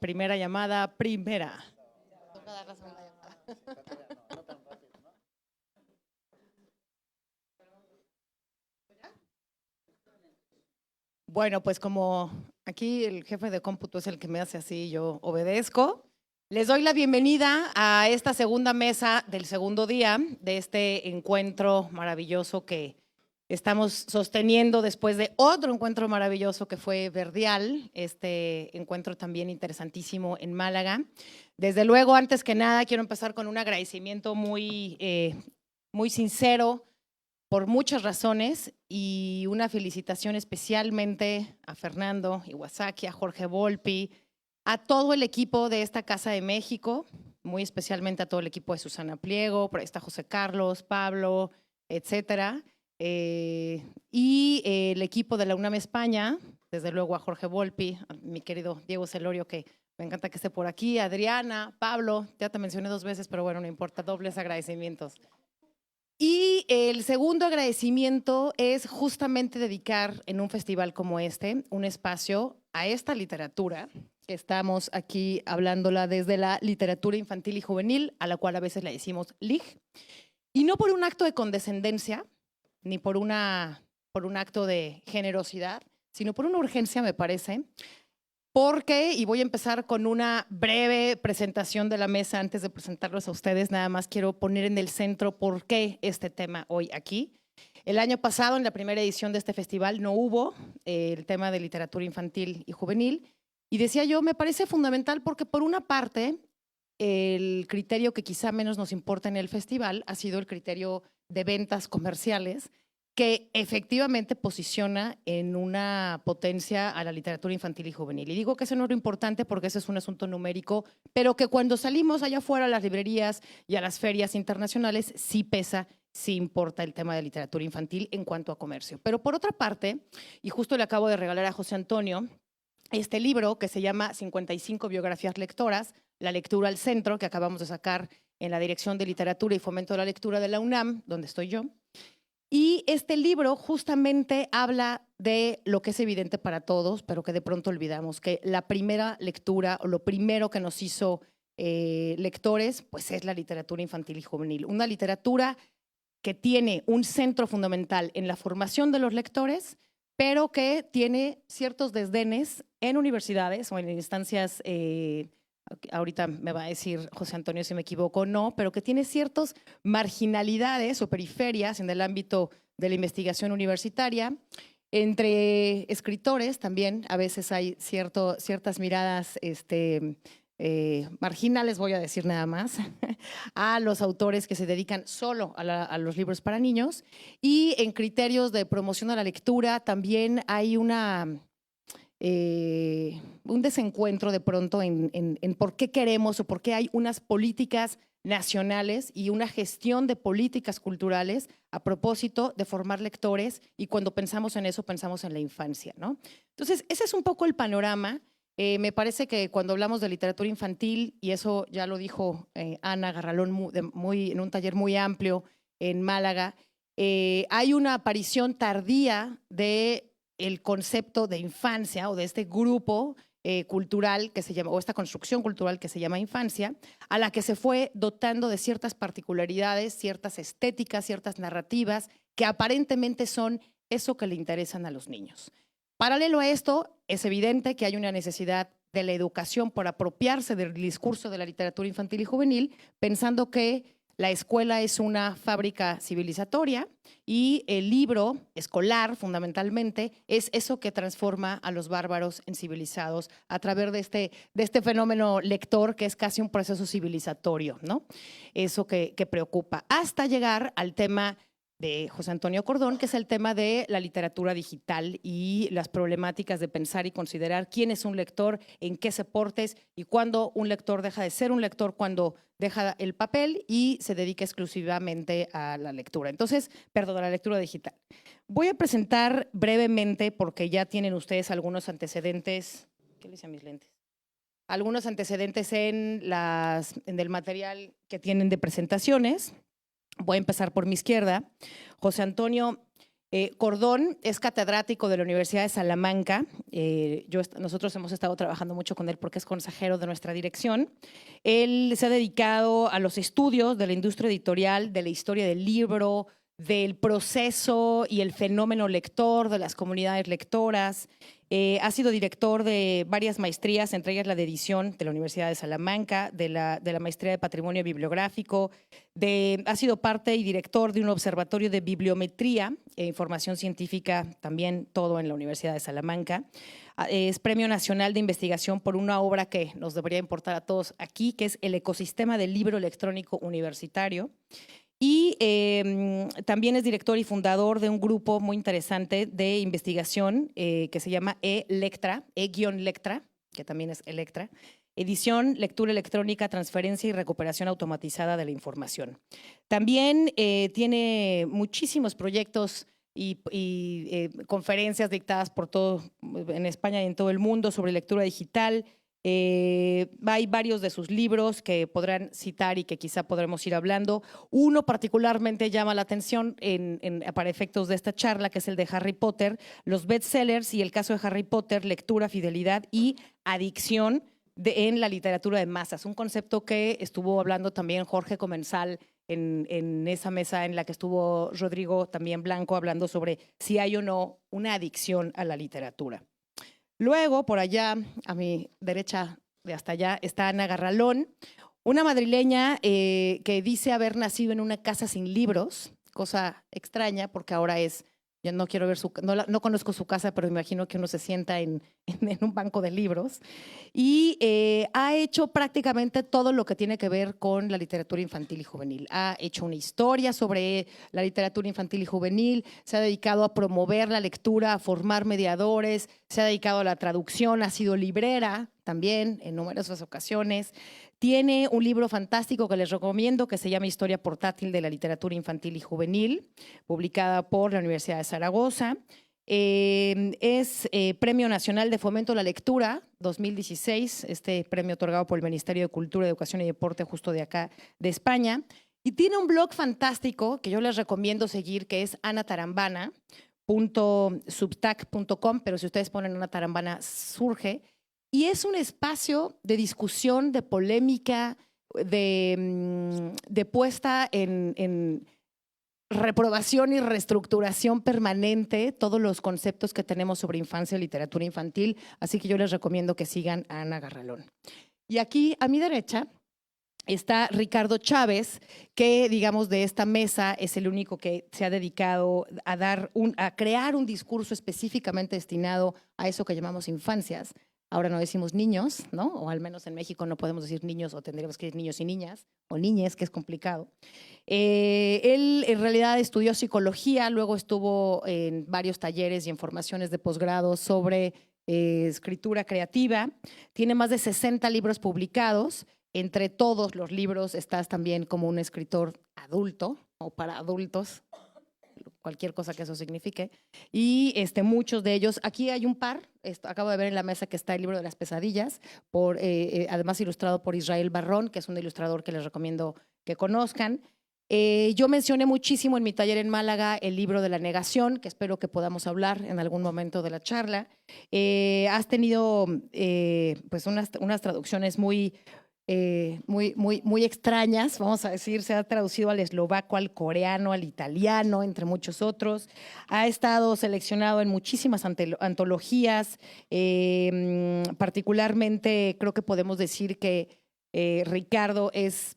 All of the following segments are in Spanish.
Primera llamada, primera. Toca dar la segunda llamada. Bueno, pues como aquí el jefe de cómputo es el que me hace así, yo obedezco. Les doy la bienvenida a esta segunda mesa del segundo día de este encuentro maravilloso que estamos sosteniendo después de otro encuentro maravilloso que fue Verdial, este encuentro también interesantísimo en Málaga. Desde luego, antes que nada, quiero empezar con un agradecimiento muy sincero por muchas razones y una felicitación especialmente a Fernando Iwasaki, a Jorge Volpi, a todo el equipo de esta Casa de México, muy especialmente a todo el equipo de Susana Pliego, por ahí está José Carlos, Pablo, etcétera, y el equipo de la UNAM España, desde luego a Jorge Volpi, a mi querido Diego Celorio, que me encanta que esté por aquí, Adriana, Pablo, ya te mencioné 2 veces, pero bueno, no importa, dobles agradecimientos. Y el segundo agradecimiento es justamente dedicar en un festival como este un espacio a esta literatura, que estamos aquí hablándola desde la literatura infantil y juvenil, a la cual a veces le decimos LIG, y no por un acto de condescendencia, ni por un acto de generosidad, sino por una urgencia, me parece, porque, y voy a empezar con una breve presentación de la mesa antes de presentarlos a ustedes, nada más quiero poner en el centro por qué este tema hoy aquí. El año pasado, en la primera edición de este festival, no hubo el tema de literatura infantil y juvenil, y decía yo, me parece fundamental porque por una parte, el criterio que quizá menos nos importa en el festival ha sido el criterio de ventas comerciales, que efectivamente posiciona en una potencia a la literatura infantil y juvenil. Y digo que eso no es lo importante porque ese es un asunto numérico, pero que cuando salimos allá afuera a las librerías y a las ferias internacionales sí pesa, sí importa el tema de literatura infantil en cuanto a comercio. Pero por otra parte, y justo le acabo de regalar a José Antonio este libro que se llama 55 biografías lectoras, la lectura al centro, que acabamos de sacar en la Dirección de Literatura y Fomento de la Lectura de la UNAM, donde estoy yo. Y este libro justamente habla de lo que es evidente para todos, pero que de pronto olvidamos, que la primera lectura o lo primero que nos hizo lectores, pues es la literatura infantil y juvenil. Una literatura que tiene un centro fundamental en la formación de los lectores, pero que tiene ciertos desdenes en universidades o en instancias, ahorita me va a decir José Antonio si me equivoco o no, pero que tiene ciertas marginalidades o periferias en el ámbito de la investigación universitaria. Entre escritores también a veces hay ciertas miradas marginales, voy a decir nada más, a los autores que se dedican solo a los libros para niños. Y en criterios de promoción a la lectura también hay un desencuentro de pronto en por qué queremos o por qué hay unas políticas nacionales y una gestión de políticas culturales a propósito de formar lectores, y cuando pensamos en eso pensamos en la infancia, ¿no? Entonces, ese es un poco el panorama. Me parece que cuando hablamos de literatura infantil, y eso ya lo dijo Ana Garralón en un taller muy amplio en Málaga, hay una aparición tardía de el concepto de infancia o de este grupo cultural que se llama, o esta construcción cultural que se llama infancia, a la que se fue dotando de ciertas particularidades, ciertas estéticas, ciertas narrativas que aparentemente son eso que le interesan a los niños. Paralelo a esto, es evidente que hay una necesidad de la educación por apropiarse del discurso de la literatura infantil y juvenil, pensando que la escuela es una fábrica civilizatoria y el libro escolar, fundamentalmente, es eso que transforma a los bárbaros en civilizados a través de este fenómeno lector que es casi un proceso civilizatorio, ¿no? Eso que preocupa, hasta llegar al tema de José Antonio Cordón, que es el tema de la literatura digital y las problemáticas de pensar y considerar quién es un lector, en qué soportes y cuándo un lector deja de ser un lector, cuando deja el papel y se dedica exclusivamente a la lectura. Entonces, perdón, a la lectura digital. Voy a presentar brevemente, porque ya tienen ustedes algunos antecedentes. ¿Qué le hice a mis lentes? Algunos antecedentes en el material que tienen de presentaciones. Voy a empezar por mi izquierda. José Antonio Cordón es catedrático de la Universidad de Salamanca. Nosotros hemos estado trabajando mucho con él porque es consejero de nuestra dirección. Él se ha dedicado a los estudios de la industria editorial, de la historia del libro, del proceso y el fenómeno lector, de las comunidades lectoras. Ha sido director de varias maestrías, entre ellas la de edición de la Universidad de Salamanca, de la maestría de patrimonio bibliográfico, ha sido parte y director de un observatorio de bibliometría e información científica, también todo en la Universidad de Salamanca. Es Premio Nacional de Investigación por una obra que nos debería importar a todos aquí, que es El ecosistema del libro electrónico universitario. Y también es director y fundador de un grupo muy interesante de investigación que se llama E-Lectra, E-Lectra, que también es Electra, edición, lectura electrónica, transferencia y recuperación automatizada de la información. También tiene muchísimos proyectos y conferencias dictadas por todo en España y en todo el mundo sobre lectura digital. Hay varios de sus libros que podrán citar y que quizá podremos ir hablando. Uno particularmente llama la atención para efectos de esta charla, que es el de Harry Potter, los bestsellers y el caso de Harry Potter, lectura, fidelidad y adicción en la literatura de masas. Un concepto que estuvo hablando también Jorge Comensal en esa mesa en la que estuvo Rodrigo también Blanco hablando sobre si hay o no una adicción a la literatura. Luego, por allá, a mi derecha de hasta allá, está Ana Garralón, una madrileña que dice haber nacido en una casa sin libros, cosa extraña porque ahora yo no quiero ver no conozco su casa, pero imagino que uno se sienta en un banco de libros. Y ha hecho prácticamente todo lo que tiene que ver con la literatura infantil y juvenil. Ha hecho una historia sobre la literatura infantil y juvenil, se ha dedicado a promover la lectura, a formar mediadores, se ha dedicado a la traducción, ha sido librera también en numerosas ocasiones. Tiene un libro fantástico que les recomiendo que se llama Historia portátil de la literatura infantil y juvenil, publicada por la Universidad de Zaragoza. Es Premio Nacional de Fomento a la Lectura 2016, este premio otorgado por el Ministerio de Cultura, Educación y Deporte justo de acá de España. Y tiene un blog fantástico que yo les recomiendo seguir, que es anatarambana.substack.com, pero si ustedes ponen Ana Tarambana surge. Y es un espacio de discusión, de polémica, de puesta en reprobación y reestructuración permanente, todos los conceptos que tenemos sobre infancia y literatura infantil. Así que yo les recomiendo que sigan a Ana Garralón. Y aquí a mi derecha está Ricardo Chávez, que digamos de esta mesa es el único que se ha dedicado a crear un discurso específicamente destinado a eso que llamamos infancias. Ahora no decimos niños, ¿no? O al menos en México no podemos decir niños o tendríamos que decir niños y niñas o niñes, que es complicado. Él en realidad estudió psicología, luego estuvo en varios talleres y en formaciones de posgrado sobre escritura creativa. Tiene más de 60 libros publicados. Entre todos los libros estás también como un escritor adulto o para adultos, cualquier cosa que eso signifique, y muchos de ellos, aquí hay un par, acabo de ver en la mesa que está el libro de las pesadillas, además ilustrado por Israel Barrón, que es un ilustrador que les recomiendo que conozcan. Yo mencioné muchísimo en mi taller en Málaga el libro de la negación, que espero que podamos hablar en algún momento de la charla. Has tenido pues unas traducciones muy extrañas, vamos a decir, se ha traducido al eslovaco, al coreano, al italiano, entre muchos otros. Ha estado seleccionado en muchísimas antologías, particularmente creo que podemos decir que Ricardo es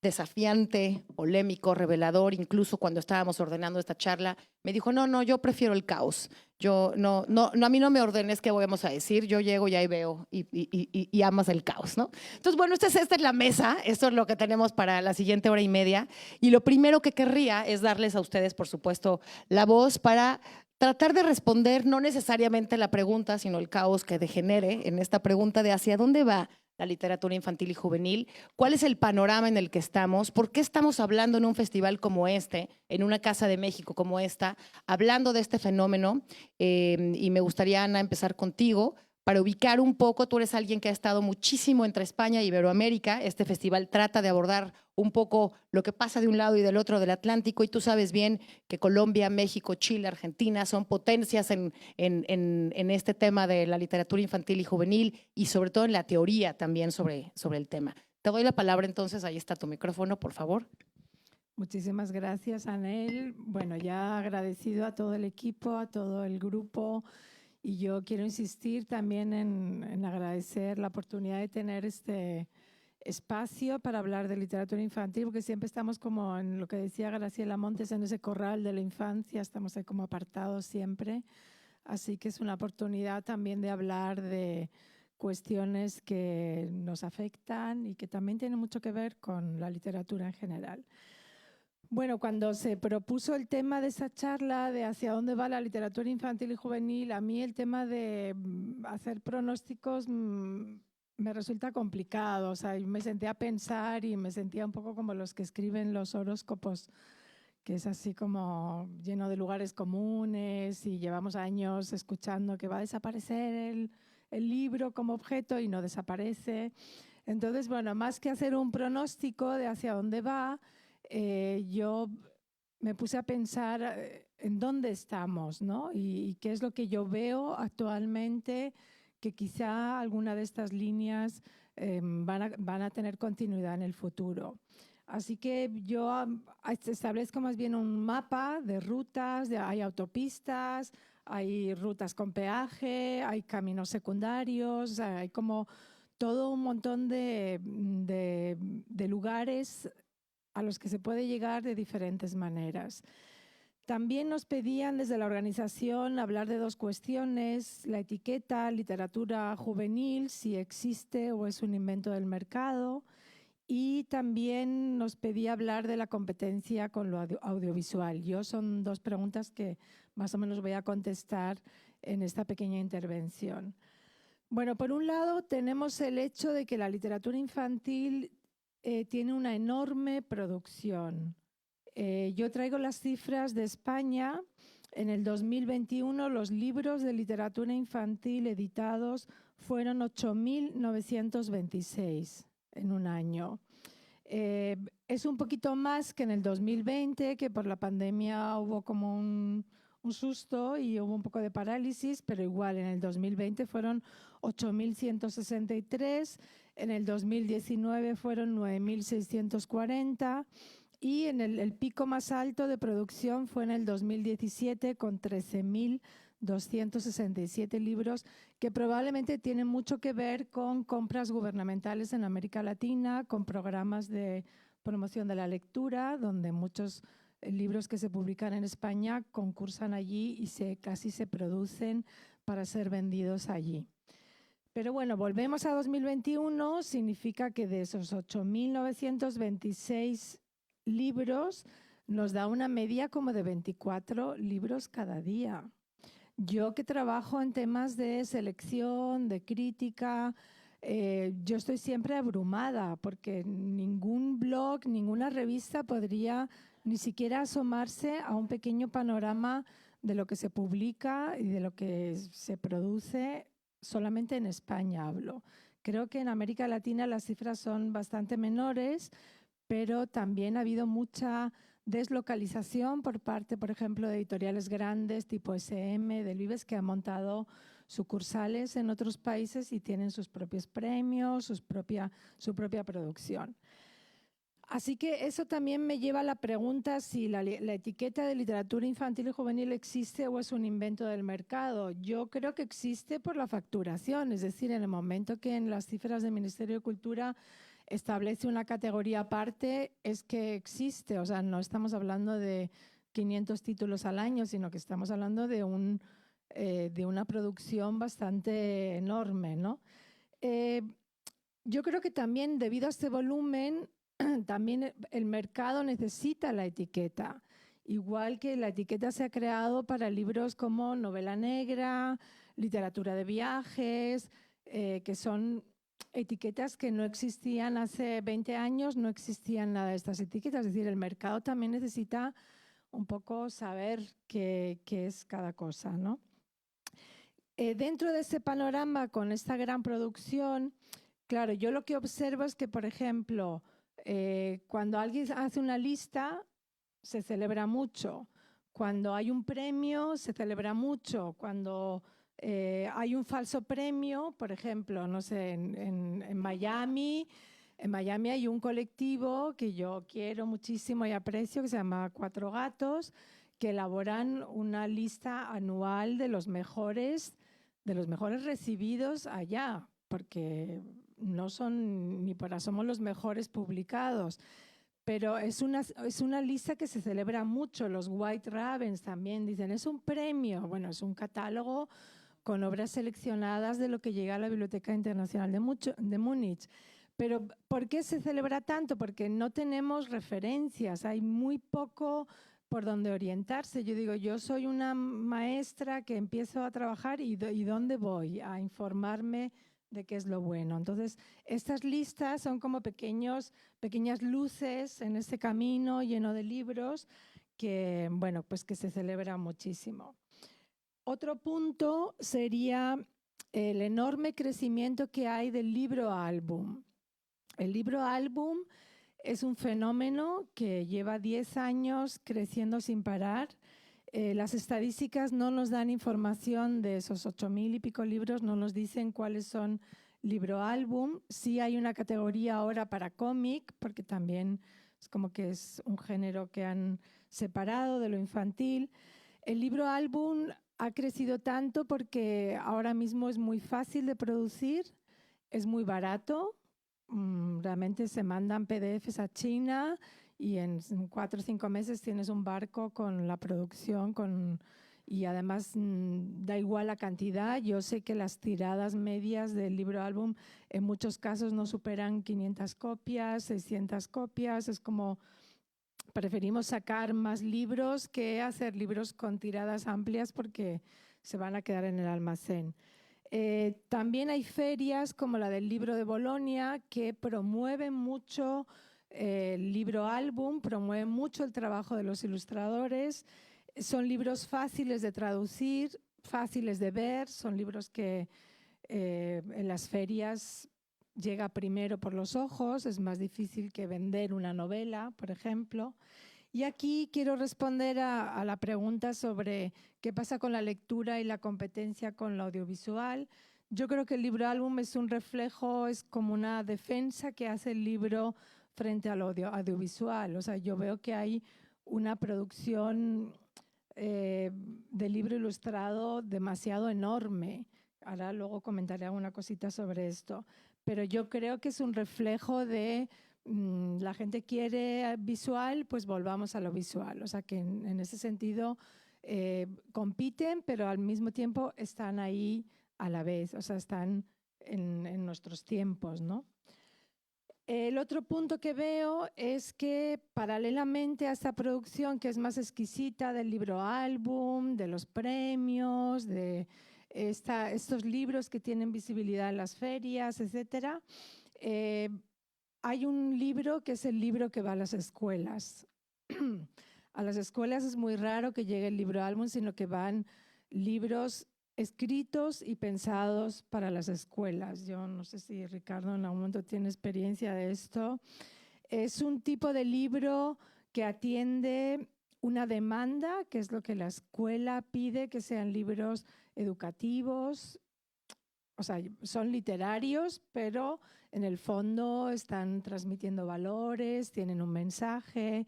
desafiante, polémico, revelador. Incluso cuando estábamos ordenando esta charla, me dijo, no, yo prefiero el caos. A mí no me ordenes qué vamos a decir, yo llego y ahí veo y amas el caos, ¿no? Entonces, bueno, esta es la mesa, esto es lo que tenemos para la siguiente hora y media. Y lo primero que querría es darles a ustedes, por supuesto, la voz para tratar de responder no necesariamente la pregunta, sino el caos que degenere en esta pregunta de hacia dónde va la literatura infantil y juvenil, cuál es el panorama en el que estamos, por qué estamos hablando en un festival como este, en una Casa de México como esta, hablando de este fenómeno. Y me gustaría, Ana, empezar contigo Para ubicar un poco, tú eres alguien que ha estado muchísimo entre España y Iberoamérica. Este festival trata de abordar un poco lo que pasa de un lado y del otro del Atlántico, y tú sabes bien que Colombia, México, Chile, Argentina son potencias en este tema de la literatura infantil y juvenil, y sobre todo en la teoría también sobre el tema. Te doy la palabra entonces, ahí está tu micrófono, por favor. Muchísimas gracias, Anel. Bueno, ya agradecido a todo el equipo, a todo el grupo, y yo quiero insistir también en agradecer la oportunidad de tener este espacio para hablar de literatura infantil, porque siempre estamos como en lo que decía Graciela Montes, en ese corral de la infancia, estamos ahí como apartados siempre. Así que es una oportunidad también de hablar de cuestiones que nos afectan y que también tienen mucho que ver con la literatura en general. Bueno, cuando se propuso el tema de esa charla de hacia dónde va la literatura infantil y juvenil, a mí el tema de hacer pronósticos me resulta complicado. O sea, me senté a pensar y me sentía un poco como los que escriben los horóscopos, que es así como lleno de lugares comunes y llevamos años escuchando que va a desaparecer el libro como objeto y no desaparece. Entonces, bueno, más que hacer un pronóstico de hacia dónde va, yo me puse a pensar en dónde estamos, ¿no? Y qué es lo que yo veo actualmente, que quizá alguna de estas líneas van a tener continuidad en el futuro. Así que yo establezco más bien un mapa de rutas, hay autopistas, hay rutas con peaje, hay caminos secundarios, hay como todo un montón de lugares a los que se puede llegar de diferentes maneras. También nos pedían desde la organización hablar de dos cuestiones: la etiqueta, literatura juvenil, si existe o es un invento del mercado, y también nos pedía hablar de la competencia con lo audiovisual. Son dos preguntas que más o menos voy a contestar en esta pequeña intervención. Bueno, por un lado tenemos el hecho de que la literatura infantil tiene una enorme producción. Yo traigo las cifras de España. En el 2021 los libros de literatura infantil editados fueron 8.926 en un año. Es un poquito más que en el 2020, que por la pandemia hubo como un susto y hubo un poco de parálisis, pero igual en el 2020 fueron 8.163, en el 2019 fueron 9.640 y en el pico más alto de producción fue en el 2017 con 13.267 libros, que probablemente tienen mucho que ver con compras gubernamentales en América Latina, con programas de promoción de la lectura, donde muchos libros que se publican en España concursan allí y casi se producen para ser vendidos allí. Pero bueno, volvemos a 2021, significa que de esos 8.926 libros nos da una media como de 24 libros cada día. Yo que trabajo en temas de selección, de crítica, yo estoy siempre abrumada porque ningún blog, ninguna revista podría ni siquiera asomarse a un pequeño panorama de lo que se publica y de lo que se produce. Solamente en España hablo. Creo que en América Latina las cifras son bastante menores, pero también ha habido mucha deslocalización por parte, por ejemplo, de editoriales grandes tipo SM, del Vives, que han montado sucursales en otros países y tienen sus propios premios, su propia producción. Así que eso también me lleva a la pregunta si la etiqueta de literatura infantil y juvenil existe o es un invento del mercado. Yo creo que existe por la facturación, es decir, en el momento que en las cifras del Ministerio de Cultura establece una categoría aparte, es que existe. O sea, no estamos hablando de 500 títulos al año, sino que estamos hablando de una producción bastante enorme, ¿no? Yo creo que también debido a este volumen, también el mercado necesita la etiqueta, igual que la etiqueta se ha creado para libros como novela negra, literatura de viajes, que son etiquetas que no existían hace 20 años, no existían nada de estas etiquetas. Es decir, el mercado también necesita un poco saber qué es cada cosa, ¿no? Dentro de ese panorama, con esta gran producción, claro, yo lo que observo es que, por ejemplo, cuando alguien hace una lista, se celebra mucho. Cuando hay un premio, se celebra mucho. Cuando hay un falso premio, por ejemplo, no sé, en Miami hay un colectivo que yo quiero muchísimo y aprecio, que se llama Cuatro Gatos, que elaboran una lista anual de los mejores recibidos allá, porque no son ni por asomo los mejores publicados. Pero es una lista que se celebra mucho. Los White Ravens también dicen, es un premio. Bueno, es un catálogo con obras seleccionadas de lo que llega a la Biblioteca Internacional de Múnich. Pero ¿por qué se celebra tanto? Porque no tenemos referencias, hay muy poco por donde orientarse. Yo digo, yo soy una maestra que empiezo a trabajar y ¿dónde voy? A informarme de qué es lo bueno. Entonces, estas listas son como pequeñas luces en este camino lleno de libros que, bueno, pues que se celebra muchísimo. Otro punto sería el enorme crecimiento que hay del libro álbum. El libro álbum es un fenómeno que lleva 10 años creciendo sin parar. Las estadísticas no nos dan información de esos 8.000 y pico libros, no nos dicen cuáles son libro álbum. Sí hay una categoría ahora para cómic, porque también es como que es un género que han separado de lo infantil. El libro álbum ha crecido tanto porque ahora mismo es muy fácil de producir, es muy barato. Realmente se mandan PDFs a China y en 4 o 5 meses tienes un barco con la producción y además da igual la cantidad. Yo sé que las tiradas medias del libro álbum en muchos casos no superan 500 copias, 600 copias. Es como preferimos sacar más libros que hacer libros con tiradas amplias porque se van a quedar en el almacén. También hay ferias como la del libro de Bolonia que promueven mucho el libro álbum, promueven mucho el trabajo de los ilustradores. Son libros fáciles de traducir, fáciles de ver, son libros que en las ferias llega primero por los ojos, es más difícil que vender una novela, por ejemplo. Y aquí quiero responder a la pregunta sobre qué pasa con la lectura y la competencia con lo audiovisual. Yo creo que el libro álbum es un reflejo, es como una defensa que hace el libro frente al audiovisual. O sea, yo veo que hay una producción de libro ilustrado demasiado enorme. Ahora luego comentaré alguna cosita sobre esto. Pero yo creo que es un reflejo de la gente quiere visual, pues volvamos a lo visual. O sea que en ese sentido compiten, pero al mismo tiempo están ahí a la vez, o sea, están en nuestros tiempos, ¿no? El otro punto que veo es que paralelamente a esta producción que es más exquisita del libro álbum, de los premios, de estos libros que tienen visibilidad en las ferias, etcétera, hay un libro que es el libro que va a las escuelas. A las escuelas es muy raro que llegue el libro álbum, sino que van libros escritos y pensados para las escuelas. Yo no sé si Ricardo en algún momento tiene experiencia de esto. Es un tipo de libro que atiende una demanda, que es lo que la escuela pide, que sean libros educativos, o sea, son literarios, pero en el fondo están transmitiendo valores, tienen un mensaje.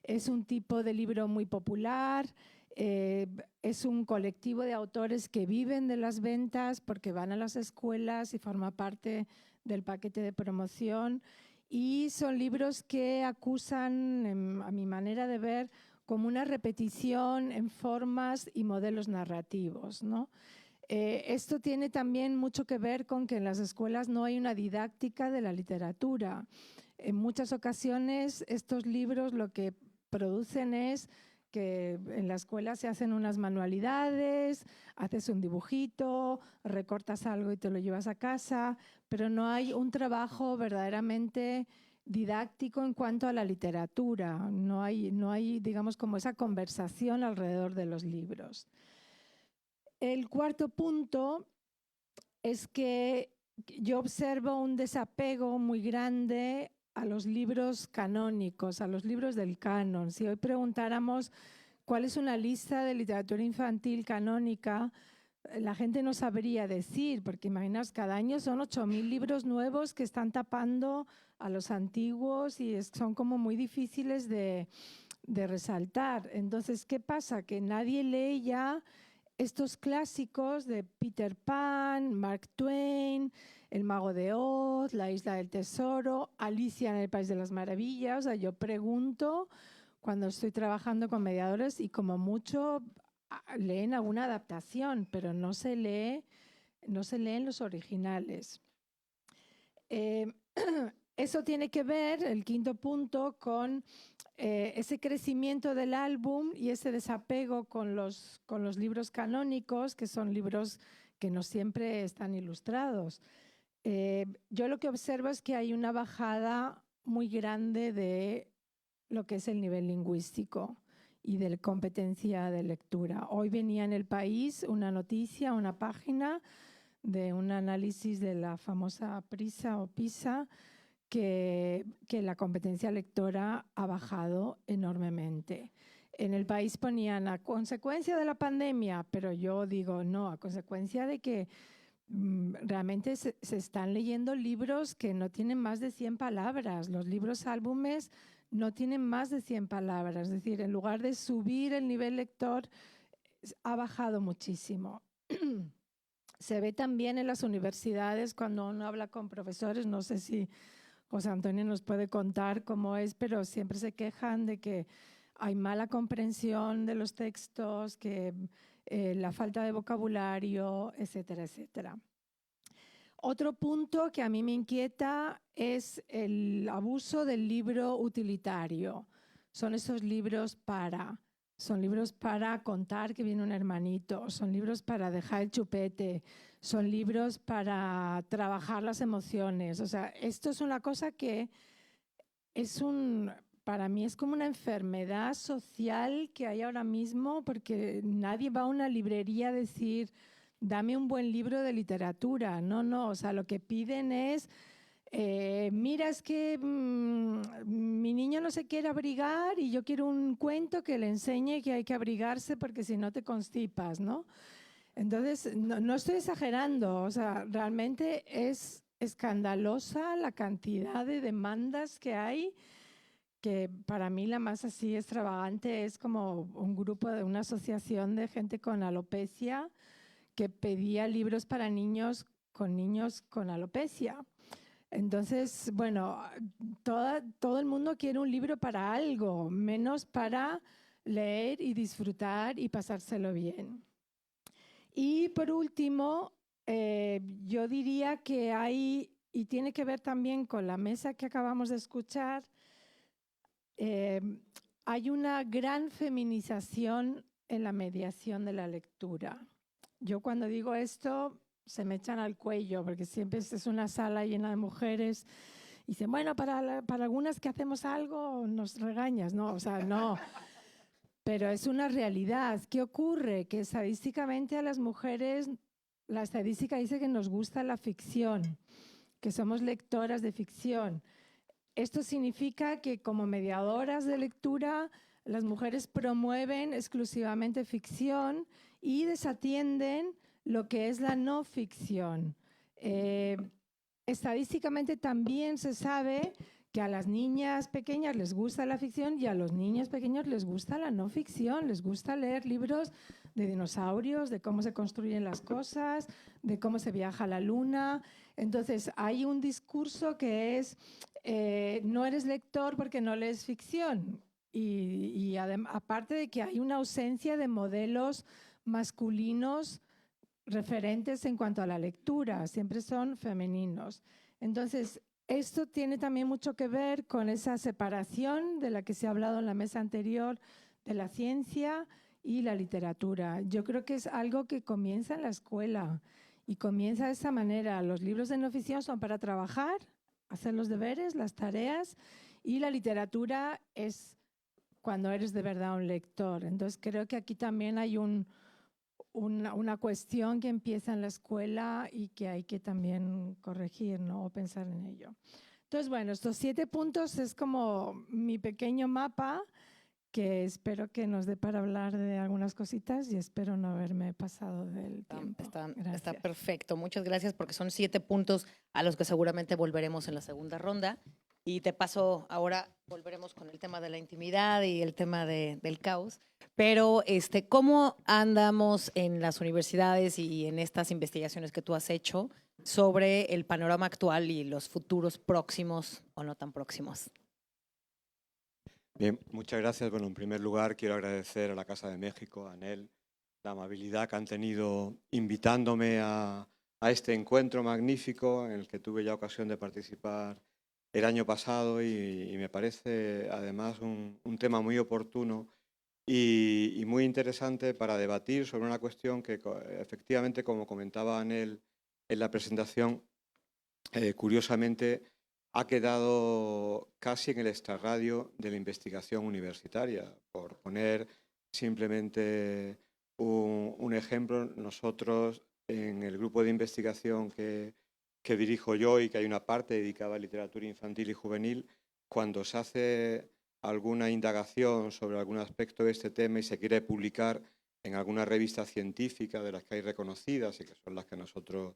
Es un tipo de libro muy popular, es un colectivo de autores que viven de las ventas porque van a las escuelas y forma parte del paquete de promoción. Y son libros que acusan, a mi manera de ver, como una repetición en formas y modelos narrativos, ¿no? Esto tiene también mucho que ver con que en las escuelas no hay una didáctica de la literatura. En muchas ocasiones estos libros lo que producen es que en la escuela se hacen unas manualidades, haces un dibujito, recortas algo y te lo llevas a casa, pero no hay un trabajo verdaderamente didáctico en cuanto a la literatura. No hay, digamos, como esa conversación alrededor de los libros. el cuarto punto es que yo observo un desapego muy grande a los libros canónicos, a los libros del canon. Si hoy preguntáramos cuál es una lista de literatura infantil canónica, la gente no sabría decir, porque imaginaos, cada año son 8.000 libros nuevos que están tapando a los antiguos y son como muy difíciles de resaltar. Entonces, ¿qué pasa? Que nadie lee ya estos clásicos de Peter Pan, Mark Twain, El Mago de Oz, La Isla del Tesoro, Alicia en el País de las Maravillas. O sea, yo pregunto cuando estoy trabajando con mediadores y como mucho leen alguna adaptación, pero no se leen los originales. Eso tiene que ver, el quinto punto, con ese crecimiento del álbum y ese desapego con los libros canónicos, que son libros que no siempre están ilustrados. Yo lo que observo es que hay una bajada muy grande de lo que es el nivel lingüístico y de la competencia de lectura. Hoy venía en El País una noticia, una página de un análisis de la famosa PRISA o PISA, que la competencia lectora ha bajado enormemente. En El País ponían a consecuencia de la pandemia, pero yo digo no, a consecuencia de que realmente se están leyendo libros que no tienen más de 100 palabras. Los libros álbumes no tienen más de 100 palabras. Es decir, en lugar de subir el nivel lector, ha bajado muchísimo. Se ve también en las universidades cuando uno habla con profesores, no sé si José Antonio nos puede contar cómo es, pero siempre se quejan de que hay mala comprensión de los textos, que la falta de vocabulario, etcétera, etcétera. Otro punto que a mí me inquieta es el abuso del libro utilitario. Son esos libros son libros para contar que viene un hermanito, son libros para dejar el chupete, son libros para trabajar las emociones. O sea, esto es una cosa que para mí es como una enfermedad social que hay ahora mismo, porque nadie va a una librería a decir, dame un buen libro de literatura. No, o sea, lo que piden es, mira, es que mi niño no se quiere abrigar y yo quiero un cuento que le enseñe que hay que abrigarse porque si no te constipas, ¿no? Entonces, no estoy exagerando, o sea, realmente es escandalosa la cantidad de demandas que hay, que para mí la más así extravagante es como un grupo de una asociación de gente con alopecia que pedía libros para niños con alopecia. Entonces, bueno, todo el mundo quiere un libro para algo, menos para leer y disfrutar y pasárselo bien. Y por último, yo diría que hay, y tiene que ver también con la mesa que acabamos de escuchar, hay una gran feminización en la mediación de la lectura. Yo cuando digo esto se me echan al cuello porque siempre es una sala llena de mujeres y dicen, bueno, para algunas que hacemos algo nos regañas, ¿no? O sea, no. Pero es una realidad. ¿Qué ocurre? Que estadísticamente a las mujeres, la estadística dice que nos gusta la ficción, que somos lectoras de ficción. Esto significa que como mediadoras de lectura, las mujeres promueven exclusivamente ficción y desatienden lo que es la no ficción. Estadísticamente también se sabe que a las niñas pequeñas les gusta la ficción y a los niños pequeños les gusta la no ficción, les gusta leer libros de dinosaurios, de cómo se construyen las cosas, de cómo se viaja a la luna. Entonces hay un discurso que es, no eres lector porque no lees ficción. Y aparte de que hay una ausencia de modelos masculinos referentes en cuanto a la lectura, siempre son femeninos. Entonces, esto tiene también mucho que ver con esa separación de la que se ha hablado en la mesa anterior de la ciencia y la literatura. Yo creo que es algo que comienza en la escuela y comienza de esa manera. Los libros de no ficción son para trabajar, hacer los deberes, las tareas, y la literatura es cuando eres de verdad un lector. Entonces creo que aquí también hay una cuestión que empieza en la escuela y que hay que también corregir, ¿no? O pensar en ello. Entonces, bueno, estos 7 puntos es como mi pequeño mapa que espero que nos dé para hablar de algunas cositas y espero no haberme pasado del tiempo. Está Gracias. perfecto. Muchas gracias porque son 7 puntos a los que seguramente volveremos en la segunda ronda. Y te paso ahora, volveremos con el tema de la intimidad y el tema del caos. Pero, ¿cómo andamos en las universidades y en estas investigaciones que tú has hecho sobre el panorama actual y los futuros próximos o no tan próximos? Bien, muchas gracias. Bueno, en primer lugar quiero agradecer a la Casa de México, a ANEL, la amabilidad que han tenido invitándome a este encuentro magnífico en el que tuve ya ocasión de participar el año pasado y me parece además un tema muy oportuno y muy interesante para debatir sobre una cuestión que efectivamente, como comentaba ANEL en la presentación, curiosamente ha quedado casi en el extrarradio de la investigación universitaria. Por poner simplemente un ejemplo, nosotros en el grupo de investigación que dirijo yo y que hay una parte dedicada a literatura infantil y juvenil, cuando se hace alguna indagación sobre algún aspecto de este tema y se quiere publicar en alguna revista científica de las que hay reconocidas y que son las que nosotros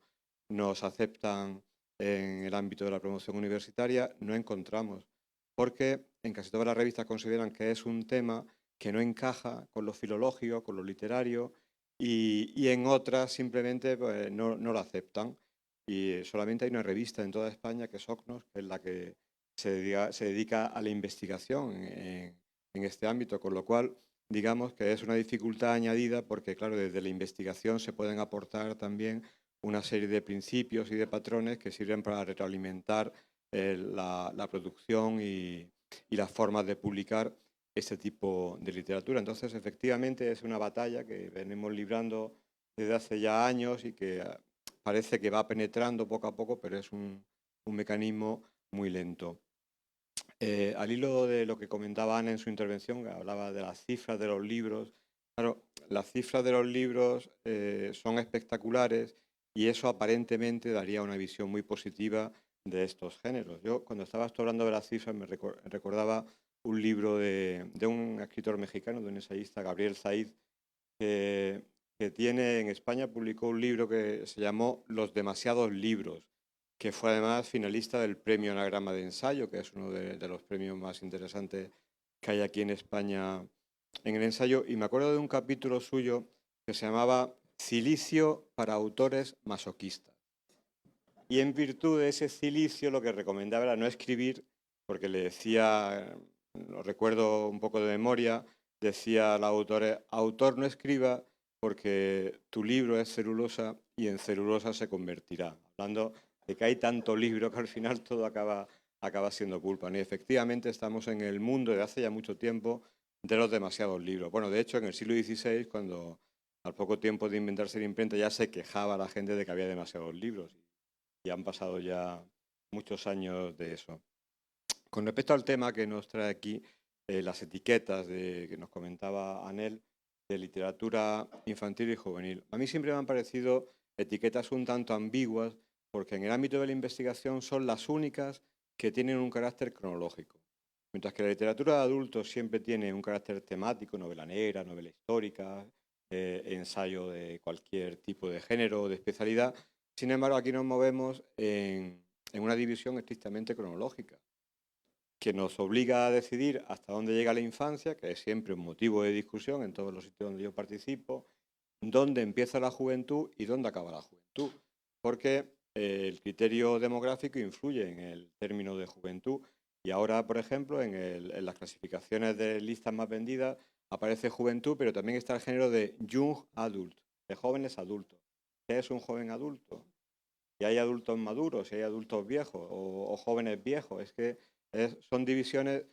nos aceptan en el ámbito de la promoción universitaria, no encontramos, porque en casi todas las revistas consideran que es un tema que no encaja con lo filológico, con lo literario, y en otras simplemente pues, no lo aceptan. Y solamente hay una revista en toda España, que es OCNOS, que es la que se dedica a la investigación en este ámbito, con lo cual digamos que es una dificultad añadida porque, claro, desde la investigación se pueden aportar también una serie de principios y de patrones que sirven para retroalimentar la producción y las formas de publicar este tipo de literatura. Entonces, efectivamente, es una batalla que venimos librando desde hace ya años y que parece que va penetrando poco a poco, pero es un mecanismo muy lento. Al hilo de lo que comentaba Ana en su intervención, que hablaba de las cifras de los libros, claro, las cifras de los libros son espectaculares y eso aparentemente daría una visión muy positiva de estos géneros. Yo cuando estabas hablando de las cifras me recordaba un libro de un escritor mexicano, de un ensayista, Gabriel Said, que tiene en España, publicó un libro que se llamó Los demasiados libros, que fue además finalista del Premio Anagrama de Ensayo, que es uno de los premios más interesantes que hay aquí en España en el ensayo. Y me acuerdo de un capítulo suyo que se llamaba Cilicio para autores masoquistas. Y en virtud de ese cilicio lo que recomendaba era no escribir, porque le decía, lo recuerdo un poco de memoria, decía al autor no escriba porque tu libro es celulosa y en celulosa se convertirá. Hablando de que hay tanto libro que al final todo acaba siendo culpa. Y efectivamente estamos en el mundo de hace ya mucho tiempo de los demasiados libros. Bueno, de hecho en el siglo XVI, cuando al poco tiempo de inventarse la imprenta ya se quejaba la gente de que había demasiados libros. Y han pasado ya muchos años de eso. Con respecto al tema que nos trae aquí, las etiquetas que nos comentaba Anel, de literatura infantil y juvenil. A mí siempre me han parecido etiquetas un tanto ambiguas porque en el ámbito de la investigación son las únicas que tienen un carácter cronológico. Mientras que la literatura de adultos siempre tiene un carácter temático, novela negra, novela histórica, ensayo de cualquier tipo de género o de especialidad. Sin embargo, aquí nos movemos en una división estrictamente cronológica, que nos obliga a decidir hasta dónde llega la infancia, que es siempre un motivo de discusión en todos los sitios donde yo participo, dónde empieza la juventud y dónde acaba la juventud, porque el criterio demográfico influye en el término de juventud. Y ahora, por ejemplo, en las clasificaciones de listas más vendidas aparece juventud, pero también está el género de young adult, de jóvenes adultos. ¿Qué es un joven adulto? Y hay adultos maduros, y hay adultos viejos o jóvenes viejos. Es que son divisiones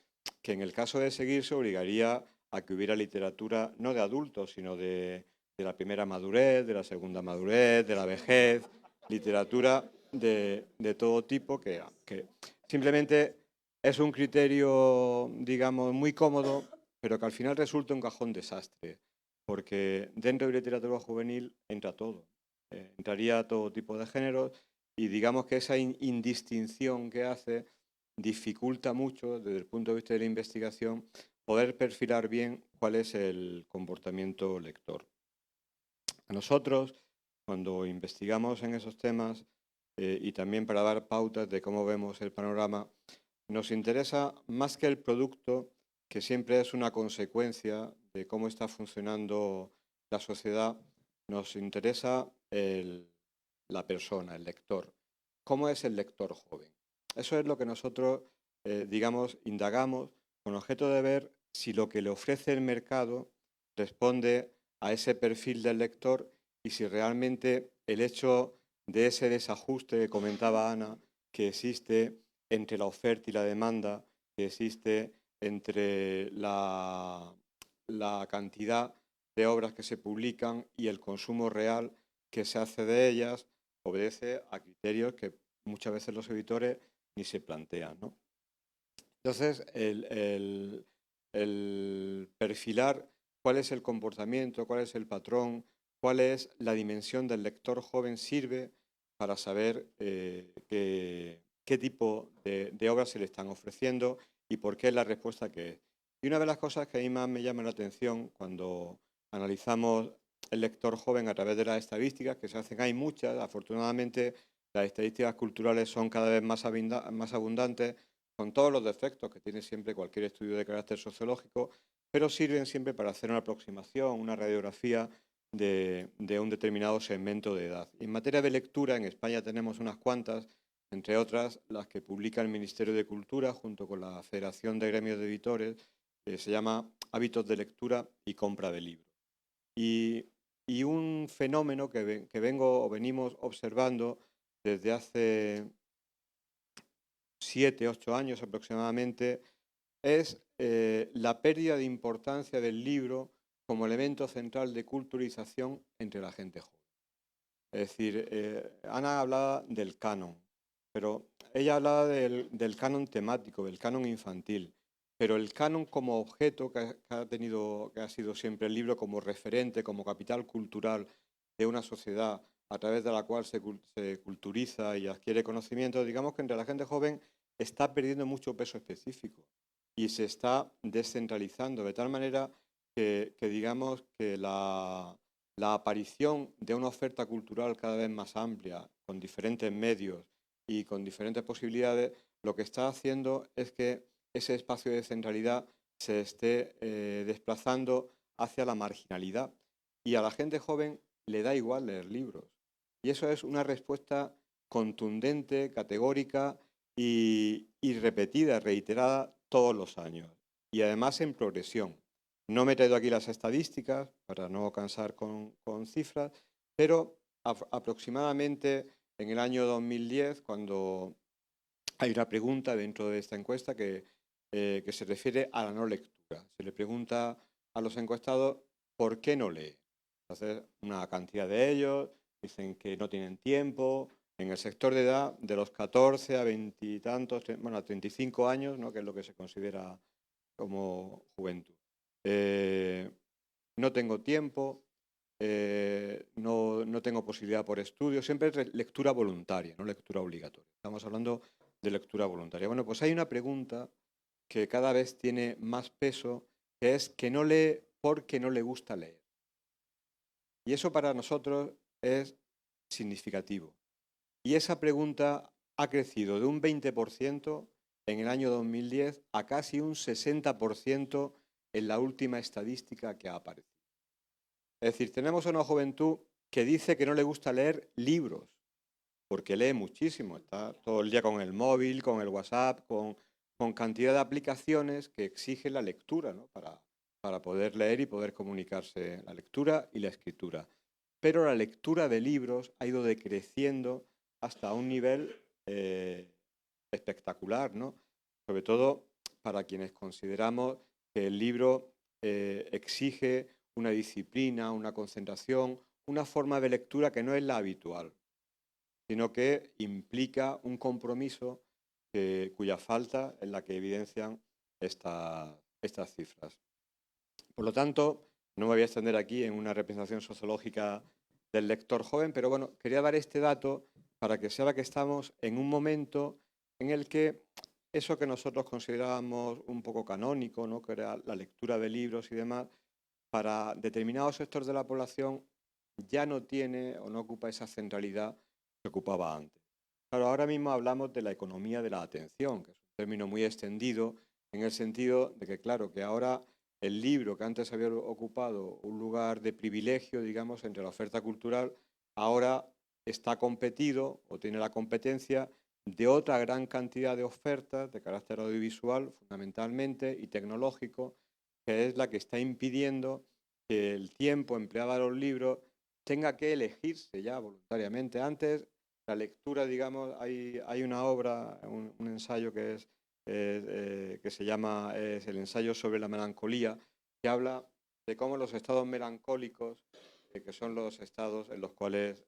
que en el caso de seguirse obligaría a que hubiera literatura no de adultos, sino de la primera madurez, de la segunda madurez, de la vejez, literatura de todo tipo que simplemente es un criterio, digamos, muy cómodo, pero que al final resulta un cajón desastre, porque dentro de literatura juvenil entra todo. Entraría todo tipo de géneros y digamos que esa indistinción que hace dificulta mucho desde el punto de vista de la investigación poder perfilar bien cuál es el comportamiento lector. A nosotros, cuando investigamos en esos temas y también para dar pautas de cómo vemos el panorama, nos interesa más que el producto, que siempre es una consecuencia de cómo está funcionando la sociedad, nos interesa la persona, el lector. ¿Cómo es el lector joven? Eso es lo que nosotros, digamos, indagamos con objeto de ver si lo que le ofrece el mercado responde a ese perfil del lector y si realmente el hecho de ese desajuste que comentaba Ana, que existe entre la oferta y la demanda, que existe entre la cantidad de obras que se publican y el consumo real que se hace de ellas, obedece a criterios que muchas veces los editores ni se plantean, ¿no? Entonces, el perfilar cuál es el comportamiento, cuál es el patrón, cuál es la dimensión del lector joven sirve para saber qué tipo de obras se le están ofreciendo y por qué es la respuesta que es. Y una de las cosas que a mí más me llama la atención cuando analizamos el lector joven a través de las estadísticas que se hacen, hay muchas, afortunadamente las estadísticas culturales son cada vez más abundantes, con todos los defectos que tiene siempre cualquier estudio de carácter sociológico, pero sirven siempre para hacer una aproximación, una radiografía de un determinado segmento de edad. En materia de lectura, en España tenemos unas cuantas, entre otras las que publica el Ministerio de Cultura junto con la Federación de Gremios de Editores, que se llama Hábitos de Lectura y Compra de Libros. Y un fenómeno que venimos observando desde hace 7, 8 años aproximadamente, es la pérdida de importancia del libro como elemento central de culturización entre la gente joven. Es decir, Ana hablaba del canon, pero ella hablaba del canon temático, del canon infantil, pero el canon como objeto que ha sido siempre el libro como referente, como capital cultural de una sociedad a través de la cual se culturiza y adquiere conocimiento, digamos que entre la gente joven está perdiendo mucho peso específico y se está descentralizando de tal manera que digamos que la aparición de una oferta cultural cada vez más amplia, con diferentes medios y con diferentes posibilidades, lo que está haciendo es que ese espacio de centralidad se esté desplazando hacia la marginalidad. Y a la gente joven le da igual leer libros. Y eso es una respuesta contundente, categórica y repetida, reiterada todos los años. Y además en progresión. No me he traído aquí las estadísticas para no cansar con cifras, pero aproximadamente en el año 2010, cuando hay una pregunta dentro de esta encuesta que se refiere a la no lectura. Se le pregunta a los encuestados por qué no lee. Entonces, una cantidad de ellos dicen que no tienen tiempo. En el sector de edad, de los 14 a 20 y tantos, bueno, a 35 años, ¿no?, que es lo que se considera como juventud. No tengo tiempo, no tengo posibilidad por estudio, siempre es lectura voluntaria, no lectura obligatoria. Estamos hablando de lectura voluntaria. Bueno, pues hay una pregunta que cada vez tiene más peso, que es que no lee porque no le gusta leer. Y eso para nosotros es significativo. Y esa pregunta ha crecido de un 20% en el año 2010 a casi un 60% en la última estadística que ha aparecido. Es decir, tenemos a una juventud que dice que no le gusta leer libros, porque lee muchísimo, está todo el día con el móvil, con el WhatsApp, con cantidad de aplicaciones que exigen la lectura, ¿no?, para poder leer y poder comunicarse, la lectura y la escritura. Pero la lectura de libros ha ido decreciendo hasta un nivel espectacular, ¿no? Sobre todo para quienes consideramos que el libro exige una disciplina, una concentración, una forma de lectura que no es la habitual, sino que implica un compromiso cuya falta es la que evidencian estas cifras. Por lo tanto, No me voy a extender aquí en una representación sociológica del lector joven, pero bueno, quería dar este dato para que se vea que estamos en un momento en el que eso que nosotros considerábamos un poco canónico, ¿no?, que era la lectura de libros y demás, para determinados sectores de la población ya no tiene o no ocupa esa centralidad que ocupaba antes. Claro, ahora mismo hablamos de la economía de la atención, que es un término muy extendido en el sentido de que, claro, que ahora el libro que antes había ocupado un lugar de privilegio, digamos, entre la oferta cultural, ahora está competido o tiene la competencia de otra gran cantidad de ofertas de carácter audiovisual, fundamentalmente, y tecnológico, que es la que está impidiendo que el tiempo empleado a los libros tenga que elegirse ya voluntariamente. Antes, la lectura, digamos, hay una obra, un ensayo que se llama es el ensayo sobre la melancolía, que habla de cómo los estados melancólicos, que son los estados en los cuales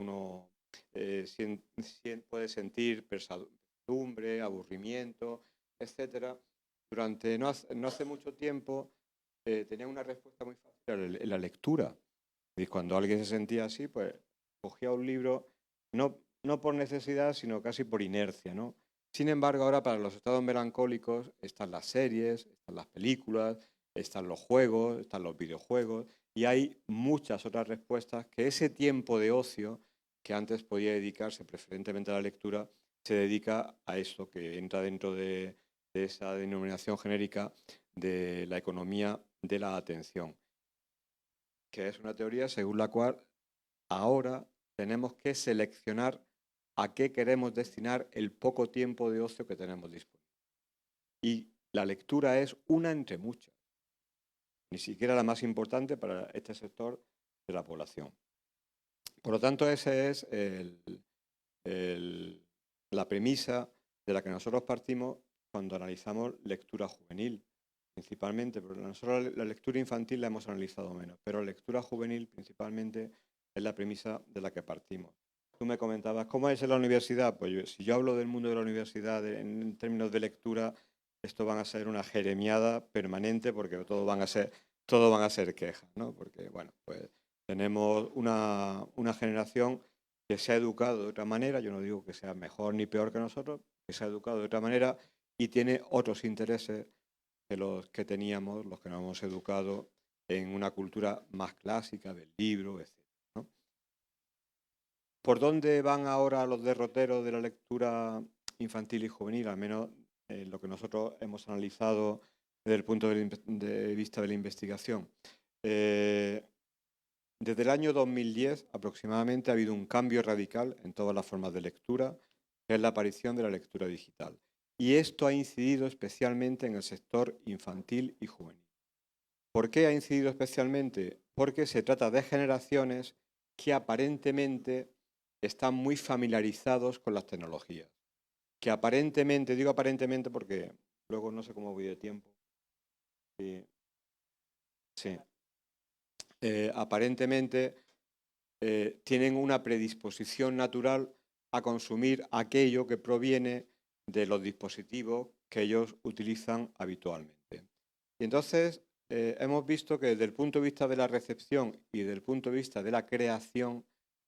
uno puede sentir pesadumbre, aburrimiento, etcétera, durante no hace mucho tiempo tenía una respuesta muy fácil en la lectura. Y cuando alguien se sentía así, pues cogía un libro, no por necesidad, sino casi por inercia, ¿no? Sin embargo, ahora para los estados melancólicos están las series, están las películas, están los juegos, están los videojuegos, y hay muchas otras respuestas que ese tiempo de ocio que antes podía dedicarse preferentemente a la lectura, se dedica a esto que entra dentro de esa denominación genérica de la economía de la atención, que es una teoría según la cual ahora tenemos que seleccionar a qué queremos destinar el poco tiempo de ocio que tenemos disponible. Y la lectura es una entre muchas, ni siquiera la más importante para este sector de la población. Por lo tanto, esa es la premisa de la que nosotros partimos cuando analizamos lectura juvenil, principalmente, porque nosotros la lectura infantil la hemos analizado menos, pero la lectura juvenil principalmente es la premisa de la que partimos. Tú me comentabas, ¿cómo es en la universidad? Pues si yo hablo del mundo de la universidad en términos de lectura, esto van a ser una jeremiada permanente porque todo van a ser quejas, ¿no? Porque, bueno, pues tenemos una generación que se ha educado de otra manera, yo no digo que sea mejor ni peor que nosotros, que se ha educado de otra manera y tiene otros intereses que los que teníamos, los que nos hemos educado en una cultura más clásica del libro, etc., ¿no? ¿Por dónde van ahora los derroteros de la lectura infantil y juvenil? Al menos lo que nosotros hemos analizado desde el punto de vista de la investigación. Desde el año 2010 aproximadamente ha habido un cambio radical en todas las formas de lectura, que es la aparición de la lectura digital. Y esto ha incidido especialmente en el sector infantil y juvenil. ¿Por qué ha incidido especialmente? Porque se trata de generaciones que aparentemente están muy familiarizados con las tecnologías. Que aparentemente, digo aparentemente porque luego no sé cómo voy de tiempo. Sí. Aparentemente tienen una predisposición natural a consumir aquello que proviene de los dispositivos que ellos utilizan habitualmente. Y entonces hemos visto que desde el punto de vista de la recepción y desde el punto de vista de la creación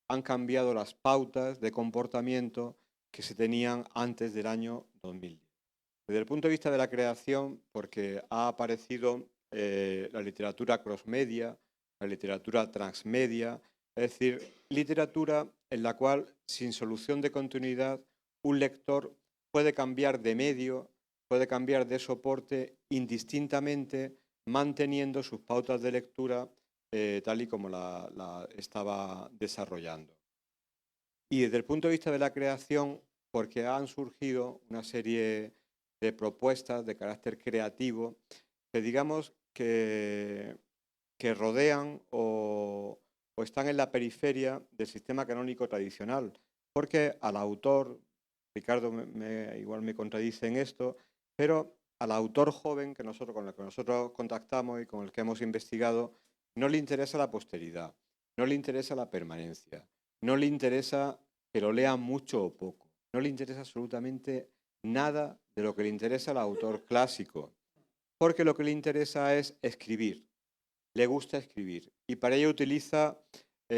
han cambiado las pautas de comportamiento que se tenían antes del año 2010. Desde el punto de vista de la creación, porque ha aparecido la literatura cross-media, la literatura transmedia, es decir, literatura en la cual, sin solución de continuidad, un lector puede cambiar de medio, puede cambiar de soporte indistintamente, manteniendo sus pautas de lectura tal y como la estaba desarrollando. Y desde el punto de vista de la creación, porque han surgido una serie de propuestas de carácter creativo que digamos que rodean o están en la periferia del sistema canónico tradicional, porque al autor, Ricardo igual me contradice en esto, pero al autor joven con el que nosotros contactamos y con el que hemos investigado, no le interesa la posteridad, no le interesa la permanencia, no le interesa que lo lea mucho o poco, no le interesa absolutamente nada de lo que le interesa al autor clásico, porque lo que le interesa es escribir. le gusta escribir y para ello utiliza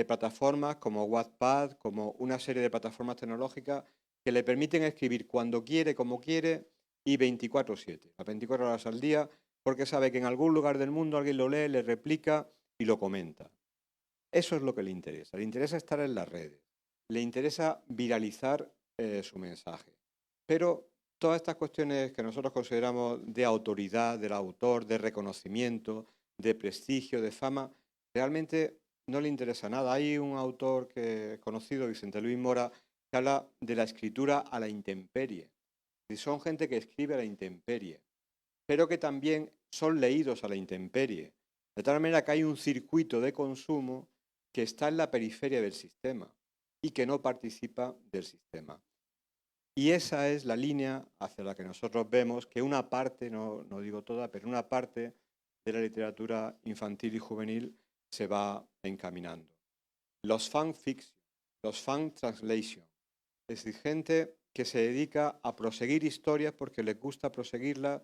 plataformas como Wattpad, como una serie de plataformas tecnológicas que le permiten escribir cuando quiere, como quiere y 24/7, a 24 horas al día, porque sabe que en algún lugar del mundo alguien lo lee, le replica y lo comenta. Eso es lo que le interesa estar en las redes, le interesa viralizar su mensaje. Pero todas estas cuestiones que nosotros consideramos de autoridad del autor, de reconocimiento, de prestigio, de fama, realmente no le interesa nada. Hay un autor conocido, Vicente Luis Mora, que habla de la escritura a la intemperie. Y son gente que escribe a la intemperie, pero que también son leídos a la intemperie. De tal manera que hay un circuito de consumo que está en la periferia del sistema y que no participa del sistema. Y esa es la línea hacia la que nosotros vemos que una parte, no digo toda, pero una parte de la literatura infantil y juvenil se va encaminando. Los fanfiction, los fan translation, es decir, gente que se dedica a proseguir historias porque les gusta proseguirlas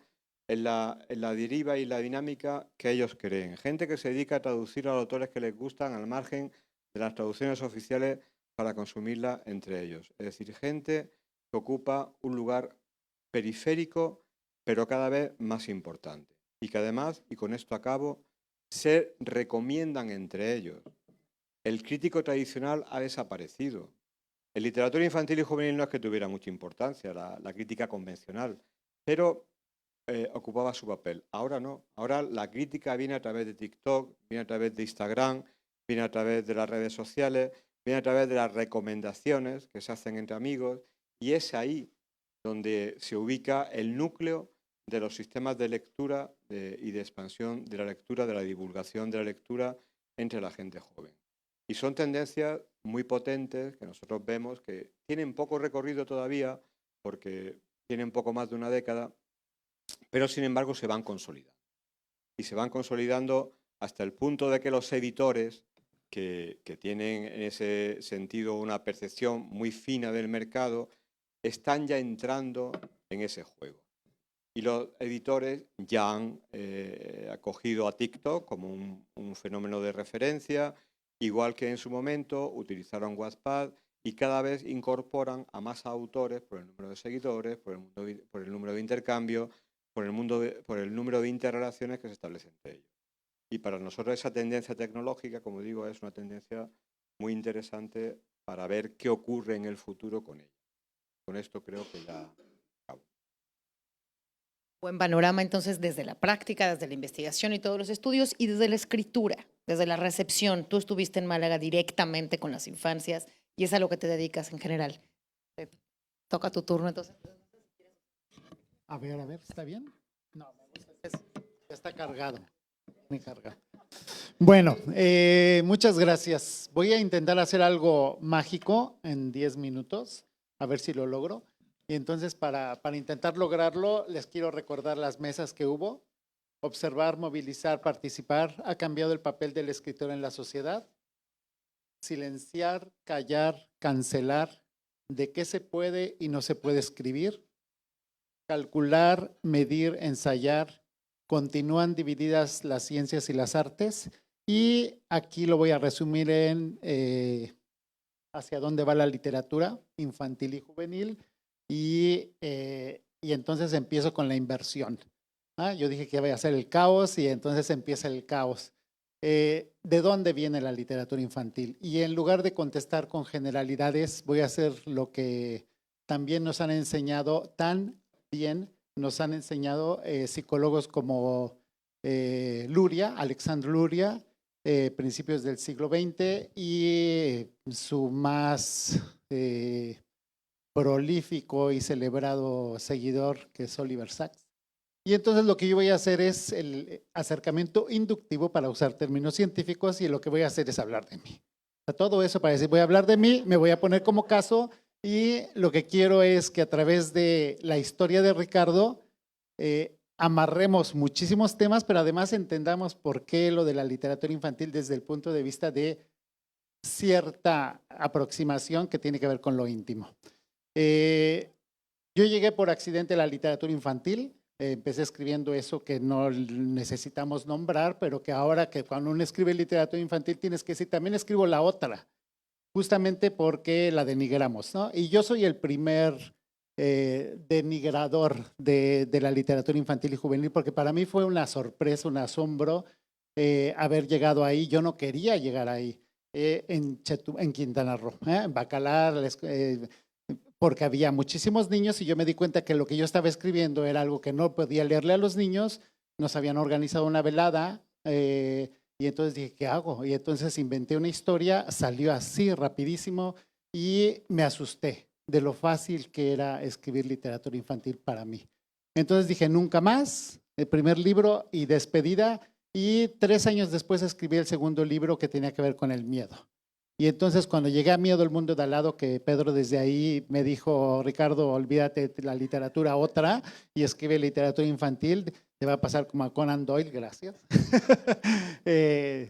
en la deriva y la dinámica que ellos creen. Gente que se dedica a traducir a los autores que les gustan al margen de las traducciones oficiales para consumirlas entre ellos. Es decir, gente que ocupa un lugar periférico, pero cada vez más importante. Y que además, y con esto acabo, se recomiendan entre ellos. El crítico tradicional ha desaparecido. En literatura infantil y juvenil no es que tuviera mucha importancia la crítica convencional, pero ocupaba su papel. Ahora no. Ahora la crítica viene a través de TikTok, viene a través de Instagram, viene a través de las redes sociales, viene a través de las recomendaciones que se hacen entre amigos y es ahí donde se ubica el núcleo de los sistemas de lectura y de expansión de la lectura, de la divulgación de la lectura entre la gente joven. Y son tendencias muy potentes que nosotros vemos que tienen poco recorrido todavía porque tienen poco más de una década, pero sin embargo se van consolidando. Y se van consolidando hasta el punto de que los editores, que tienen en ese sentido una percepción muy fina del mercado, están ya entrando en ese juego. Y los editores ya han acogido a TikTok como un fenómeno de referencia, igual que en su momento utilizaron Wattpad y cada vez incorporan a más autores por el número de seguidores, por el número de intercambio, por el número de interrelaciones que se establecen entre ellos. Y para nosotros esa tendencia tecnológica, como digo, es una tendencia muy interesante para ver qué ocurre en el futuro con ella. Con esto creo que ya acabo. Buen panorama entonces desde la práctica, desde la investigación y todos los estudios y desde la escritura, desde la recepción. Tú estuviste en Málaga directamente con las infancias y es a lo que te dedicas en general. Te toca tu turno entonces. A ver, ¿está bien? No, ya está cargado. Me carga. Bueno, muchas gracias. Voy a intentar hacer algo mágico en 10 minutos, a ver si lo logro. Y entonces, para intentar lograrlo, les quiero recordar las mesas que hubo. Observar, movilizar, participar. Ha cambiado el papel del escritor en la sociedad. Silenciar, callar, cancelar. ¿De qué se puede y no se puede escribir? Calcular, medir, ensayar. Continúan divididas las ciencias y las artes. Y aquí lo voy a resumir en hacia dónde va la literatura infantil y juvenil. Y entonces empiezo con la inversión. Yo dije que iba a ser el caos y entonces empieza el caos. ¿De dónde viene la literatura infantil? Y en lugar de contestar con generalidades, voy a hacer lo que también nos han enseñado nos han enseñado psicólogos como Luria, Alexandre Luria, principios del siglo XX y su más prolífico y celebrado seguidor, que es Oliver Sacks. Y entonces lo que yo voy a hacer es el acercamiento inductivo para usar términos científicos y lo que voy a hacer es hablar de mí. O sea, todo eso para decir, voy a hablar de mí, me voy a poner como caso y lo que quiero es que a través de la historia de Ricardo amarremos muchísimos temas, pero además entendamos por qué lo de la literatura infantil desde el punto de vista de cierta aproximación que tiene que ver con lo íntimo. Yo llegué por accidente a la literatura infantil. empecé escribiendo eso que no necesitamos nombrar, pero que ahora que cuando uno escribe literatura infantil tienes que decir, también escribo la otra, justamente porque la denigramos, ¿no? Y yo soy el primer denigrador de la literatura infantil y juvenil, porque para mí fue una sorpresa, un asombro haber llegado ahí. Yo no quería llegar ahí, en Quintana Roo, en Bacalar, porque había muchísimos niños y yo me di cuenta que lo que yo estaba escribiendo era algo que no podía leerle a los niños. Nos habían organizado una velada y entonces dije, ¿qué hago? Y entonces inventé una historia, salió así rapidísimo y me asusté de lo fácil que era escribir literatura infantil para mí. Entonces dije, nunca más, el primer libro y despedida. Y 3 años después escribí el segundo libro que tenía que ver con el miedo. Y entonces cuando llegué a Miedo, el mundo de al lado, que Pedro desde ahí me dijo, Ricardo, olvídate de la literatura otra y escribe literatura infantil, te va a pasar como a Conan Doyle, gracias.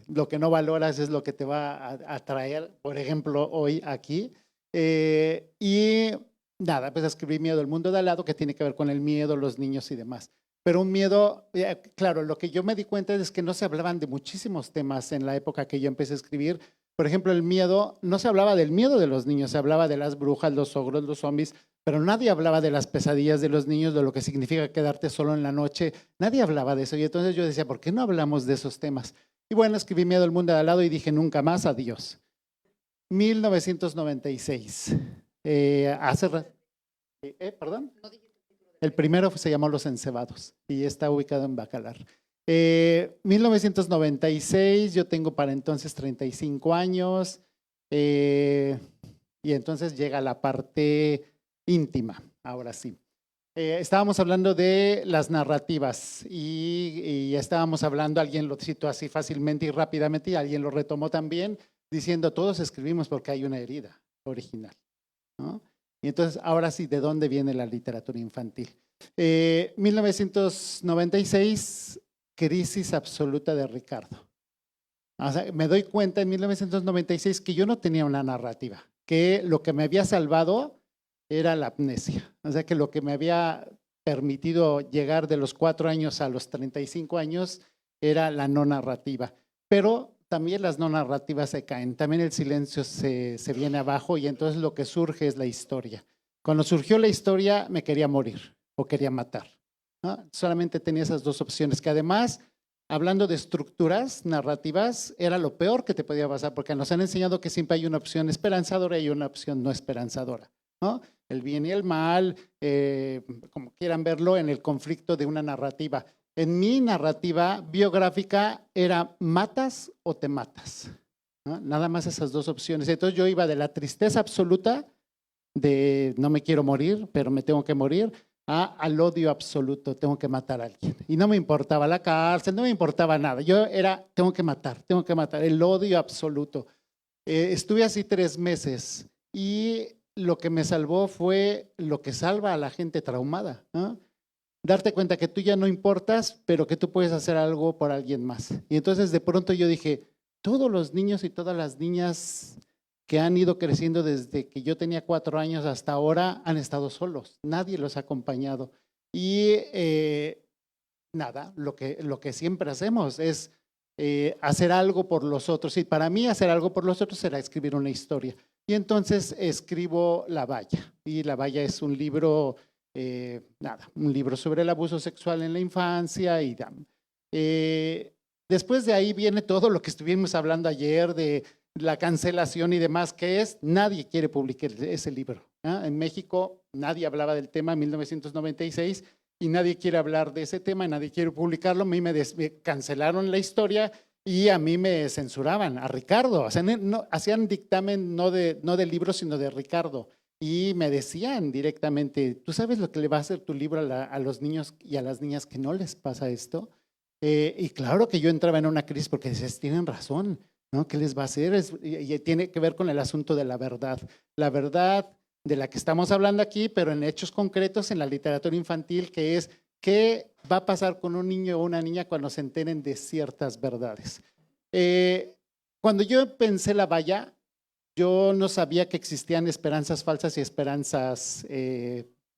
Lo que no valoras es lo que te va a traer, por ejemplo, hoy aquí. Y nada, pues escribí Miedo, el mundo de al lado, que tiene que ver con el miedo, los niños y demás. Pero un miedo, claro, lo que yo me di cuenta es que no se hablaban de muchísimos temas en la época que yo empecé a escribir. Por ejemplo, el miedo, no se hablaba del miedo de los niños, se hablaba de las brujas, los ogros, los zombies, pero nadie hablaba de las pesadillas de los niños, de lo que significa quedarte solo en la noche. Nadie hablaba de eso. Y entonces yo decía, ¿por qué no hablamos de esos temas? Y bueno, escribí Miedo, el mundo de al lado y dije, nunca más, adiós. 1996. ¿Perdón? El primero se llamó Los Encebados y está ubicado en Bacalar. 1996, yo tengo para entonces 35 años y entonces llega la parte íntima, ahora sí. Estábamos hablando de las narrativas y estábamos hablando, alguien lo citó así fácilmente y rápidamente y alguien lo retomó también diciendo todos escribimos porque hay una herida original, ¿no? Y entonces, ahora sí, ¿de dónde viene la literatura infantil? 1996, crisis absoluta de Ricardo. O sea, me doy cuenta en 1996 que yo no tenía una narrativa, que lo que me había salvado era la amnesia. O sea, que lo que me había permitido llegar de los 4 años a los 35 años era la no narrativa. Pero también las no narrativas se caen, también el silencio se viene abajo y entonces lo que surge es la historia. Cuando surgió la historia me quería morir o quería matar, ¿no? Solamente tenía esas dos opciones que además, hablando de estructuras narrativas, era lo peor que te podía pasar porque nos han enseñado que siempre hay una opción esperanzadora y una opción no esperanzadora, ¿no? El bien y el mal, como quieran verlo, en el conflicto de una narrativa. En mi narrativa biográfica era matas o te matas, ¿no? Nada más esas dos opciones. Entonces yo iba de la tristeza absoluta, de no me quiero morir, pero me tengo que morir, al odio absoluto, tengo que matar a alguien. Y no me importaba la cárcel, no me importaba nada. Yo era, tengo que matar, el odio absoluto. Estuve así 3 meses y lo que me salvó fue lo que salva a la gente traumada, ¿no? Darte cuenta que tú ya no importas, pero que tú puedes hacer algo por alguien más. Y entonces de pronto yo dije, todos los niños y todas las niñas que han ido creciendo desde que yo tenía 4 años hasta ahora han estado solos, nadie los ha acompañado. Y nada, lo que siempre hacemos es hacer algo por los otros. Y para mí hacer algo por los otros será escribir una historia. Y entonces escribo La Valla. Y La Valla es un libro... un libro sobre el abuso sexual en la infancia y después de ahí viene todo lo que estuvimos hablando ayer de la cancelación y demás, que es, nadie quiere publicar ese libro, ¿eh? En México nadie hablaba del tema en 1996 y nadie quiere hablar de ese tema, nadie quiere publicarlo. A mí me cancelaron la historia y a mí me censuraban, a Ricardo, o sea, no, hacían dictamen no del libro sino de Ricardo. Y me decían directamente, ¿tú sabes lo que le va a hacer tu libro a los niños y a las niñas que no les pasa esto? Y claro que yo entraba en una crisis porque dices, tienen razón, ¿no? ¿Qué les va a hacer? Y tiene que ver con el asunto de la verdad de la que estamos hablando aquí, pero en hechos concretos en la literatura infantil, que es qué va a pasar con un niño o una niña cuando se enteren de ciertas verdades. Cuando yo pensé La Valla, yo no sabía que existían esperanzas falsas y esperanzas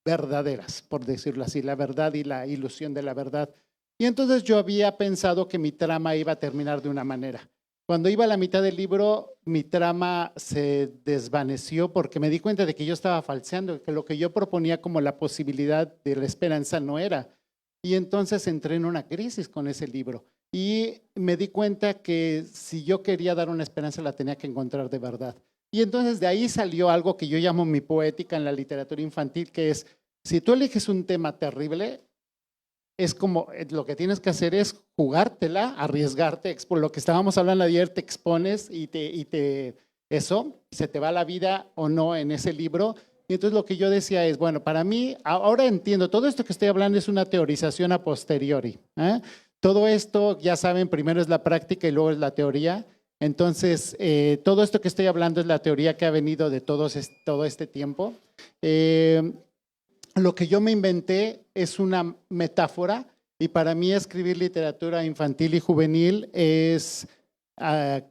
verdaderas, por decirlo así, la verdad y la ilusión de la verdad. Y entonces yo había pensado que mi trama iba a terminar de una manera. Cuando iba a la mitad del libro, mi trama se desvaneció porque me di cuenta de que yo estaba falseando, que lo que yo proponía como la posibilidad de la esperanza no era. Y entonces entré en una crisis con ese libro. Y me di cuenta que si yo quería dar una esperanza, la tenía que encontrar de verdad. Y entonces de ahí salió algo que yo llamo mi poética en la literatura infantil, que es, si tú eliges un tema terrible, es como, lo que tienes que hacer es jugártela, arriesgarte, lo que estábamos hablando ayer, te expones y eso, se te va la vida o no en ese libro. Y entonces lo que yo decía es, bueno, para mí, ahora entiendo, todo esto que estoy hablando es una teorización a posteriori. Todo esto, ya saben, primero es la práctica y luego es la teoría. Entonces, todo esto que estoy hablando es la teoría que ha venido de todo este tiempo. Lo que yo me inventé es una metáfora y para mí escribir literatura infantil y juvenil es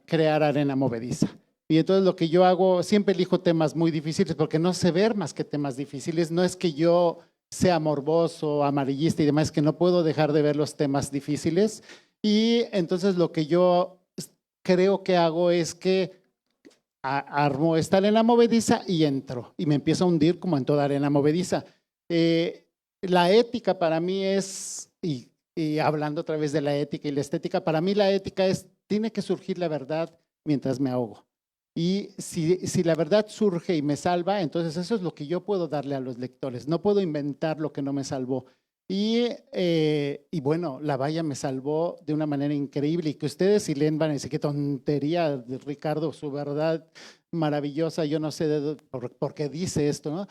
crear arena movediza. Y entonces lo que yo hago, siempre elijo temas muy difíciles porque no sé ver más que temas difíciles. No es que yo sea morboso, amarillista y demás, es que no puedo dejar de ver los temas difíciles. Y entonces lo que yo creo que hago es que armo esta arena movediza y entro y me empiezo a hundir como en toda arena movediza. La ética para mí es, y hablando otra vez de la ética y la estética, para mí la ética es, tiene que surgir la verdad mientras me ahogo. Y si la verdad surge y me salva, entonces eso es lo que yo puedo darle a los lectores. No puedo inventar lo que no me salvó. Y bueno, La Valla me salvó de una manera increíble y que ustedes si leen van a decir, qué tontería, Ricardo, su verdad maravillosa, yo no sé por qué dice esto, ¿no?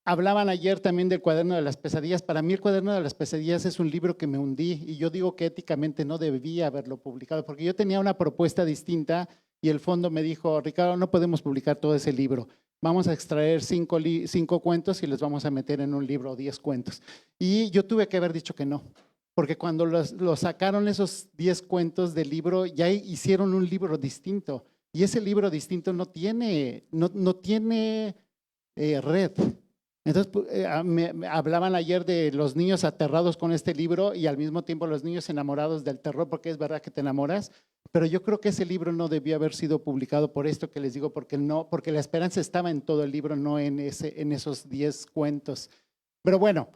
Hablaban ayer también del Cuaderno de las Pesadillas. Para mí el Cuaderno de las Pesadillas es un libro que me hundí y yo digo que éticamente no debía haberlo publicado porque yo tenía una propuesta distinta y el fondo me dijo, Ricardo, no podemos publicar todo ese libro. Vamos a extraer 5 cuentos y los vamos a meter en un libro, 10 cuentos. Y yo tuve que haber dicho que no, porque cuando los sacaron esos 10 cuentos del libro, ya hicieron un libro distinto. Y ese libro distinto no tiene red. Entonces, me hablaban ayer de los niños aterrados con este libro y al mismo tiempo los niños enamorados del terror, porque es verdad que te enamoras, pero yo creo que ese libro no debió haber sido publicado por esto que les digo, porque la esperanza estaba en todo el libro, no en esos 10 cuentos. Pero bueno,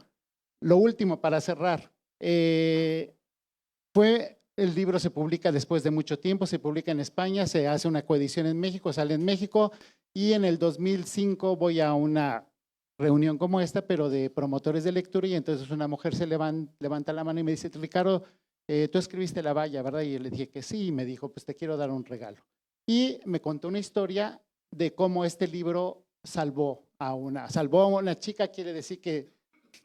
lo último para cerrar, el libro se publica después de mucho tiempo, se publica en España, se hace una coedición en México, sale en México y en el 2005 voy a una reunión como esta, pero de promotores de lectura, y entonces una mujer se levanta la mano y me dice, Ricardo, tú escribiste La Valla, ¿verdad? Y yo le dije que sí, y me dijo, pues te quiero dar un regalo. Y me contó una historia de cómo este libro salvó a una chica, quiere decir que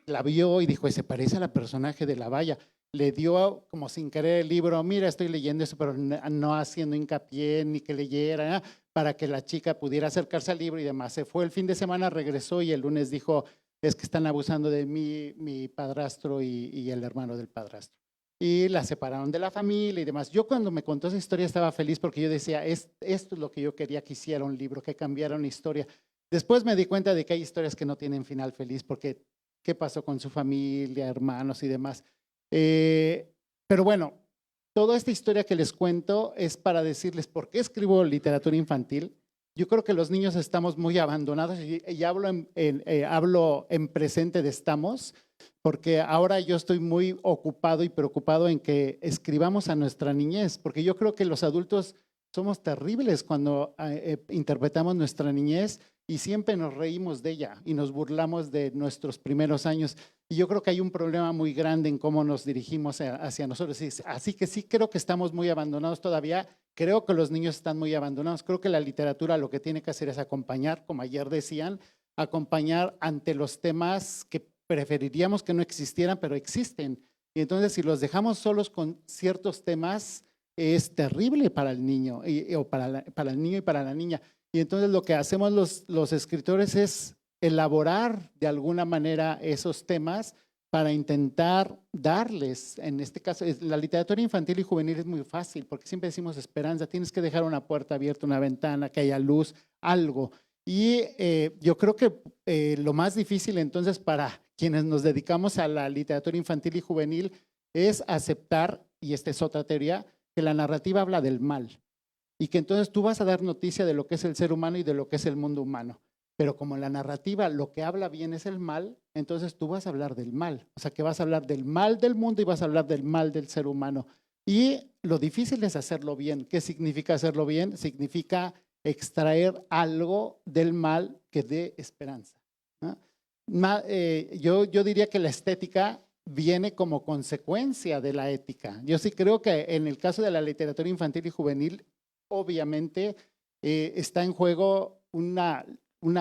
la vio y dijo, se parece a la personaje de La Valla. Le dio como sin querer el libro, mira, estoy leyendo eso, pero no haciendo hincapié ni que leyera, ¿no? Para que la chica pudiera acercarse al libro y demás. Se fue el fin de semana, regresó y el lunes dijo, es que están abusando de mí, mi padrastro y el hermano del padrastro. Y la separaron de la familia y demás. Yo cuando me contó esa historia estaba feliz porque yo decía, esto es lo que yo quería que hiciera un libro, que cambiara una historia. Después me di cuenta de que hay historias que no tienen final feliz porque qué pasó con su familia, hermanos y demás. Pero bueno, toda esta historia que les cuento es para decirles por qué escribo literatura infantil. Yo creo que los niños estamos muy abandonados y hablo en presente de estamos, porque ahora yo estoy muy ocupado y preocupado en que escribamos a nuestra niñez, porque yo creo que los adultos somos terribles cuando interpretamos nuestra niñez y siempre nos reímos de ella y nos burlamos de nuestros primeros años. Y yo creo que hay un problema muy grande en cómo nos dirigimos hacia nosotros. Así que sí creo que estamos muy abandonados todavía. Creo que los niños están muy abandonados. Creo que la literatura lo que tiene que hacer es acompañar, como ayer decían, acompañar ante los temas que preferiríamos que no existieran, pero existen. Y entonces si los dejamos solos con ciertos temas, es terrible para el niño, o para el niño y para la niña. Y entonces lo que hacemos los escritores es elaborar de alguna manera esos temas para intentar darles, en este caso, la literatura infantil y juvenil es muy fácil, porque siempre decimos esperanza, tienes que dejar una puerta abierta, una ventana, que haya luz, algo. Y yo creo que lo más difícil entonces para quienes nos dedicamos a la literatura infantil y juvenil es aceptar, y esta es otra teoría, que la narrativa habla del mal y que entonces tú vas a dar noticia de lo que es el ser humano y de lo que es el mundo humano. Pero como la narrativa lo que habla bien es el mal, entonces tú vas a hablar del mal. O sea que vas a hablar del mal del mundo y vas a hablar del mal del ser humano. Y lo difícil es hacerlo bien. ¿Qué significa hacerlo bien? Significa extraer algo del mal que dé esperanza, ¿no? Yo diría que la estética viene como consecuencia de la ética. Yo sí creo que en el caso de la literatura infantil y juvenil, obviamente está en juego una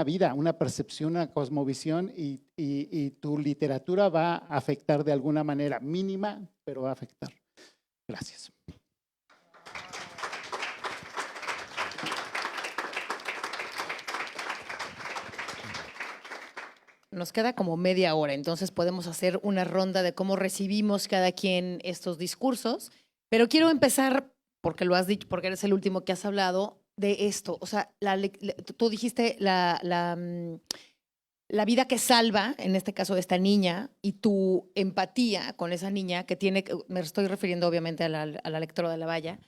vida, una percepción, una cosmovisión y tu literatura va a afectar de alguna manera mínima, pero va a afectar. Gracias. Nos queda como media hora, entonces podemos hacer una ronda de cómo recibimos cada quien estos discursos, pero quiero empezar, porque lo has dicho, porque eres el último que has hablado, de esto. O sea, tú dijiste la vida que salva, en este caso de esta niña, y tu empatía con esa niña que tiene, me estoy refiriendo obviamente a la lectora de La Valla,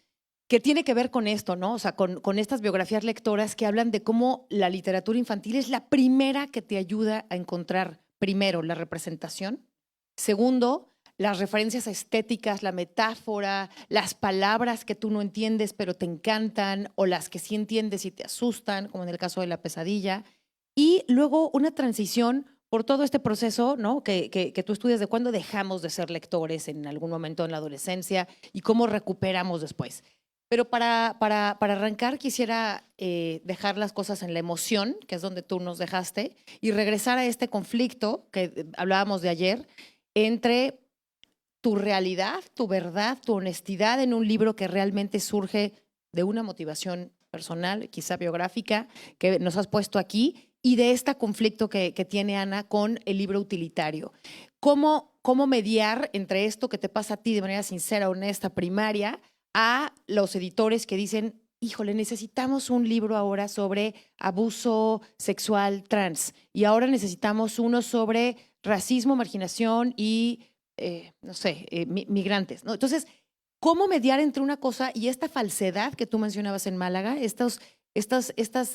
que tiene que ver con esto, ¿no? O sea, con estas biografías lectoras que hablan de cómo la literatura infantil es la primera que te ayuda a encontrar, primero, la representación, segundo, las referencias estéticas, la metáfora, las palabras que tú no entiendes pero te encantan, o las que sí entiendes y te asustan, como en el caso de La Pesadilla, y luego una transición por todo este proceso, ¿no? Que tú estudias de cuándo dejamos de ser lectores en algún momento en la adolescencia y cómo recuperamos después. Pero para arrancar quisiera dejar las cosas en la emoción, que es donde tú nos dejaste, y regresar a este conflicto que hablábamos de ayer, entre tu realidad, tu verdad, tu honestidad en un libro que realmente surge de una motivación personal, quizá biográfica, que nos has puesto aquí, y de este conflicto que tiene Ana con el libro utilitario. ¿Cómo mediar entre esto que te pasa a ti de manera sincera, honesta, primaria, a los editores que dicen, híjole, necesitamos un libro ahora sobre abuso sexual trans y ahora necesitamos uno sobre racismo, marginación y, no sé, migrantes, ¿no? Entonces, ¿cómo mediar entre una cosa y esta falsedad que tú mencionabas en Málaga, estos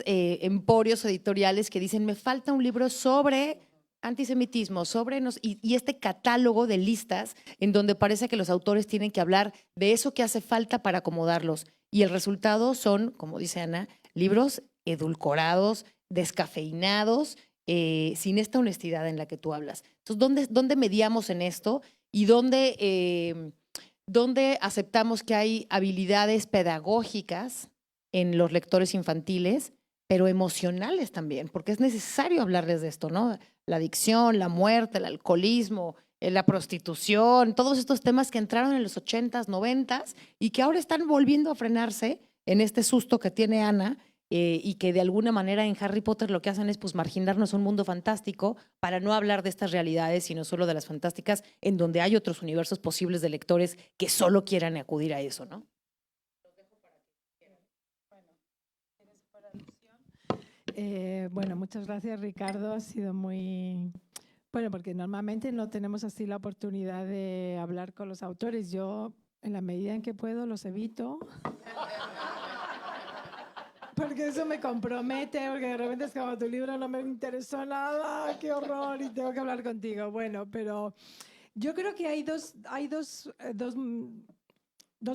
emporios editoriales que dicen, me falta un libro sobre antisemitismo, sobre y este catálogo de listas en donde parece que los autores tienen que hablar de eso que hace falta para acomodarlos. Y el resultado son, como dice Ana, libros edulcorados, descafeinados, sin esta honestidad en la que tú hablas. Entonces, ¿dónde mediamos en esto? ¿Y dónde aceptamos que hay habilidades pedagógicas en los lectores infantiles, pero emocionales también, porque es necesario hablarles de esto, ¿no? La adicción, la muerte, el alcoholismo, la prostitución, todos estos temas que entraron en los 80s, 90s y que ahora están volviendo a frenarse en este susto que tiene Ana y que de alguna manera en Harry Potter lo que hacen es pues marginarnos un mundo fantástico para no hablar de estas realidades, sino solo de las fantásticas, en donde hay otros universos posibles de lectores que solo quieran acudir a eso, ¿no? Bueno, muchas gracias, Ricardo. Ha sido muy... Bueno, porque normalmente no tenemos así la oportunidad de hablar con los autores. Yo, en la medida en que puedo, los evito. Porque eso me compromete, porque de repente es como tu libro no me interesó nada, qué horror, y tengo que hablar contigo. Bueno, pero yo creo que hay dos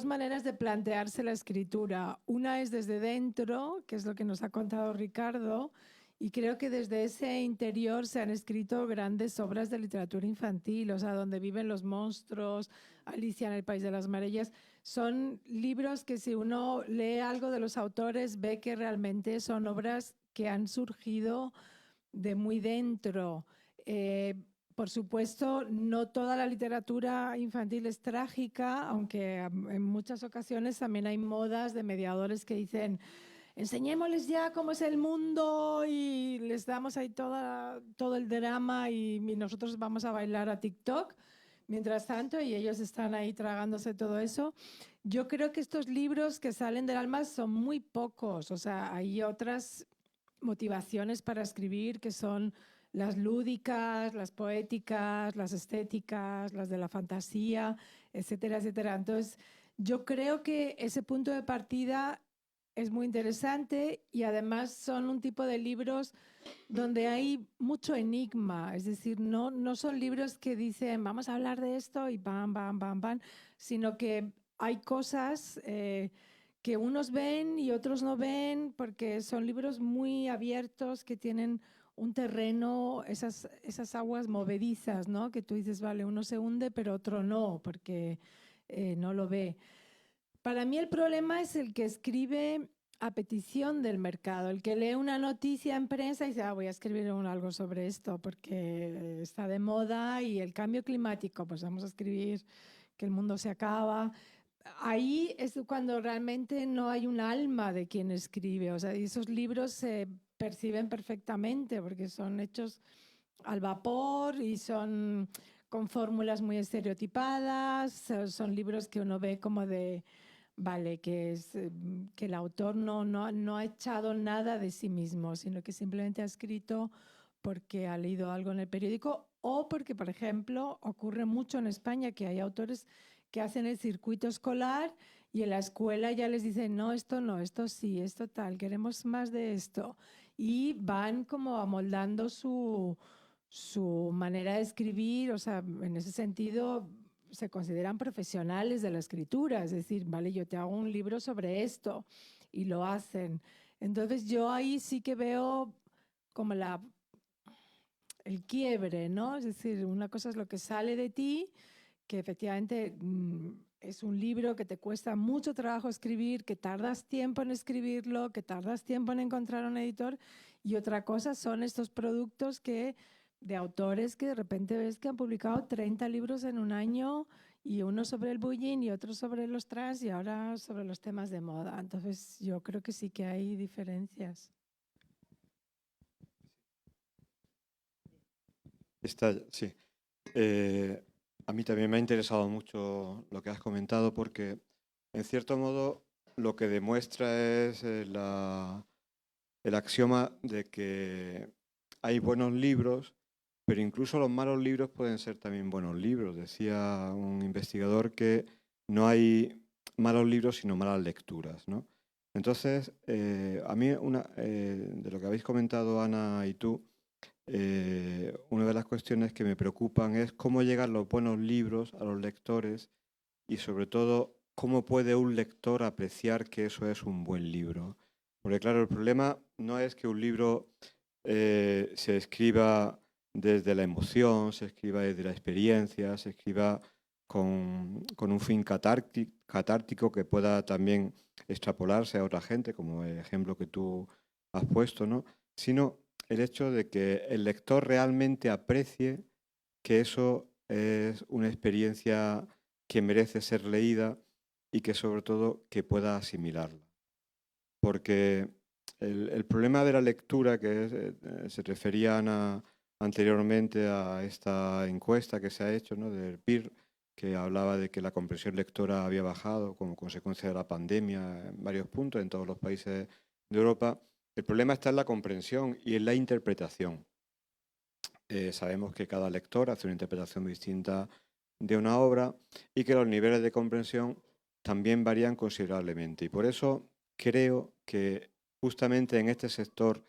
maneras de plantearse la escritura. Una es desde dentro, que es lo que nos ha contado Ricardo, y creo que desde ese interior se han escrito grandes obras de literatura infantil, o sea, Donde viven los monstruos, Alicia en el País de las Maravillas. Son libros que si uno lee algo de los autores ve que realmente son obras que han surgido de muy dentro. Por supuesto, no toda la literatura infantil es trágica, aunque en muchas ocasiones también hay modas de mediadores que dicen enseñémosles ya cómo es el mundo y les damos ahí todo el drama y nosotros vamos a bailar a TikTok mientras tanto y ellos están ahí tragándose todo eso. Yo creo que estos libros que salen del alma son muy pocos, o sea, hay otras motivaciones para escribir, que son las lúdicas, las poéticas, las estéticas, las de la fantasía, etcétera, etcétera. Entonces, yo creo que ese punto de partida es muy interesante y además son un tipo de libros donde hay mucho enigma, es decir, no son libros que dicen vamos a hablar de esto y bam, bam, bam, bam, sino que hay cosas que unos ven y otros no ven, porque son libros muy abiertos que tienen un terreno, esas aguas movedizas, ¿no? Que tú dices, vale, uno se hunde, pero otro no, porque no lo ve. Para mí el problema es el que escribe a petición del mercado, el que lee una noticia en prensa y dice, voy a escribir algo sobre esto porque está de moda y el cambio climático, pues vamos a escribir que el mundo se acaba. Ahí es cuando realmente no hay un alma de quien escribe, o sea, esos libros se perciben perfectamente porque son hechos al vapor y son con fórmulas muy estereotipadas, son libros que uno ve como de, vale, que el autor no ha echado nada de sí mismo, sino que simplemente ha escrito porque ha leído algo en el periódico o porque, por ejemplo, ocurre mucho en España que hay autores que hacen el circuito escolar y en la escuela ya les dicen, no, esto sí, esto tal, queremos más de esto. Y van como amoldando su manera de escribir, o sea, en ese sentido se consideran profesionales de la escritura, es decir, vale, yo te hago un libro sobre esto y lo hacen. Entonces yo ahí sí que veo como el quiebre, ¿no? Es decir, una cosa es lo que sale de ti, que efectivamente es un libro que te cuesta mucho trabajo escribir, que tardas tiempo en escribirlo, que tardas tiempo en encontrar un editor, y otra cosa son estos productos de autores que de repente ves que han publicado 30 libros en un año y uno sobre el bullying y otro sobre los trans y ahora sobre los temas de moda. Entonces yo creo que sí que hay diferencias. Sí. A mí también me ha interesado mucho lo que has comentado porque, en cierto modo, lo que demuestra es el axioma de que hay buenos libros, pero incluso los malos libros pueden ser también buenos libros. Decía un investigador que no hay malos libros, sino malas lecturas, ¿no? Entonces, a mí, de lo que habéis comentado, Ana y tú, una de las cuestiones que me preocupan es cómo llegan los buenos libros a los lectores y sobre todo cómo puede un lector apreciar que eso es un buen libro. Porque claro, el problema no es que un libro se escriba desde la emoción, se escriba desde la experiencia, se escriba con un fin catártico que pueda también extrapolarse a otra gente, como el ejemplo que tú has puesto, ¿no? Sino el hecho de que el lector realmente aprecie que eso es una experiencia que merece ser leída y que sobre todo que pueda asimilarla. Porque el problema de la lectura, que se refería Ana anteriormente a esta encuesta que se ha hecho, ¿no?, del PIR, que hablaba de que la comprensión lectora había bajado como consecuencia de la pandemia en varios puntos en todos los países de Europa. El problema está en la comprensión y en la interpretación. Sabemos que cada lector hace una interpretación distinta de una obra y que los niveles de comprensión también varían considerablemente. Y por eso creo que justamente en este sector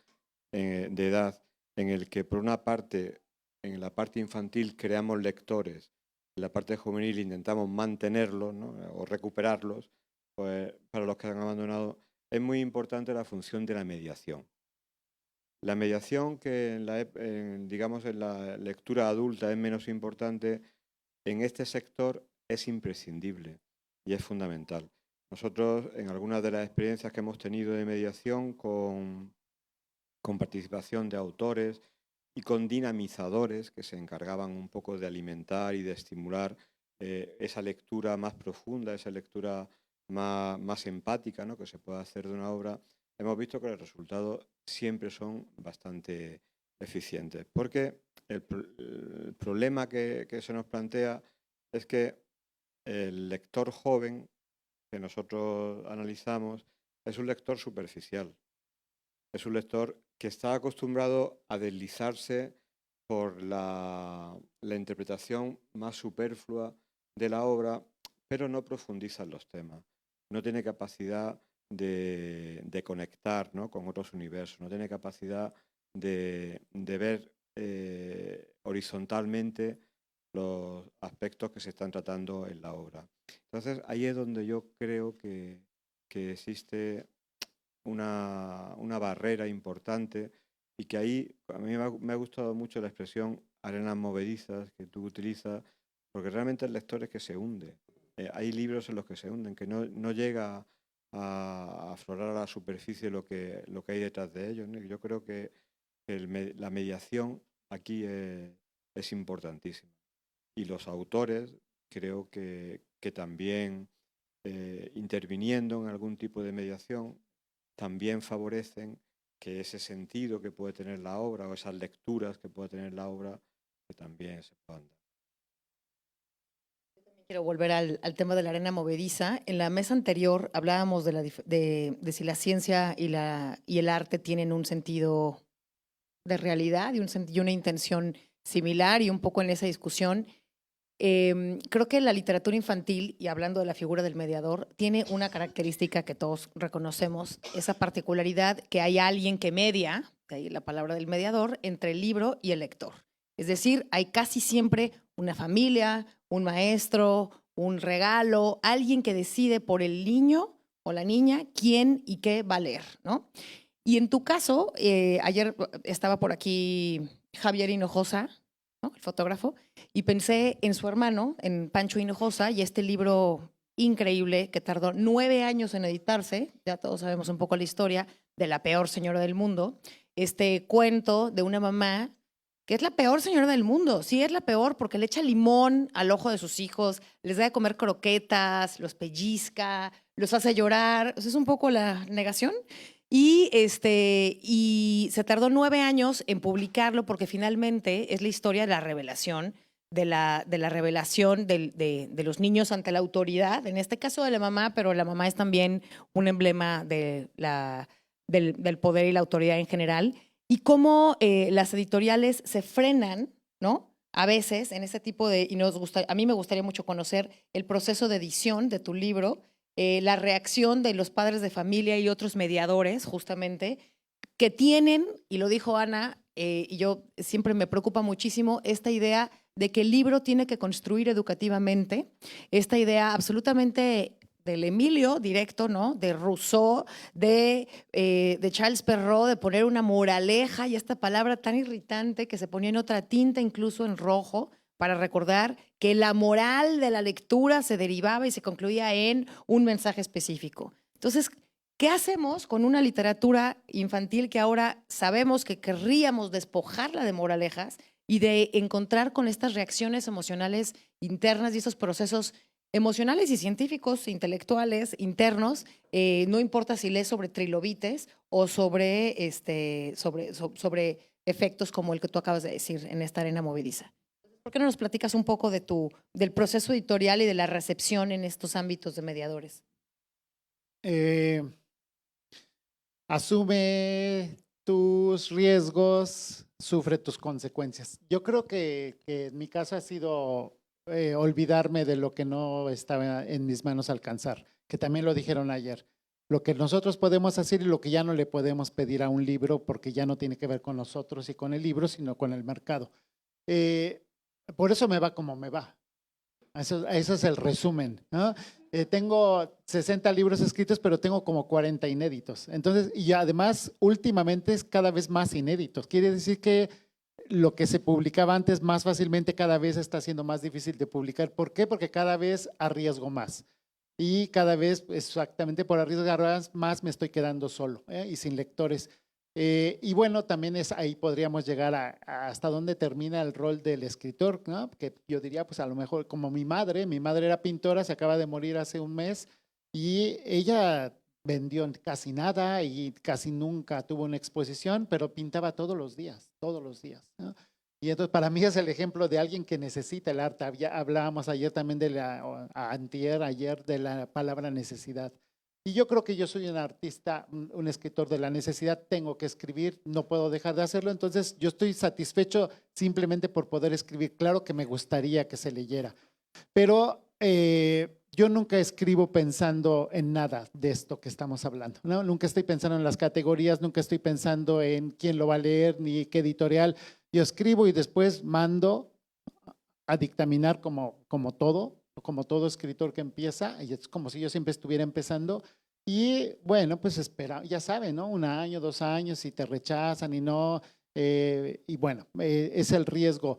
de edad, en el que por una parte, en la parte infantil creamos lectores, en la parte juvenil intentamos mantenerlos, ¿no?, o recuperarlos, pues para los que han abandonado, es muy importante la función de la mediación. La mediación, que digamos en la lectura adulta es menos importante, en este sector es imprescindible y es fundamental. Nosotros, en algunas de las experiencias que hemos tenido de mediación con participación de autores y con dinamizadores que se encargaban un poco de alimentar y de estimular esa lectura más profunda, esa lectura más empática, ¿no?, que se puede hacer de una obra, hemos visto que los resultados siempre son bastante eficientes. Porque el problema que se nos plantea es que el lector joven que nosotros analizamos es un lector superficial. es un lector que está acostumbrado a deslizarse por la interpretación más superflua de la obra, pero no profundiza en los temas. No tiene capacidad de conectar, ¿no?, con otros universos, no tiene capacidad de ver horizontalmente los aspectos que se están tratando en la obra. Entonces, ahí es donde yo creo que existe una barrera importante, y que ahí a mí me ha gustado mucho la expresión arenas movedizas que tú utilizas, porque realmente el lector es que se hunde. Hay libros en los que se hunden, que no llega a aflorar a la superficie lo que hay detrás de ellos, ¿no? Yo creo que la mediación aquí es importantísima. Y los autores creo que también interviniendo en algún tipo de mediación, también favorecen que ese sentido que puede tener la obra o esas lecturas que puede tener la obra, que también se puedan dar. Quiero volver al tema de la arena movediza. En la mesa anterior hablábamos de si la ciencia y el arte tienen un sentido de realidad y una intención similar, y un poco en esa discusión. Creo que la literatura infantil, y hablando de la figura del mediador, tiene una característica que todos reconocemos, esa particularidad que hay alguien que media, de ahí la palabra del mediador, entre el libro y el lector. Es decir, hay casi siempre una familia, un maestro, un regalo, alguien que decide por el niño o la niña quién y qué va a leer, ¿no? Y en tu caso, ayer estaba por aquí Javier Hinojosa, ¿no?, el fotógrafo, y pensé en su hermano, en Pancho Hinojosa, y este libro increíble que tardó 9 años en editarse, ya todos sabemos un poco la historia de la peor señora del mundo, este cuento de una mamá que es la peor señora del mundo. Sí, es la peor porque le echa limón al ojo de sus hijos, les da de comer croquetas, los pellizca, los hace llorar. O sea, es un poco la negación. Y se tardó 9 años en publicarlo porque finalmente es la historia de la revelación, de la revelación de los niños ante la autoridad, en este caso de la mamá, pero la mamá es también un emblema del poder y la autoridad en general, y cómo las editoriales se frenan, ¿no?, a veces en ese tipo de, y a mí me gustaría mucho conocer el proceso de edición de tu libro, la reacción de los padres de familia y otros mediadores, justamente, que tienen, y lo dijo Ana, y yo siempre me preocupa muchísimo, esta idea de que el libro tiene que construir educativamente, esta idea absolutamente del Emilio directo, ¿no?, de Rousseau, de Charles Perrault, de poner una moraleja, y esta palabra tan irritante que se ponía en otra tinta, incluso en rojo, para recordar que la moral de la lectura se derivaba y se concluía en un mensaje específico. Entonces, ¿qué hacemos con una literatura infantil que ahora sabemos que querríamos despojarla de moralejas y de encontrar con estas reacciones emocionales internas y esos procesos emocionales y científicos, intelectuales, internos? No importa si lees sobre trilobites o sobre efectos como el que tú acabas de decir en esta arena movediza. ¿Por qué no nos platicas un poco del proceso editorial y de la recepción en estos ámbitos de mediadores? Asume tus riesgos, sufre tus consecuencias. Yo creo que en mi caso ha sido olvidarme de lo que no estaba en mis manos alcanzar, que también lo dijeron ayer. Lo que nosotros podemos hacer y lo que ya no le podemos pedir a un libro, porque ya no tiene que ver con nosotros y con el libro, sino con el mercado. Por eso me va como me va. Eso es el resumen, ¿no? Tengo 60 libros escritos, pero tengo como 40 inéditos. Entonces, y además, últimamente es cada vez más inéditos. Quiere decir que lo que se publicaba antes más fácilmente cada vez está siendo más difícil de publicar. ¿Por qué? Porque cada vez arriesgo más. Y cada vez, exactamente por arriesgar más, me estoy quedando solo y sin lectores. Y bueno, también ahí podríamos llegar hasta dónde termina el rol del escritor, ¿no? Que yo diría, pues a lo mejor como mi madre era pintora, se acaba de morir hace un mes y ella vendió casi nada y casi nunca tuvo una exposición, pero pintaba todos los días, ¿no? Y entonces para mí es el ejemplo de alguien que necesita el arte. Hablábamos ayer también ayer de la palabra necesidad. Y yo creo que yo soy un artista, un escritor de la necesidad, tengo que escribir, no puedo dejar de hacerlo, entonces yo estoy satisfecho simplemente por poder escribir. Claro que me gustaría que se leyera, pero yo nunca escribo pensando en nada de esto que estamos hablando, ¿no? Nunca estoy pensando en las categorías, nunca estoy pensando en quién lo va a leer ni qué editorial. Yo escribo y después mando a dictaminar como todo escritor que empieza, y es como si yo siempre estuviera empezando. Y bueno, pues espera, ya saben, ¿no? 1 año, 2 años, y te rechazan y no, y bueno, es el riesgo.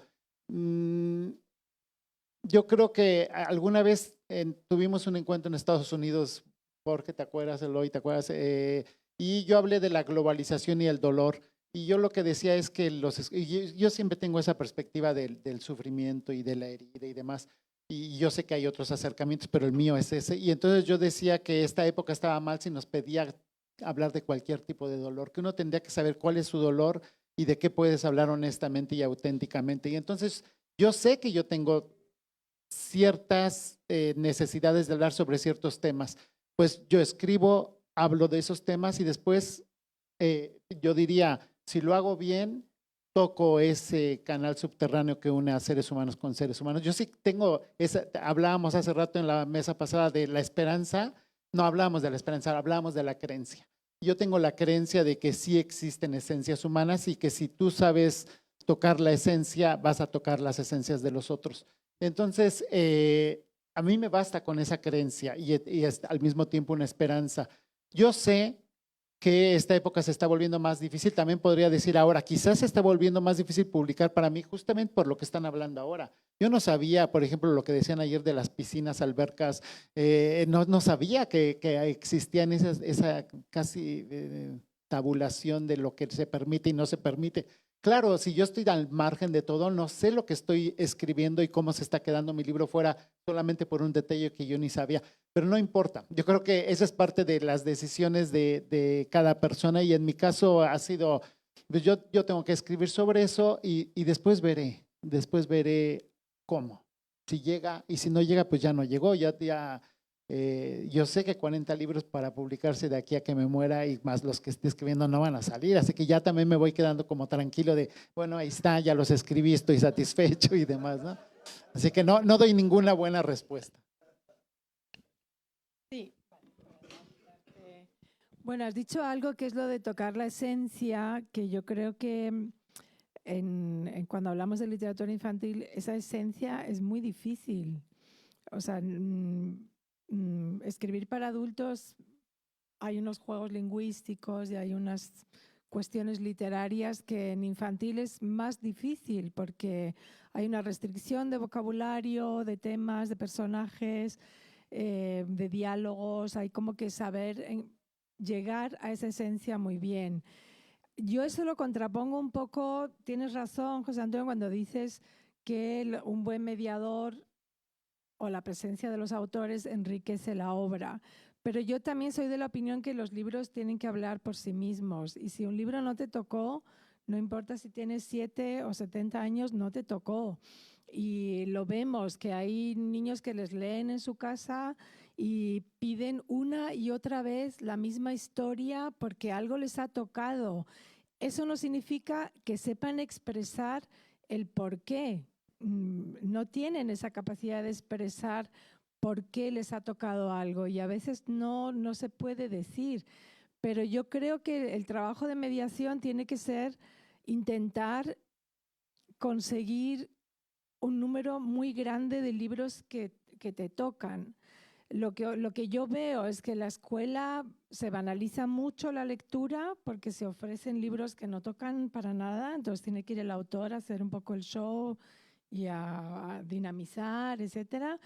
Yo creo que alguna vez tuvimos un encuentro en Estados Unidos, Jorge, ¿te acuerdas? Eloy, ¿te acuerdas? Y yo hablé de la globalización y el dolor. Y yo lo que decía es que yo siempre tengo esa perspectiva del sufrimiento y de la herida y demás. Y yo sé que hay otros acercamientos, pero el mío es ese. Y entonces yo decía que esta época estaba mal si nos pedía hablar de cualquier tipo de dolor, que uno tendría que saber cuál es su dolor y de qué puedes hablar honestamente y auténticamente. Y entonces yo sé que yo tengo ciertas necesidades de hablar sobre ciertos temas. Pues yo escribo, hablo de esos temas y después yo diría, si lo hago bien, toco ese canal subterráneo que une a seres humanos con seres humanos. Yo sí tengo, hablábamos hace rato en la mesa pasada de la esperanza, no hablábamos de la esperanza, hablábamos de la creencia. Yo tengo la creencia de que sí existen esencias humanas y que si tú sabes tocar la esencia, vas a tocar las esencias de los otros. Entonces, a mí me basta con esa creencia y es al mismo tiempo una esperanza. Yo sé que esta época se está volviendo más difícil. También podría decir ahora, quizás se está volviendo más difícil publicar para mí justamente por lo que están hablando ahora. Yo no sabía, por ejemplo, lo que decían ayer de las piscinas, albercas, no sabía que existían esa casi tabulación de lo que se permite y no se permite. Claro, si yo estoy al margen de todo, no sé lo que estoy escribiendo y cómo se está quedando mi libro fuera solamente por un detalle que yo ni sabía, pero no importa. Yo creo que esa es parte de las decisiones de cada persona y en mi caso ha sido, pues yo tengo que escribir sobre eso y después veré cómo. Si llega y si no llega, pues ya no llegó, yo sé que 40 libros para publicarse de aquí a que me muera y más los que esté escribiendo no van a salir, así que ya también me voy quedando como tranquilo de, bueno, ahí está, ya los escribí, estoy satisfecho y demás, ¿no? Así que no doy ninguna buena respuesta. Sí. Bueno, has dicho algo que es lo de tocar la esencia, que yo creo que cuando hablamos de literatura infantil, esa esencia es muy difícil. O sea, escribir para adultos, hay unos juegos lingüísticos y hay unas cuestiones literarias que en infantil es más difícil porque hay una restricción de vocabulario, de temas, de personajes, de diálogos, hay como que saber llegar a esa esencia muy bien. Yo eso lo contrapongo un poco, tienes razón, José Antonio, cuando dices que un buen mediador o la presencia de los autores enriquece la obra. Pero yo también soy de la opinión que los libros tienen que hablar por sí mismos. Y si un libro no te tocó, no importa si tienes 7 o 70 años, no te tocó. Y lo vemos, que hay niños que les leen en su casa y piden una y otra vez la misma historia porque algo les ha tocado. Eso no significa que sepan expresar el por qué. No tienen esa capacidad de expresar por qué les ha tocado algo y a veces no se puede decir. Pero yo creo que el trabajo de mediación tiene que ser intentar conseguir un número muy grande de libros que te tocan. Lo que yo veo es que la escuela se banaliza mucho la lectura porque se ofrecen libros que no tocan para nada, entonces tiene que ir el autor a hacer un poco el show y a dinamizar, etcétera.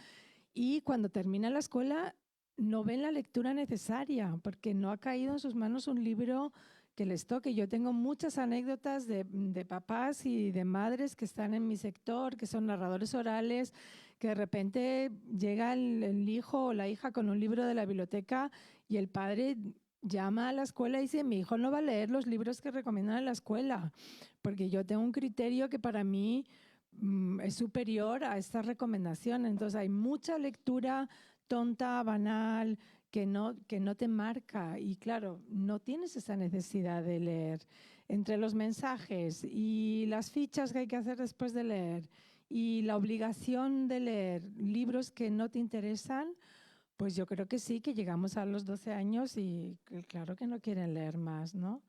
Y cuando termina la escuela no ven la lectura necesaria porque no ha caído en sus manos un libro que les toque. Yo tengo muchas anécdotas de papás y de madres que están en mi sector, que son narradores orales, que de repente llega el hijo o la hija con un libro de la biblioteca y el padre llama a la escuela y dice, mi hijo no va a leer los libros que recomiendan en la escuela, porque yo tengo un criterio que para mí es superior a esta recomendación. Entonces hay mucha lectura tonta, banal, que no te marca. Y claro, no tienes esa necesidad de leer. Entre los mensajes y las fichas que hay que hacer después de leer y la obligación de leer libros que no te interesan, pues yo creo que sí, que llegamos a los 12 años y claro que no quieren leer más, ¿no?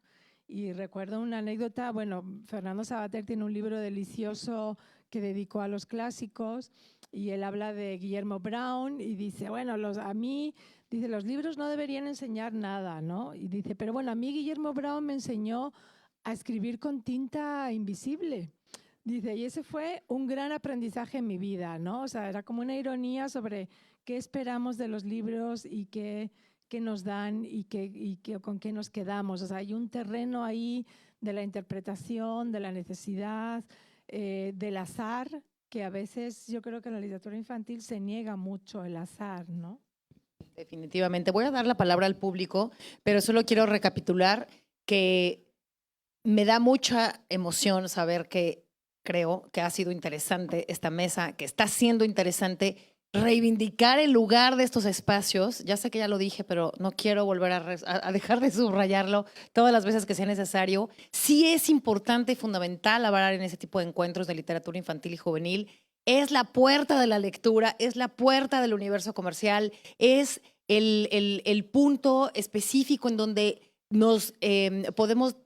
Y recuerdo una anécdota, bueno, Fernando Savater tiene un libro delicioso que dedicó a los clásicos y él habla de Guillermo Brown y dice, bueno, a mí, dice, los libros no deberían enseñar nada, ¿no? Y dice, pero bueno, a mí Guillermo Brown me enseñó a escribir con tinta invisible. Dice, y ese fue un gran aprendizaje en mi vida, ¿no? O sea, era como una ironía sobre qué esperamos de los libros y qué nos dan y con qué nos quedamos. O sea, hay un terreno ahí de la interpretación, de la necesidad, del azar, que a veces yo creo que en la literatura infantil se niega mucho el azar, ¿no? Definitivamente. Voy a dar la palabra al público, pero solo quiero recapitular que me da mucha emoción saber que creo que ha sido interesante esta mesa, que está siendo interesante reivindicar el lugar de estos espacios. Ya sé que ya lo dije, pero no quiero volver a dejar de subrayarlo todas las veces que sea necesario. Sí es importante y fundamental hablar en ese tipo de encuentros de literatura infantil y juvenil. Es la puerta de la lectura, es la puerta del universo comercial, es el punto específico en donde nos podemos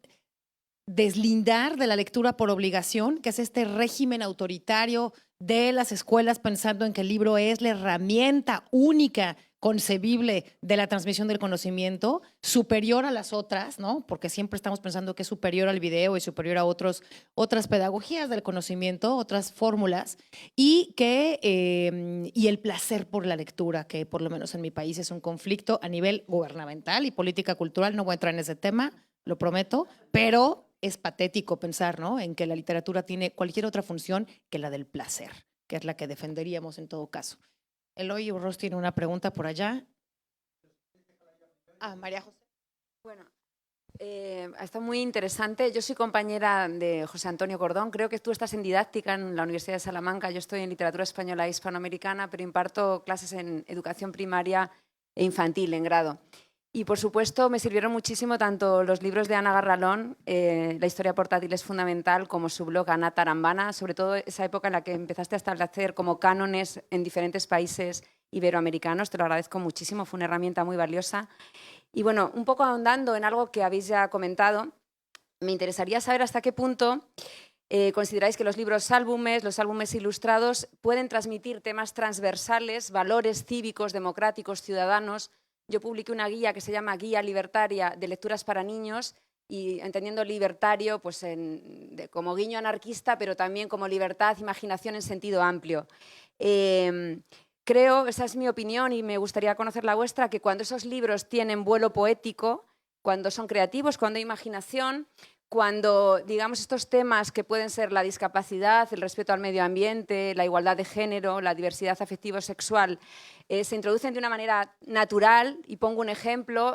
deslindar de la lectura por obligación, que es este régimen autoritario de las escuelas pensando en que el libro es la herramienta única concebible de la transmisión del conocimiento, superior a las otras, ¿no? Porque siempre estamos pensando que es superior al video y superior a otras pedagogías del conocimiento, otras fórmulas, y el placer por la lectura, que por lo menos en mi país es un conflicto a nivel gubernamental y política cultural. No voy a entrar en ese tema, lo prometo, pero es patético pensar, ¿no?, en que la literatura tiene cualquier otra función que la del placer, que es la que defenderíamos en todo caso. Eloy Urroz tiene una pregunta por allá. María José. Bueno, está muy interesante. Yo soy compañera de José Antonio Cordón. Creo que tú estás en didáctica en la Universidad de Salamanca. Yo estoy en literatura española e hispanoamericana, pero imparto clases en educación primaria e infantil en grado. Y, por supuesto, me sirvieron muchísimo tanto los libros de Ana Garralón, La historia portátil es fundamental, como su blog Ana Tarambana, sobre todo esa época en la que empezaste a establecer como cánones en diferentes países iberoamericanos. Te lo agradezco muchísimo, fue una herramienta muy valiosa. Y, bueno, un poco ahondando en algo que habéis ya comentado, me interesaría saber hasta qué punto consideráis que los libros álbumes, los álbumes ilustrados, pueden transmitir temas transversales, valores cívicos, democráticos, ciudadanos. Yo publiqué una guía que se llama Guía Libertaria de Lecturas para Niños y entendiendo libertario pues como guiño anarquista, pero también como libertad, imaginación en sentido amplio. Creo, esa es mi opinión y me gustaría conocer la vuestra, que cuando esos libros tienen vuelo poético, cuando son creativos, cuando hay imaginación, cuando, digamos, estos temas que pueden ser la discapacidad, el respeto al medio ambiente, la igualdad de género, la diversidad afectivo-sexual, se introducen de una manera natural. Y pongo un ejemplo,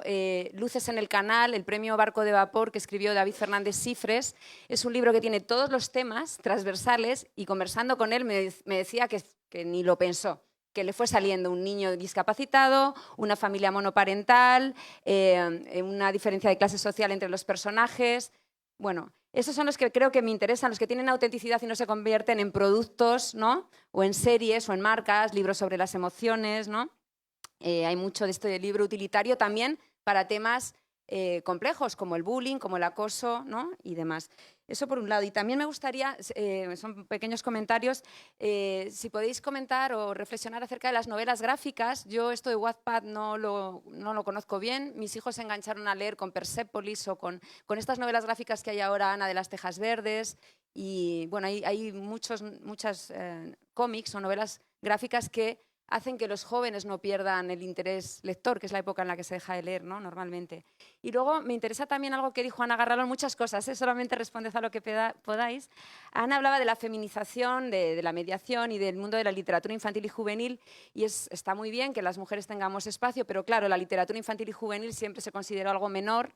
Luces en el canal, el premio Barco de Vapor que escribió David Fernández Cifres, es un libro que tiene todos los temas transversales y conversando con él me decía que ni lo pensó, que le fue saliendo un niño discapacitado, una familia monoparental, una diferencia de clase social entre los personajes. Bueno, esos son los que creo que me interesan, los que tienen autenticidad y no se convierten en productos, ¿no?, o en series o en marcas, libros sobre las emociones, ¿no? Hay mucho de este libro utilitario también para temas complejos como el bullying, como el acoso, ¿no?, y demás. Eso por un lado. Y también me gustaría, son pequeños comentarios, si podéis comentar o reflexionar acerca de las novelas gráficas. Yo esto de Wattpad no lo conozco bien. Mis hijos se engancharon a leer con Persépolis o con estas novelas gráficas que hay ahora, Ana de las Tejas Verdes. Y bueno, hay muchas cómics o novelas gráficas que hacen que los jóvenes no pierdan el interés lector, que es la época en la que se deja de leer, ¿no?, normalmente. Y luego me interesa también algo que dijo Ana Garralón, muchas cosas, solamente responded a lo que podáis. Ana hablaba de la feminización, de la mediación y del mundo de la literatura infantil y juvenil, y está muy bien que las mujeres tengamos espacio, pero claro, la literatura infantil y juvenil siempre se consideró algo menor,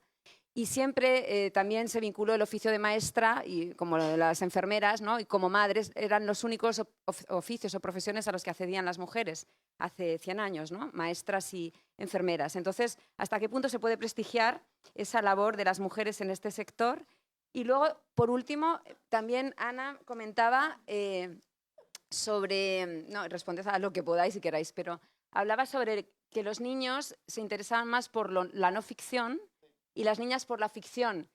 Y siempre también se vinculó el oficio de maestra, y como las enfermeras, ¿no? Y como madres, eran los únicos oficios o profesiones a los que accedían las mujeres hace 100 años, ¿no? Maestras y enfermeras. Entonces, ¿hasta qué punto se puede prestigiar esa labor de las mujeres en este sector? Y luego, por último, también Ana comentaba sobre, no, responded a lo que podáis si queráis, pero hablaba sobre que los niños se interesaban más por la no ficción y las niñas por la ficción.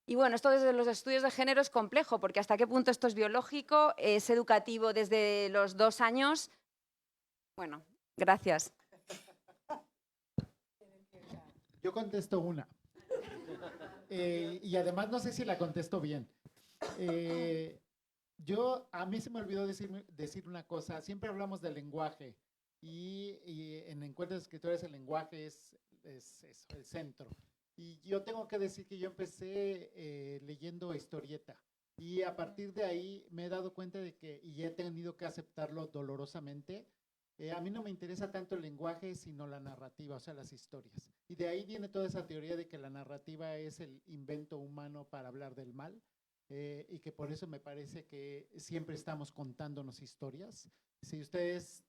Y bueno, esto desde los estudios de género es complejo, porque hasta qué punto esto es biológico, es educativo desde los 2 años. Bueno, gracias. Yo contesto una. Y además no sé si la contesto bien. A mí se me olvidó decir una cosa. Siempre hablamos del lenguaje y en encuentros de escritores el lenguaje es el centro. Y yo tengo que decir que yo empecé leyendo historieta y a partir de ahí me he dado cuenta de que, y he tenido que aceptarlo dolorosamente, a mí no me interesa tanto el lenguaje, sino la narrativa, o sea, las historias. Y de ahí viene toda esa teoría de que la narrativa es el invento humano para hablar del mal, y que por eso me parece que siempre estamos contándonos historias. Si ustedes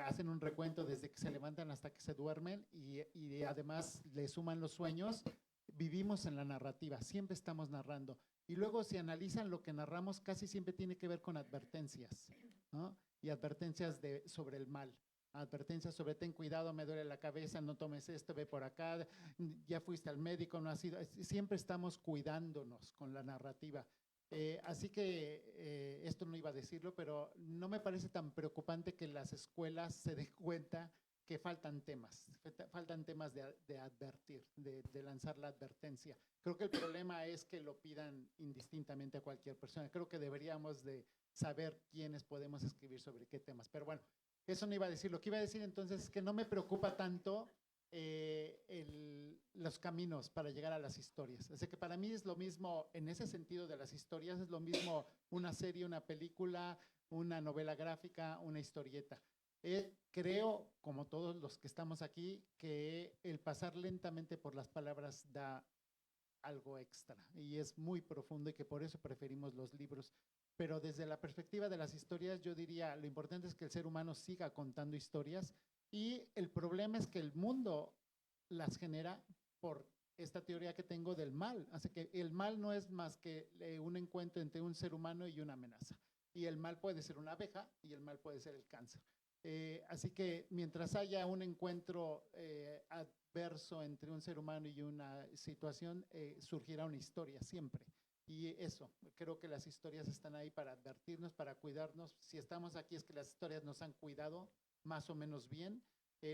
hacen un recuento desde que se levantan hasta que se duermen y además le suman los sueños, vivimos en la narrativa, siempre estamos narrando. Y luego si analizan lo que narramos, casi siempre tiene que ver con advertencias, ¿no? Y advertencias sobre el mal. Advertencias sobre ten cuidado, me duele la cabeza, no tomes esto, ve por acá, ya fuiste al médico, no has ido. Siempre estamos cuidándonos con la narrativa. Así que esto no iba a decirlo, pero no me parece tan preocupante que las escuelas se den cuenta que faltan temas de advertir, de lanzar la advertencia. Creo que el problema es que lo pidan indistintamente a cualquier persona. Creo que deberíamos de saber quiénes podemos escribir sobre qué temas. Pero bueno, eso no iba a decir. Lo que iba a decir entonces es que no me preocupa tanto los caminos para llegar a las historias. Así que para mí es lo mismo, en ese sentido de las historias, es lo mismo una serie, una película, una novela gráfica, una historieta. Creo, como todos los que estamos aquí, que el pasar lentamente por las palabras da algo extra y es muy profundo y que por eso preferimos los libros. Pero desde la perspectiva de las historias, yo diría, lo importante es que el ser humano siga contando historias y el problema es que el mundo las genera por esta teoría que tengo del mal. Así que el mal no es más que un encuentro entre un ser humano y una amenaza. Y el mal puede ser una abeja y el mal puede ser el cáncer. Así que mientras haya un encuentro adverso entre un ser humano y una situación, surgirá una historia siempre. Y eso, creo que las historias están ahí para advertirnos, para cuidarnos. Si estamos aquí es que las historias nos han cuidado más o menos bien.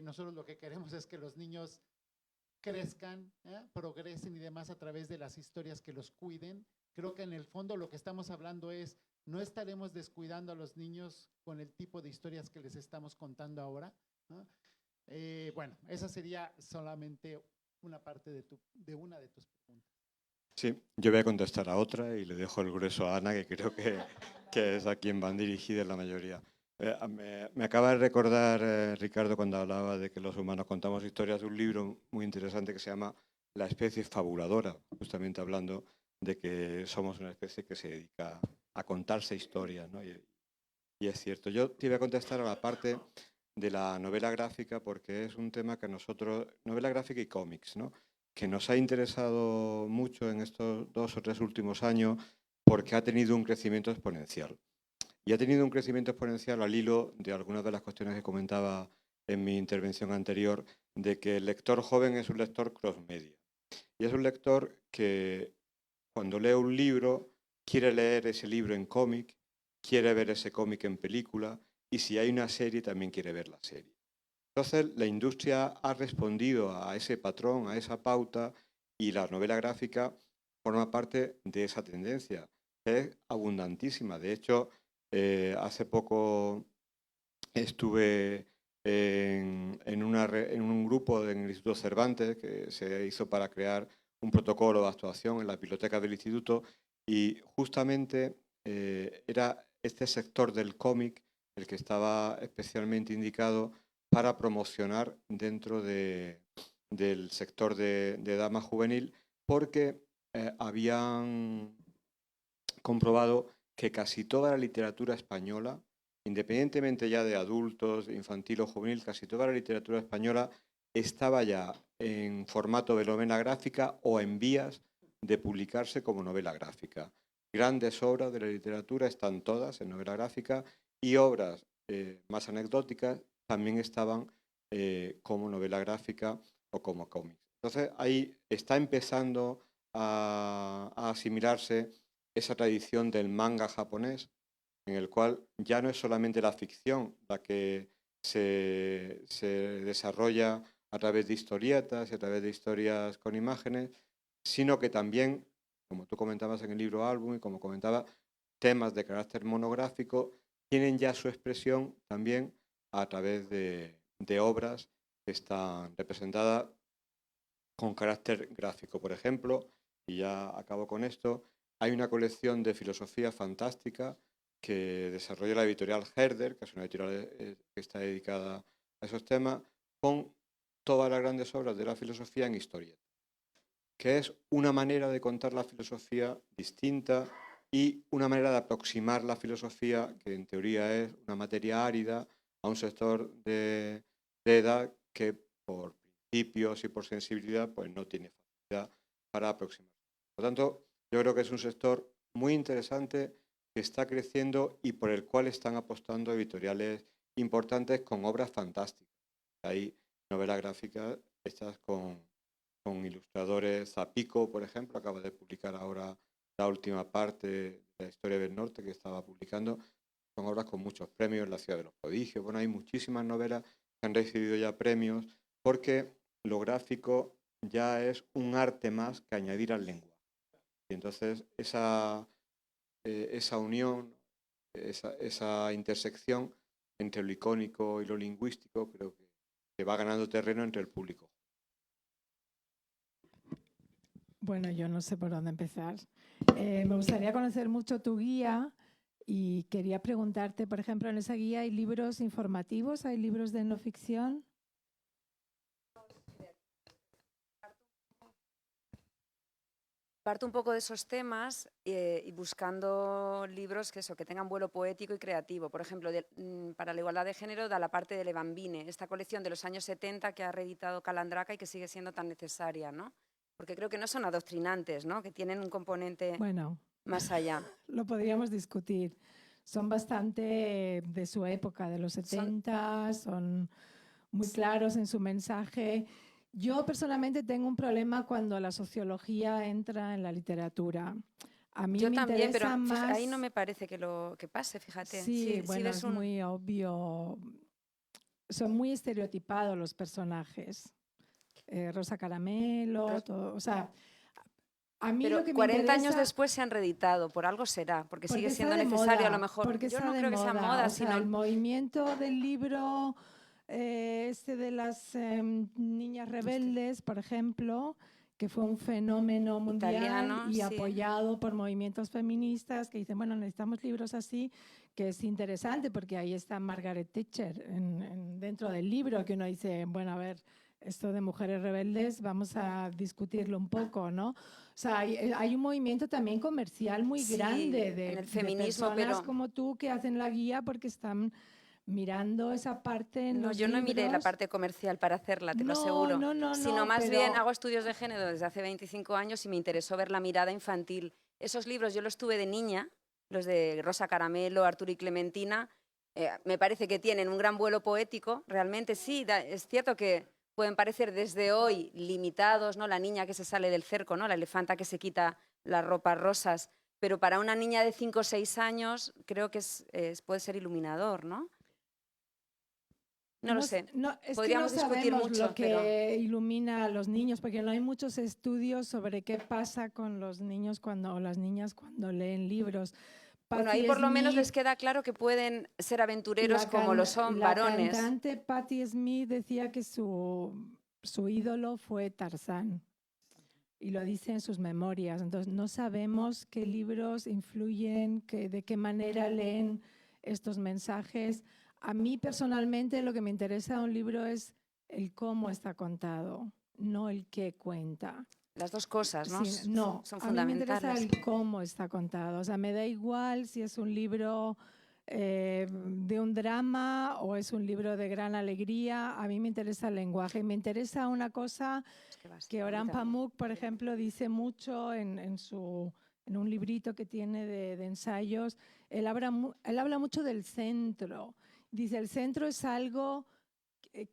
Nosotros lo que queremos es que los niños crezcan, progresen y demás a través de las historias que los cuiden. Creo que en el fondo lo que estamos hablando es, no estaremos descuidando a los niños con el tipo de historias que les estamos contando ahora, ¿no? Bueno, esa sería solamente una parte de una de tus preguntas. Sí, yo voy a contestar a otra y le dejo el grueso a Ana, que creo que es a quien van dirigidas la mayoría. Me acaba de recordar, Ricardo, cuando hablaba de que los humanos contamos historias, de un libro muy interesante que se llama La especie fabuladora, justamente hablando de que somos una especie que se dedica a contarse historias, ¿no? Y es cierto. Yo te iba a contestar a la parte de la novela gráfica porque es un tema que a nosotros, novela gráfica y cómics, ¿no?, que nos ha interesado mucho en estos 2 o 3 últimos años porque ha tenido un crecimiento exponencial. Y ha tenido un crecimiento exponencial al hilo de algunas de las cuestiones que comentaba en mi intervención anterior, de que el lector joven es un lector cross-media. Y es un lector que cuando lee un libro quiere leer ese libro en cómic, quiere ver ese cómic en película y si hay una serie también quiere ver la serie. Entonces, la industria ha respondido a ese patrón, a esa pauta, y la novela gráfica forma parte de esa tendencia. Es abundantísima. De hecho, hace poco estuve en un grupo en el Instituto Cervantes que se hizo para crear un protocolo de actuación en la biblioteca del instituto y justamente era este sector del cómic el que estaba especialmente indicado para promocionar dentro del sector de dama juvenil porque habían comprobado que casi toda la literatura española, independientemente ya de adultos, infantil o juvenil, casi toda la literatura española estaba ya en formato de novela gráfica o en vías de publicarse como novela gráfica. Grandes obras de la literatura están todas en novela gráfica y obras más anecdóticas también estaban como novela gráfica o como cómics. Entonces ahí está empezando a asimilarse esa tradición del manga japonés, en el cual ya no es solamente la ficción la que se desarrolla a través de historietas y a través de historias con imágenes, sino que también, como tú comentabas en el libro álbum y como comentaba, temas de carácter monográfico tienen ya su expresión también a través de obras que están representadas con carácter gráfico. Por ejemplo, y ya acabo con esto, hay una colección de filosofía fantástica que desarrolla la editorial Herder, que es una editorial que está dedicada a esos temas, con todas las grandes obras de la filosofía en historieta, que es una manera de contar la filosofía distinta y una manera de aproximar la filosofía, que en teoría es una materia árida, a un sector de edad que por principios y por sensibilidad pues no tiene facilidad para aproximarse. Por lo tanto, yo creo que es un sector muy interesante que está creciendo y por el cual están apostando editoriales importantes con obras fantásticas. Hay novelas gráficas hechas con ilustradores. Zapico, por ejemplo, acaba de publicar ahora la última parte de la historia del norte que estaba publicando. Son obras con muchos premios, La ciudad de los prodigios. Bueno, hay muchísimas novelas que han recibido ya premios porque lo gráfico ya es un arte más que añadir al lenguaje. Y entonces esa unión, esa intersección entre lo icónico y lo lingüístico creo que va ganando terreno entre el público. Bueno, yo no sé por dónde empezar. Me gustaría conocer mucho tu guía y quería preguntarte, por ejemplo, en esa guía hay libros informativos, hay libros de no ficción. Parto un poco de esos temas y buscando libros que tengan vuelo poético y creativo. Por ejemplo, para la igualdad de género da la parte de Le Bambine, esta colección de los años 70 que ha reeditado Calandraca y que sigue siendo tan necesaria, ¿no? Porque creo que no son adoctrinantes, ¿no? Que tienen un componente más allá. Lo podríamos discutir. Son bastante de su época, de los 70, son muy claros en su mensaje. Yo personalmente tengo un problema cuando la sociología entra en la literatura. A mí Yo me también, pero interesa más... ahí no me parece que pase, fíjate. Sí, bueno, es muy obvio. Son muy estereotipados los personajes. Rosa Caramelo, todo, o sea... A mí pero lo que me 40 interesa, años después se han reeditado, por algo será, porque sigue está siendo de necesario moda, a lo mejor. porque Yo está no de creo que sea moda, o sea, sino el movimiento del libro de las niñas rebeldes, por ejemplo, que fue un fenómeno mundial italiano, y sí. apoyado por movimientos feministas que dicen, bueno, necesitamos libros así, que es interesante porque ahí está Margaret Thatcher dentro del libro, que uno dice, bueno, a ver, esto de mujeres rebeldes, vamos a discutirlo un poco, ¿no? O sea, hay un movimiento también comercial muy grande en el feminismo, de personas pero como tú que hacen la guía porque están mirando esa parte en los yo no miré la libros. parte comercial para hacerla, te lo No, aseguro. no, Sino más pero... bien hago estudios de género desde hace 25 años y me interesó ver la mirada infantil. Esos libros yo los tuve de niña, los de Rosa Caramelo, Arturo y Clementina. Me parece que tienen un gran vuelo poético. Realmente sí, es cierto que pueden parecer desde hoy limitados, ¿no? La niña que se sale del cerco, ¿no? La elefanta que se quita las ropas rosas. Pero para una niña de 5 o 6 años creo que puede ser iluminador, ¿no? No lo sé. Podríamos que no discutir sabemos mucho, lo que ilumina a los niños, porque no hay muchos estudios sobre qué pasa con los niños o las niñas cuando leen libros. Bueno, ahí por lo menos les queda claro que pueden ser aventureros como lo son varones. La cantante Patti Smith decía que su ídolo fue Tarzán y lo dice en sus memorias. Entonces no sabemos qué libros influyen, de qué manera leen estos mensajes. A mí personalmente lo que me interesa de un libro es el cómo está contado, no el qué cuenta. las dos cosas, ¿no? Sí, no, Son a mí me interesa fundamentales. el cómo está contado. O sea, me da igual si es un libro de un drama o es un libro de gran alegría. A mí me interesa el lenguaje. Me interesa una cosa Es que vas- que a mí Orhan también. Pamuk, por ejemplo, dice mucho en un librito que tiene de ensayos. Él habla mucho del centro. Dice, el centro es algo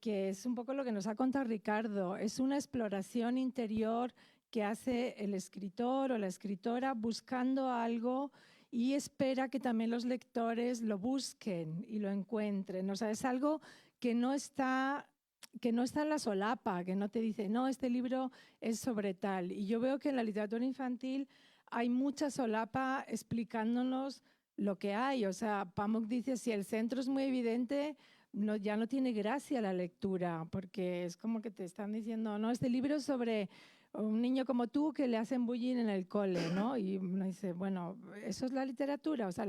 que es un poco lo que nos ha contado Ricardo. Es una exploración interior que hace el escritor o la escritora buscando algo y espera que también los lectores lo busquen y lo encuentren. O sea, es algo que no está en la solapa, que no te dice, no, este libro es sobre tal. Y yo veo que en la literatura infantil hay mucha solapa explicándonos lo que hay. O sea, Pamuk dice, si el centro es muy evidente, no, ya no tiene gracia la lectura, porque es como que te están diciendo, no, este libro es sobre un niño como tú que le hacen bullying en el cole, ¿no? Y uno dice, bueno, eso es la literatura, o sea,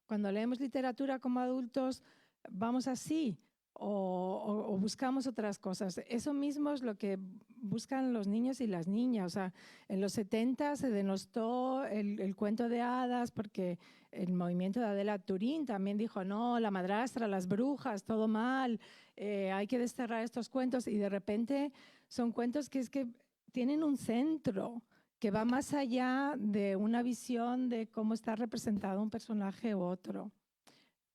cuando leemos literatura como adultos, vamos así. O buscamos otras cosas. Eso mismo es lo que buscan los niños y las niñas. O sea, en los 70 se denostó el cuento de hadas porque el movimiento de Adela Turín también dijo, no, la madrastra, las brujas, todo mal, hay que desterrar estos cuentos. Y de repente son cuentos que es que tienen un centro que va más allá de una visión de cómo está representado un personaje u otro.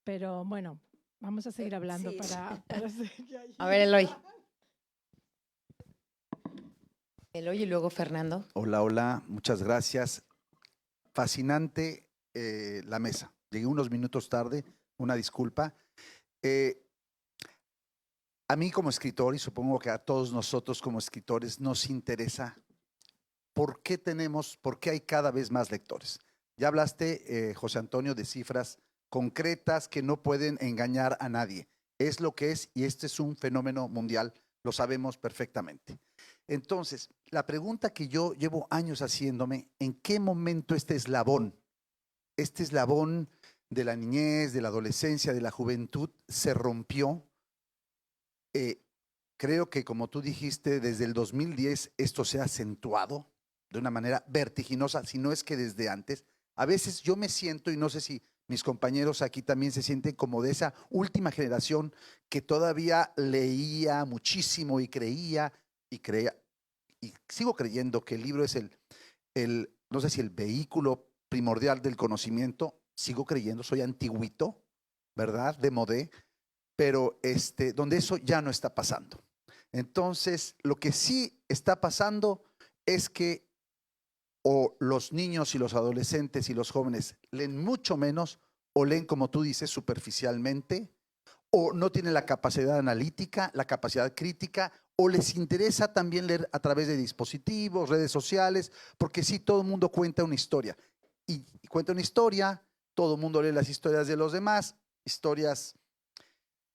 Pero bueno, vamos a seguir hablando Sí. para seguir ahí. A ver, Eloy. Eloy y luego Fernando. Hola, hola, muchas gracias. Fascinante la mesa. Llegué unos minutos tarde, una disculpa. A mí como escritor, y supongo que a todos nosotros como escritores, nos interesa por qué hay cada vez más lectores. Ya hablaste, José Antonio, de cifras concretas que no pueden engañar a nadie. Es lo que es y este es un fenómeno mundial, lo sabemos perfectamente. Entonces, la pregunta que yo llevo años haciéndome, ¿en qué momento este eslabón de la niñez, de la adolescencia, de la juventud, se rompió? Creo que, como tú dijiste, desde el 2010 esto se ha acentuado de una manera vertiginosa, si no es que desde antes. A veces yo me siento, y no sé si mis compañeros aquí también se sienten como de esa última generación que todavía leía muchísimo y creía, y sigo creyendo que el libro es no sé si el vehículo primordial del conocimiento, sigo creyendo, soy antiguito, ¿verdad? De modé, pero donde eso ya no está pasando. Entonces, lo que sí está pasando es que o los niños y los adolescentes y los jóvenes leen mucho menos o leen, como tú dices, superficialmente, o no tienen la capacidad analítica, la capacidad crítica, o les interesa también leer a través de dispositivos, redes sociales, porque sí, todo el mundo cuenta una historia. Y cuenta una historia, todo el mundo lee las historias de los demás, historias.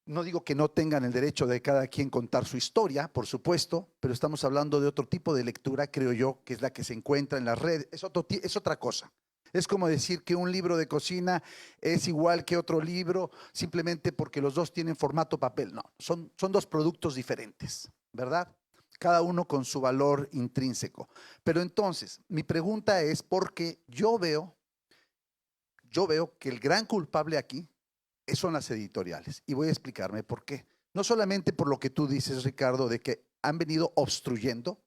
No digo que no tengan el derecho de cada quien contar su historia, por supuesto, pero estamos hablando de otro tipo de lectura, creo yo, que es la que se encuentra en las redes. Es otra cosa. Es como decir que un libro de cocina es igual que otro libro simplemente porque los dos tienen formato papel. No, son dos productos diferentes, ¿verdad? Cada uno con su valor intrínseco. Pero entonces, mi pregunta es porque yo veo que el gran culpable aquí son las editoriales. Y voy a explicarme por qué. No solamente por lo que tú dices, Ricardo, de que han venido obstruyendo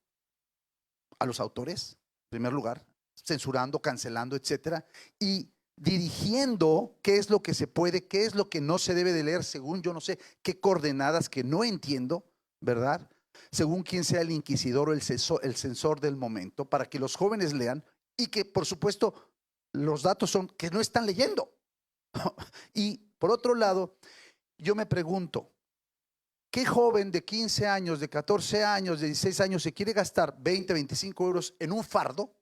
a los autores, en primer lugar, censurando, cancelando, etcétera, y dirigiendo qué es lo que se puede, qué es lo que no se debe de leer, según yo no sé qué coordenadas que no entiendo, ¿verdad? Según quién sea el inquisidor o el censor del momento, para que los jóvenes lean y que, por supuesto, los datos son que no están leyendo. Y por otro lado, yo me pregunto, ¿qué joven de 15 años, de 14 años, de 16 años se quiere gastar 20, 25 euros en un fardo?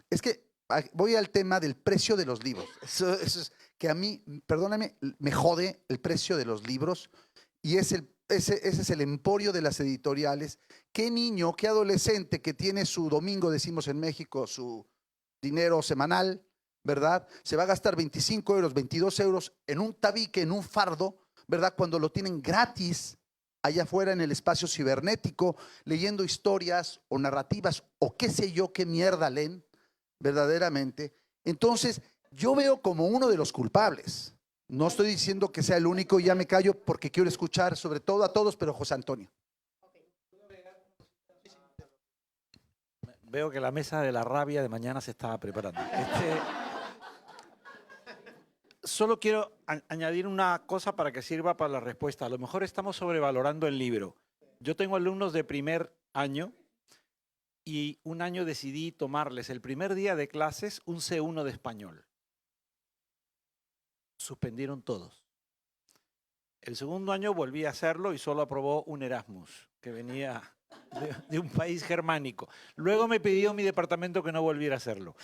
Es que voy al tema del precio de los libros. Eso es que a mí, perdóname, me jode el precio de los libros y ese es el emporio de las editoriales. ¿Qué niño, qué adolescente que tiene su domingo, decimos en México, su dinero semanal, ¿verdad? Se va a gastar 25 euros, 22 euros en un tabique, en un fardo, ¿verdad? Cuando lo tienen gratis allá afuera en el espacio cibernético, leyendo historias o narrativas o qué sé yo qué mierda leen verdaderamente. Entonces, yo veo como uno de los culpables. No estoy diciendo que sea el único y ya me callo porque quiero escuchar sobre todo a todos, pero José Antonio. Veo que la mesa de la rabia de mañana se está preparando. Solo quiero añadir una cosa para que sirva para la respuesta. A lo mejor estamos sobrevalorando el libro. Yo tengo alumnos de primer año y un año decidí tomarles el primer día de clases un C1 de español. Suspendieron todos. El segundo año volví a hacerlo y solo aprobó un Erasmus, que venía de un país germánico. Luego me pidió mi departamento que no volviera a hacerlo.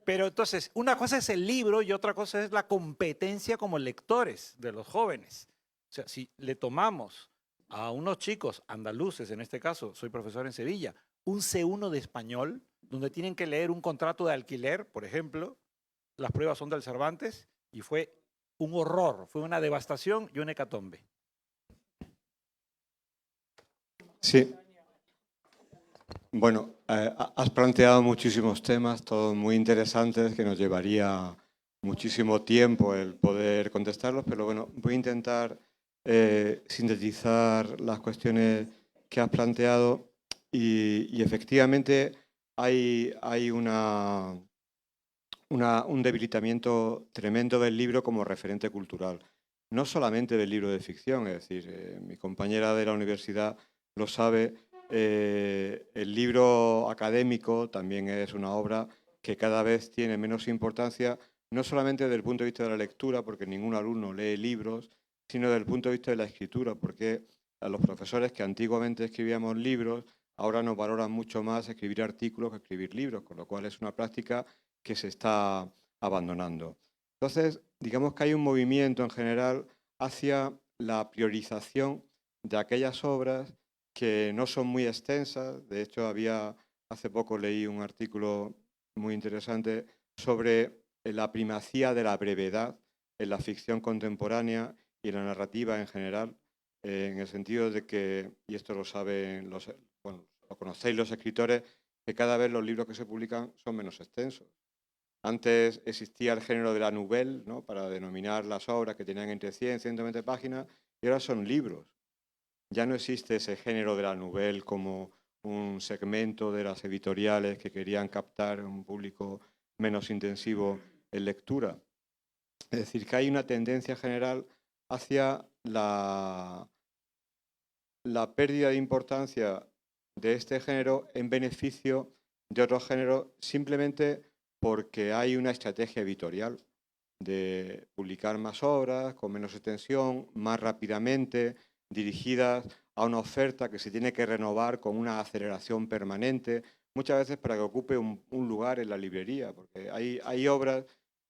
Pero entonces, una cosa es el libro y otra cosa es la competencia como lectores de los jóvenes. O sea, si le tomamos a unos chicos andaluces, en este caso, soy profesor en Sevilla, un C1 de español, donde tienen que leer un contrato de alquiler, por ejemplo, las pruebas son del Cervantes, y fue un horror, fue una devastación y una hecatombe. Sí. Bueno, has planteado muchísimos temas, todos muy interesantes, que nos llevaría muchísimo tiempo el poder contestarlos, pero bueno, voy a intentar sintetizar las cuestiones que has planteado y efectivamente hay un debilitamiento tremendo del libro como referente cultural. No solamente del libro de ficción, es decir, mi compañera de la universidad lo sabe, el libro académico también es una obra que cada vez tiene menos importancia, no solamente desde el punto de vista de la lectura, porque ningún alumno lee libros, sino desde el punto de vista de la escritura, porque a los profesores que antiguamente escribíamos libros, ahora nos valoran mucho más escribir artículos que escribir libros, con lo cual es una práctica que se está abandonando. Entonces, digamos que hay un movimiento en general hacia la priorización de aquellas obras que no son muy extensas. De hecho, hace poco leí un artículo muy interesante sobre la primacía de la brevedad en la ficción contemporánea y en la narrativa en general, en el sentido de que, y esto lo saben lo conocéis los escritores, que cada vez los libros que se publican son menos extensos. Antes existía el género de la nouvelle, ¿no?, para denominar las obras que tenían entre 100 y 120 páginas, y ahora son libros. Ya no existe ese género de la nouvelle como un segmento de las editoriales que querían captar un público menos intensivo en lectura. Es decir, que hay una tendencia general hacia la pérdida de importancia de este género en beneficio de otro género, simplemente porque hay una estrategia editorial de publicar más obras, con menos extensión, más rápidamente, dirigidas a una oferta que se tiene que renovar con una aceleración permanente, muchas veces para que ocupe un lugar en la librería, porque hay obras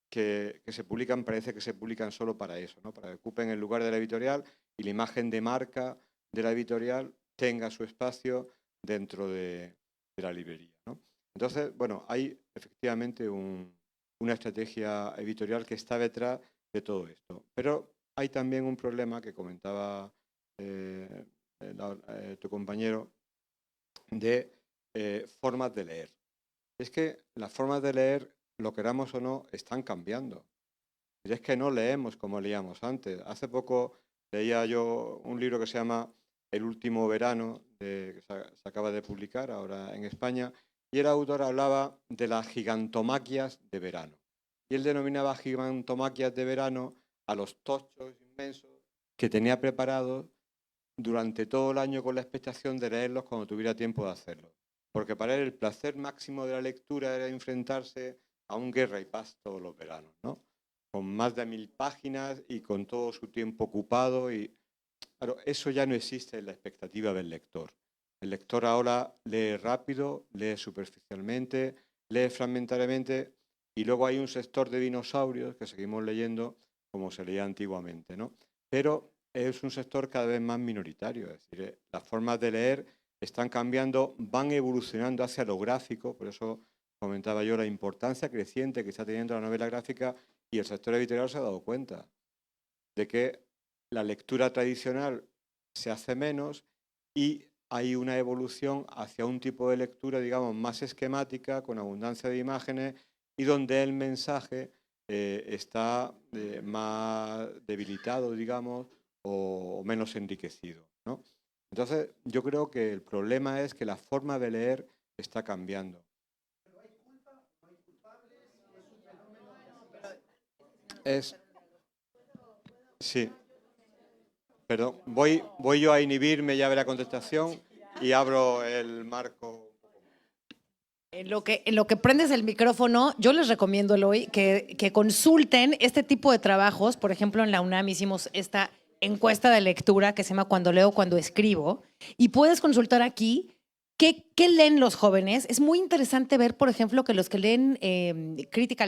que se publican, parece que se publican solo para eso, ¿no?, para que ocupen el lugar de la editorial y la imagen de marca de la editorial tenga su espacio dentro de la librería, ¿no? Entonces, bueno, hay efectivamente una estrategia editorial que está detrás de todo esto. Pero hay también un problema que comentaba tu compañero de formas de leer. Es que las formas de leer, lo queramos o no, están cambiando. Y es que no leemos como leíamos antes. Hace poco leía yo un libro que se llama El último verano, que se acaba de publicar ahora en España, y el autor hablaba de las gigantomaquias de verano. Y él denominaba gigantomaquias de verano a los tochos inmensos que tenía preparados durante todo el año con la expectación de leerlos cuando tuviera tiempo de hacerlo. Porque para él el placer máximo de la lectura era enfrentarse a un Guerra y Paz todos los veranos, ¿no?, con más de 1000 páginas y con todo su tiempo ocupado. Y claro, eso ya no existe en la expectativa del lector. El lector ahora lee rápido, lee superficialmente, lee fragmentariamente, y luego hay un sector de dinosaurios que seguimos leyendo como se leía antiguamente, ¿no? Pero es un sector cada vez más minoritario. Es decir, las formas de leer están cambiando, van evolucionando hacia lo gráfico. Por eso comentaba yo la importancia creciente que está teniendo la novela gráfica, y el sector editorial se ha dado cuenta de que la lectura tradicional se hace menos y hay una evolución hacia un tipo de lectura, digamos, más esquemática, con abundancia de imágenes y donde el mensaje está más debilitado, digamos, o menos enriquecido, ¿no? Entonces, yo creo que el problema es que la forma de leer está cambiando. Sí, perdón, voy yo a inhibirme ya de la contestación y abro el marco. En lo que prendes el micrófono, yo les recomiendo, Eloy, que consulten este tipo de trabajos. Por ejemplo, en la UNAM hicimos esta encuesta de lectura que se llama Cuando leo, cuando escribo. Y puedes consultar aquí qué leen los jóvenes. Es muy interesante ver, por ejemplo, que los que leen crítica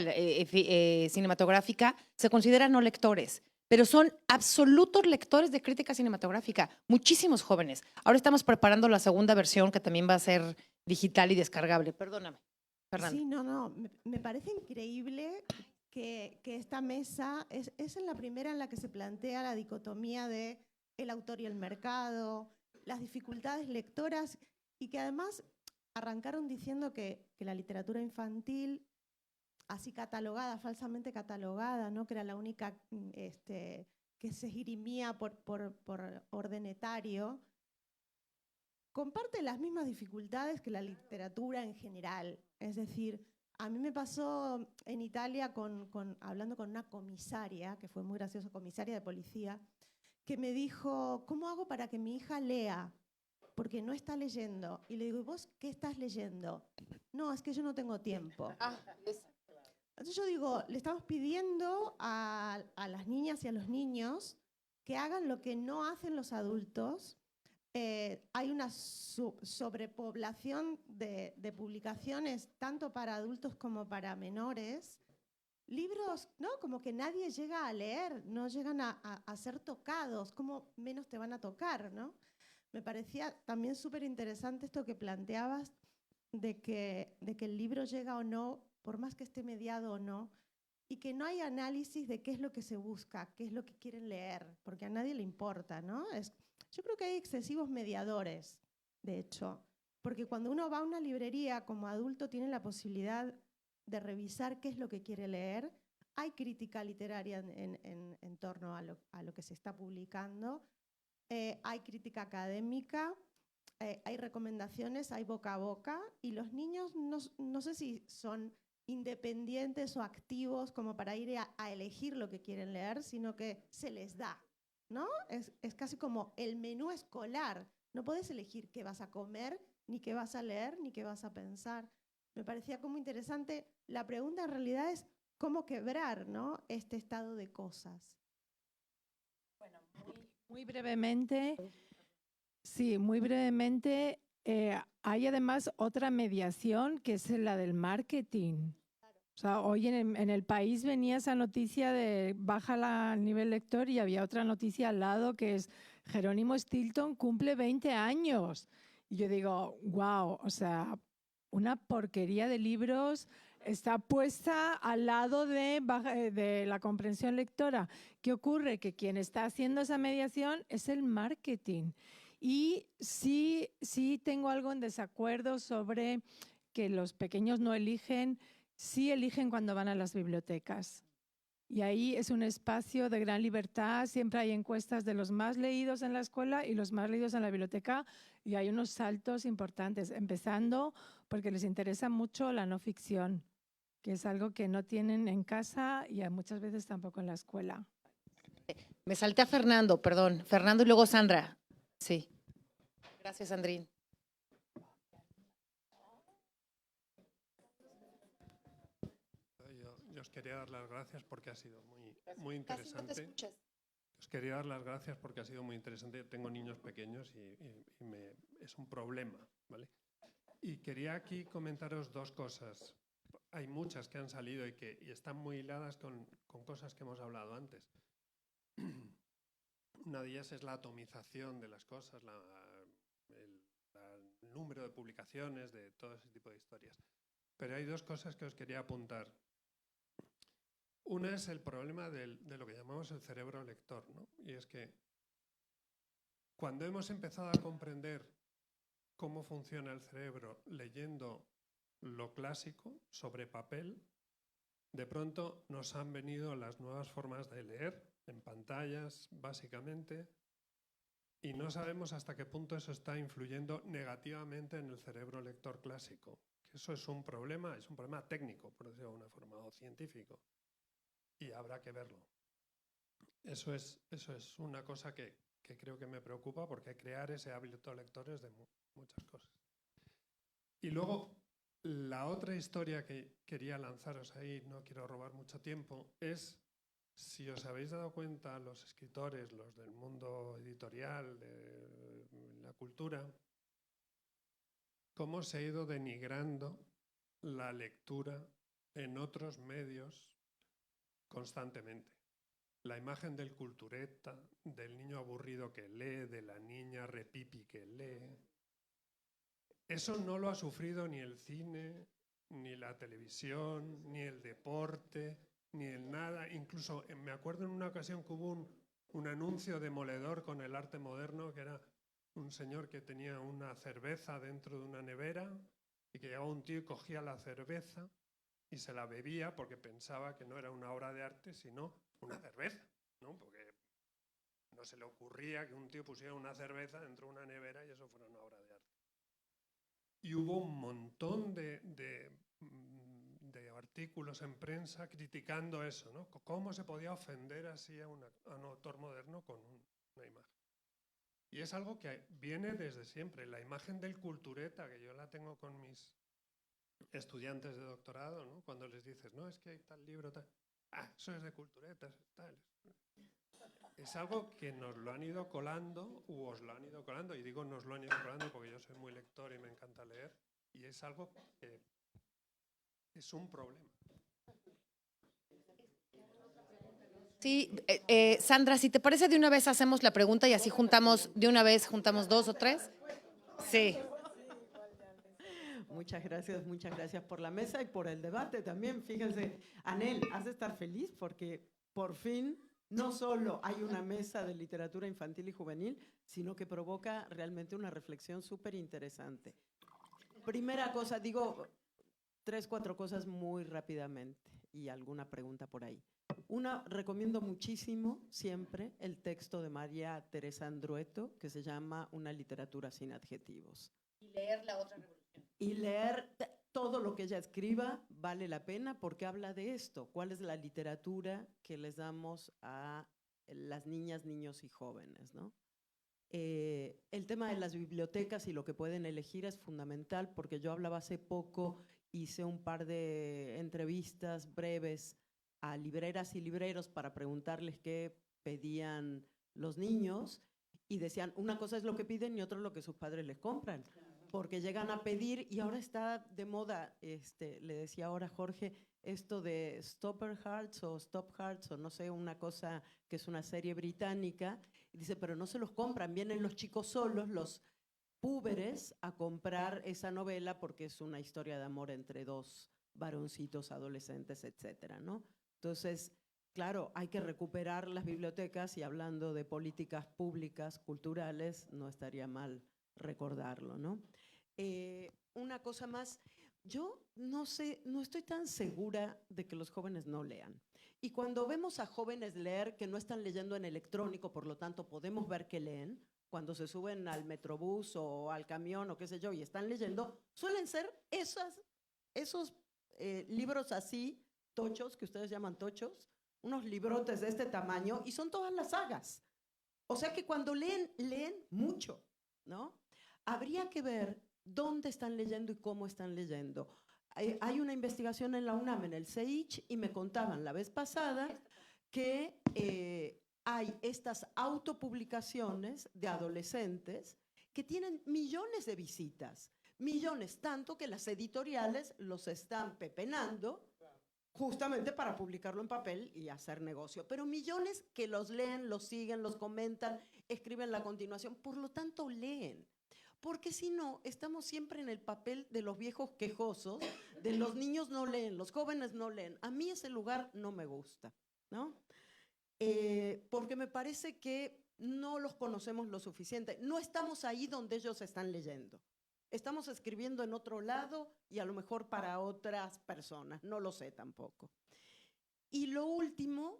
cinematográfica se consideran no lectores, pero son absolutos lectores de crítica cinematográfica. Muchísimos jóvenes. Ahora estamos preparando la segunda versión que también va a ser digital y descargable. Perdóname, Fernando. Sí, no, me parece increíble que esta mesa es en la primera en la que se plantea la dicotomía de el autor y el mercado, las dificultades lectoras y que además arrancaron diciendo que la literatura infantil, así catalogada, falsamente catalogada, ¿no? Que era la única que se esgrimía por orden etario, comparte las mismas dificultades que la literatura en general. Es decir, a mí me pasó en Italia hablando con una comisaria, que fue muy graciosa, comisaria de policía, que me dijo, ¿cómo hago para que mi hija lea? Porque no está leyendo. Y le digo, ¿y vos qué estás leyendo? No, es que yo no tengo tiempo. Entonces yo digo, le estamos pidiendo a las niñas y a los niños que hagan lo que no hacen los adultos. Hay una sobrepoblación de publicaciones, tanto para adultos como para menores. Libros, ¿no? Como que nadie llega a leer, no llegan a ser tocados, ¿cómo menos te van a tocar, ¿no? Me parecía también súper interesante esto que planteabas de que el libro llega o no, por más que esté mediado o no, y que no hay análisis de qué es lo que se busca, qué es lo que quieren leer, porque a nadie le importa, ¿no? Yo creo que hay excesivos mediadores, de hecho, porque cuando uno va a una librería como adulto tiene la posibilidad de revisar qué es lo que quiere leer. Hay crítica literaria en torno a lo que se está publicando, hay crítica académica, hay recomendaciones, hay boca a boca, y los niños no sé si son independientes o activos como para ir a elegir lo que quieren leer, sino que se les da, ¿no? Es casi como el menú escolar. No puedes elegir qué vas a comer, ni qué vas a leer, ni qué vas a pensar. Me parecía como interesante. La pregunta en realidad es cómo quebrar, ¿no? Este estado de cosas. Bueno, muy brevemente, sí, muy brevemente, hay además otra mediación que es la del marketing. O sea, hoy en el país venía esa noticia de baja el nivel lector y había otra noticia al lado que es Jerónimo Stilton cumple 20 años. Y yo digo, wow, o sea, una porquería de libros está puesta al lado de la comprensión lectora. ¿Qué ocurre? Que quien está haciendo esa mediación es el marketing. Y sí tengo algo en desacuerdo sobre que los pequeños no eligen, sí eligen cuando van a las bibliotecas. Y ahí es un espacio de gran libertad, siempre hay encuestas de los más leídos en la escuela y los más leídos en la biblioteca, y hay unos saltos importantes, empezando porque les interesa mucho la no ficción, que es algo que no tienen en casa y muchas veces tampoco en la escuela. Me salté a Fernando, perdón. Fernando y luego Sandra. Sí. Gracias, Sandrín. Yo os quería dar las gracias porque ha sido muy interesante. Os quería dar las gracias porque ha sido muy interesante. Tengo niños pequeños y es un problema, ¿vale? Y quería aquí comentaros dos cosas. Hay muchas que han salido y están muy hiladas con cosas que hemos hablado antes. Una de ellas es la atomización de las cosas, el número de publicaciones, de todo ese tipo de historias. Pero hay dos cosas que os quería apuntar. Una es el problema de lo que llamamos el cerebro lector, ¿no? Y es que cuando hemos empezado a comprender cómo funciona el cerebro leyendo lo clásico sobre papel, de pronto nos han venido las nuevas formas de leer, en pantallas, básicamente, y no sabemos hasta qué punto eso está influyendo negativamente en el cerebro lector clásico. Que eso es un problema técnico, por decirlo de alguna forma, o científico, y habrá que verlo. Eso es una cosa que creo que me preocupa, porque crear ese hábito lector es de muchas cosas. Y luego, la otra historia que quería lanzaros ahí, no quiero robar mucho tiempo, es, si os habéis dado cuenta, los escritores, los del mundo editorial, de la cultura, cómo se ha ido denigrando la lectura en otros medios constantemente. La imagen del cultureta, del niño aburrido que lee, de la niña repipi que lee. Eso no lo ha sufrido ni el cine, ni la televisión, ni el deporte, ni el nada. Incluso me acuerdo en una ocasión que hubo un anuncio demoledor con el arte moderno, que era un señor que tenía una cerveza dentro de una nevera y que llegaba un tío y cogía la cerveza y se la bebía porque pensaba que no era una obra de arte, sino una cerveza, ¿no? Porque no se le ocurría que un tío pusiera una cerveza dentro de una nevera y eso fuera una obra de arte. Y hubo un montón de artículos en prensa criticando eso, ¿no? Cómo se podía ofender así a un autor moderno con una imagen. Y es algo que viene desde siempre. La imagen del cultureta, que yo la tengo con mis estudiantes de doctorado, ¿no? Cuando les dices, no, es que hay tal libro, tal. Ah, eso es de culturetas, tal. Es algo que nos lo han ido colando, u os lo han ido colando, y digo nos lo han ido colando porque yo soy muy lector y me encanta leer, y es algo que es un problema. Sí, Sandra, si te parece, de una vez hacemos la pregunta y así juntamos, de una vez juntamos 2 o 3. Sí. Muchas gracias por la mesa y por el debate también. Fíjense, Anel, has de estar feliz porque por fin no solo hay una mesa de literatura infantil y juvenil, sino que provoca realmente una reflexión súper interesante. Primera cosa, digo 3, 4 cosas muy rápidamente y alguna pregunta por ahí. Una, recomiendo muchísimo siempre el texto de María Teresa Andrueto, que se llama Una literatura sin adjetivos. Y leer La otra revolución. Y leer todo lo que ella escriba vale la pena porque habla de esto. ¿Cuál es la literatura que les damos a las niñas, niños y jóvenes, ¿no? El tema de las bibliotecas y lo que pueden elegir es fundamental porque yo hablaba hace poco, hice un par de entrevistas breves a libreras y libreros para preguntarles qué pedían los niños y decían, una cosa es lo que piden y otra es lo que sus padres les compran. Porque llegan a pedir y ahora está de moda, le decía ahora Jorge, esto de Stopper Hearts o Stop Hearts o no sé, una cosa que es una serie británica, y dice, pero no se los compran, vienen los chicos solos, los púberes, a comprar esa novela porque es una historia de amor entre 2 varoncitos adolescentes, etcétera, ¿no? Entonces, claro, hay que recuperar las bibliotecas y hablando de políticas públicas, culturales, no estaría mal recordarlo, ¿no? Una cosa más, yo no sé, no estoy tan segura de que los jóvenes no lean. Y cuando vemos a jóvenes leer que no están leyendo en electrónico, por lo tanto podemos ver que leen, cuando se suben al metrobús o al camión o qué sé yo y están leyendo, suelen ser esos libros así, tochos, que ustedes llaman tochos, unos librotes de este tamaño y son todas las sagas. O sea que cuando leen, leen mucho, ¿no? Habría que ver dónde están leyendo y cómo están leyendo. Hay una investigación en la UNAM, en el CEICH, y me contaban la vez pasada que hay estas autopublicaciones de adolescentes que tienen millones de visitas, millones, tanto que las editoriales los están pepenando justamente para publicarlo en papel y hacer negocio. Pero millones que los leen, los siguen, los comentan, escriben la continuación, por lo tanto leen. Porque si no, estamos siempre en el papel de los viejos quejosos, de los niños no leen, los jóvenes no leen. A mí ese lugar no me gusta, ¿no? Porque me parece que no los conocemos lo suficiente. No estamos ahí donde ellos están leyendo. Estamos escribiendo en otro lado y a lo mejor para otras personas, no lo sé tampoco. Y lo último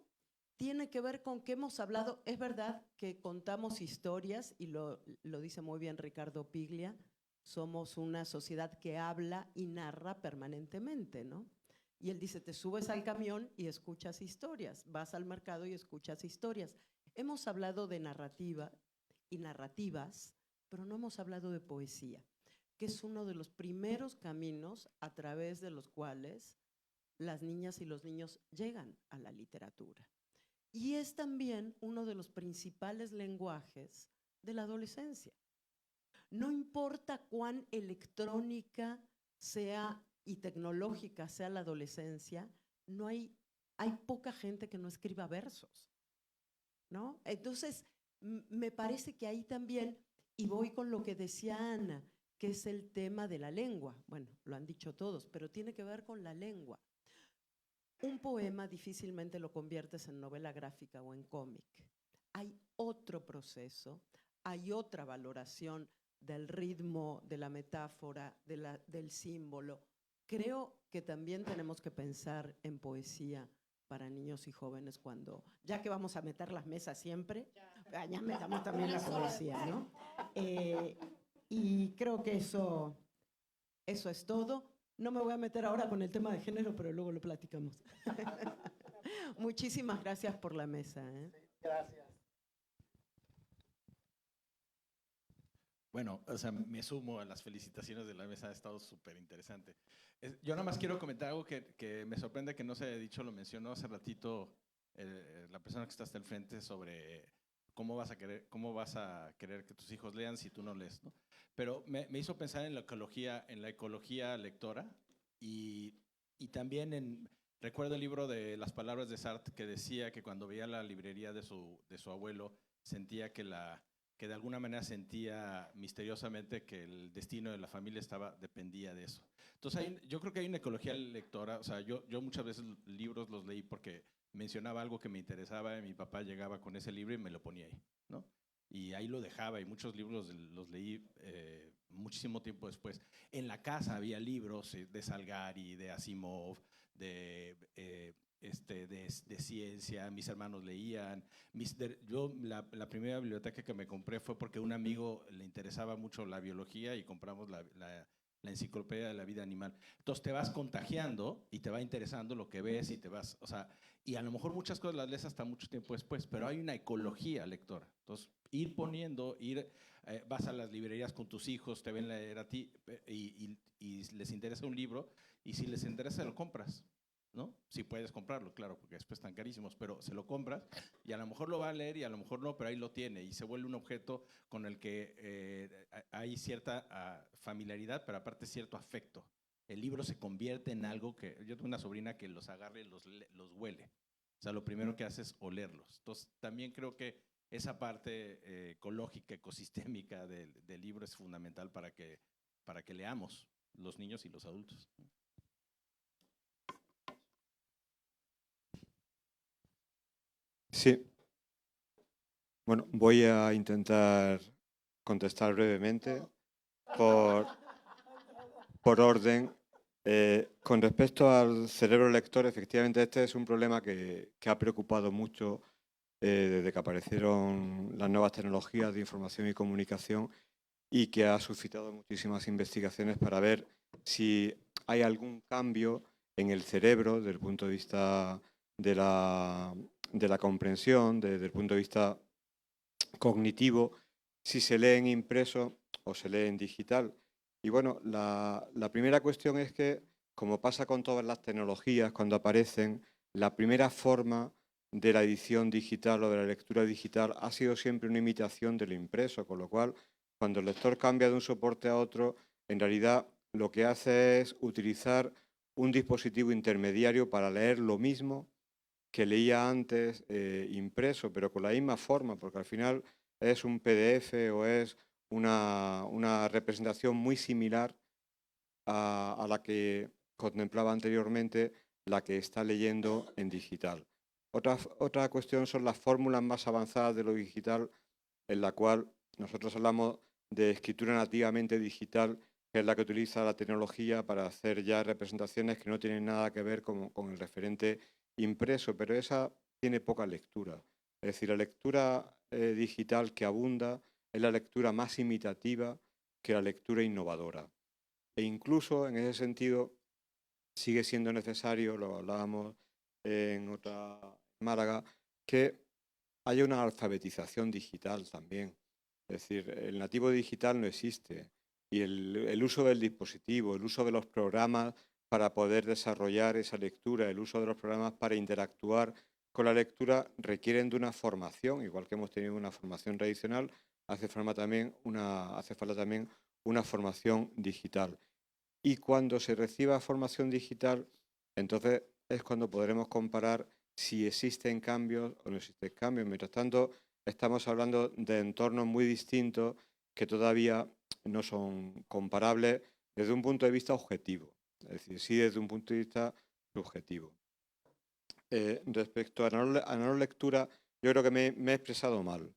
tiene que ver con que hemos hablado, es verdad que contamos historias, y lo dice muy bien Ricardo Piglia, somos una sociedad que habla y narra permanentemente, ¿no? Y él dice, te subes al camión y escuchas historias, vas al mercado y escuchas historias. Hemos hablado de narrativa y narrativas, pero no hemos hablado de poesía, que es uno de los primeros caminos a través de los cuales las niñas y los niños llegan a la literatura. Y es también uno de los principales lenguajes de la adolescencia. No importa cuán electrónica sea y tecnológica sea la adolescencia, hay poca gente que no escriba versos, ¿no? Entonces, me parece que ahí también, y voy con lo que decía Ana, que es el tema de la lengua. Bueno, lo han dicho todos, pero tiene que ver con la lengua. Un poema difícilmente lo conviertes en novela gráfica o en cómic. Hay otro proceso, hay otra valoración del ritmo, de la metáfora, del símbolo. Creo que también tenemos que pensar en poesía para niños y jóvenes cuando, ya que vamos a meter las mesas siempre, ya metamos también la poesía, ¿no? Y creo que eso es todo. No me voy a meter ahora con el tema de género, pero luego lo platicamos. Muchísimas gracias por la mesa. Gracias. Bueno, o sea, me sumo a las felicitaciones de la mesa, ha estado súper interesante. Yo nada más quiero comentar algo que me sorprende que no se haya dicho, lo mencionó hace ratito la persona que está hasta el frente sobre cómo vas a querer que tus hijos lean si tú no lees, ¿no? Pero me hizo pensar en la ecología lectora y también recuerdo el libro de Las palabras de Sartre que decía que cuando veía la librería de su abuelo sentía que de alguna manera sentía misteriosamente que el destino de la familia dependía de eso. Entonces yo creo que hay una ecología lectora, o sea, yo muchas veces libros los leí porque mencionaba algo que me interesaba y mi papá llegaba con ese libro y me lo ponía ahí, ¿no? Y ahí lo dejaba y muchos libros los leí muchísimo tiempo después. En la casa había libros de Salgari, de Asimov, de ciencia, mis hermanos leían. Yo la primera biblioteca que me compré fue porque a un amigo le interesaba mucho la biología y compramos la enciclopedia de la vida animal. Entonces te vas contagiando y te va interesando lo que ves y te vas, o sea, y a lo mejor muchas cosas las lees hasta mucho tiempo después, pero hay una ecología lectora. Entonces, vas a las librerías con tus hijos, te ven leer a ti y les interesa un libro y si les interesa lo compras, ¿no? Si puedes comprarlo, claro, porque después están carísimos, pero se lo compras y a lo mejor lo va a leer y a lo mejor no, pero ahí lo tiene y se vuelve un objeto con el que hay cierta familiaridad, pero aparte cierto afecto. El libro se convierte en algo que, yo tengo una sobrina que los agarra y los huele. O sea, lo primero que hace es olerlos. Entonces, también creo que esa parte ecológica, ecosistémica del libro es fundamental para que leamos los niños y los adultos. Sí. Bueno, voy a intentar contestar brevemente por orden. Con respecto al cerebro lector, efectivamente este es un problema que ha preocupado mucho desde que aparecieron las nuevas tecnologías de información y comunicación y que ha suscitado muchísimas investigaciones para ver si hay algún cambio en el cerebro desde el punto de vista de la comprensión, desde el punto de vista cognitivo, si se lee en impreso o se lee en digital. Y bueno, la primera cuestión es que, como pasa con todas las tecnologías, cuando aparecen, la primera forma de la edición digital o de la lectura digital ha sido siempre una imitación de lo impreso, con lo cual, cuando el lector cambia de un soporte a otro, en realidad lo que hace es utilizar un dispositivo intermediario para leer lo mismo que leía antes impreso, pero con la misma forma, porque al final es un PDF o es una representación muy similar a la que contemplaba anteriormente la que está leyendo en digital. Otra cuestión son las fórmulas más avanzadas de lo digital en la cual nosotros hablamos de escritura nativamente digital, que es la que utiliza la tecnología para hacer ya representaciones que no tienen nada que ver con el referente impreso, pero esa tiene poca lectura. Es decir, la lectura digital que abunda es la lectura más imitativa que la lectura innovadora. E incluso en ese sentido sigue siendo necesario, lo hablábamos en otra Málaga, que haya una alfabetización digital también. Es decir, el nativo digital no existe y el uso del dispositivo, el uso de los programas para poder desarrollar esa lectura, el uso de los programas para interactuar con la lectura requieren de una formación, igual que hemos tenido una formación tradicional, hace falta también una formación digital. Y cuando se reciba formación digital, entonces es cuando podremos comparar si existen cambios o no existen cambios. Mientras tanto, estamos hablando de entornos muy distintos que todavía no son comparables desde un punto de vista objetivo, es decir, sí desde un punto de vista subjetivo. Respecto a la no lectura, yo creo que me he expresado mal.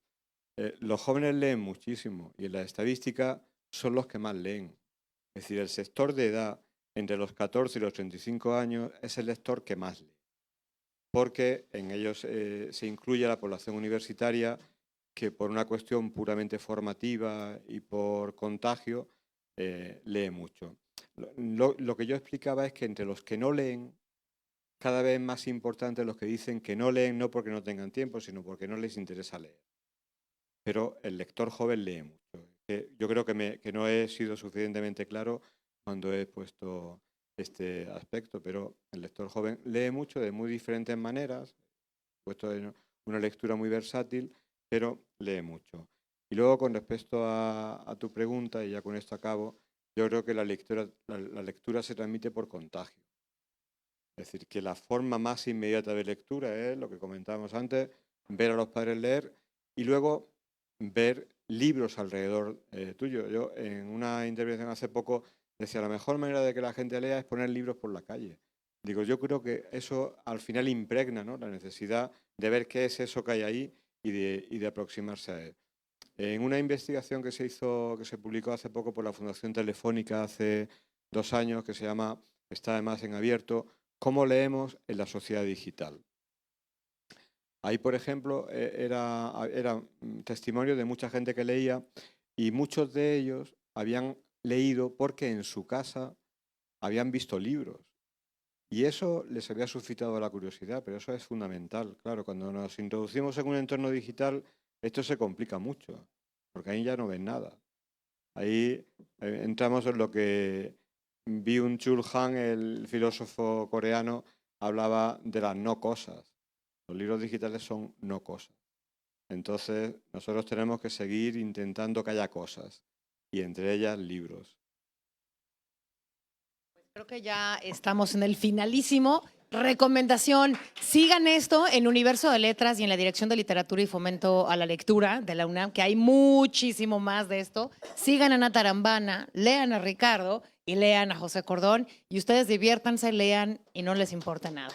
Los jóvenes leen muchísimo y en la estadística son los que más leen. Es decir, el sector de edad entre los 14 y los 35 años es el lector que más lee, porque en ellos se incluye la población universitaria que por una cuestión puramente formativa y por contagio lee mucho. Lo que yo explicaba es que entre los que no leen, cada vez es más importante los que dicen que no leen no porque no tengan tiempo, sino porque no les interesa leer. Pero el lector joven lee mucho. Yo creo que no he sido suficientemente claro cuando he puesto este aspecto, pero el lector joven lee mucho de muy diferentes maneras, puesto en una lectura muy versátil, pero lee mucho. Y luego, con respecto a tu pregunta, y ya con esto acabo, yo creo que la lectura se transmite por contagio. Es decir, que la forma más inmediata de lectura es lo que comentábamos antes, ver a los padres leer y luego ver libros alrededor tuyo. Yo en una intervención hace poco decía, la mejor manera de que la gente lea es poner libros por la calle. Digo, yo creo que eso al final impregna, ¿no?, la necesidad de ver qué es eso que hay ahí y de aproximarse a él. En una investigación que se publicó hace poco por la Fundación Telefónica hace 2 años, que se llama, está además en abierto, ¿Cómo leemos en la sociedad digital? Ahí, por ejemplo, era testimonio de mucha gente que leía y muchos de ellos habían leído porque en su casa habían visto libros. Y eso les había suscitado la curiosidad, pero eso es fundamental. Claro, cuando nos introducimos en un entorno digital, esto se complica mucho, porque ahí ya no ven nada. Ahí entramos en lo que Byung-Chul Han, el filósofo coreano, hablaba de las no cosas. Los libros digitales son no cosas. Entonces, nosotros tenemos que seguir intentando que haya cosas, y entre ellas libros. Creo que ya estamos en el finalísimo. Recomendación, sigan esto en Universo de Letras y en la Dirección de Literatura y Fomento a la Lectura de la UNAM, que hay muchísimo más de esto. Sigan a Ana Tarambana, lean a Ricardo y lean a José Cordón y ustedes diviértanse, lean y no les importa nada.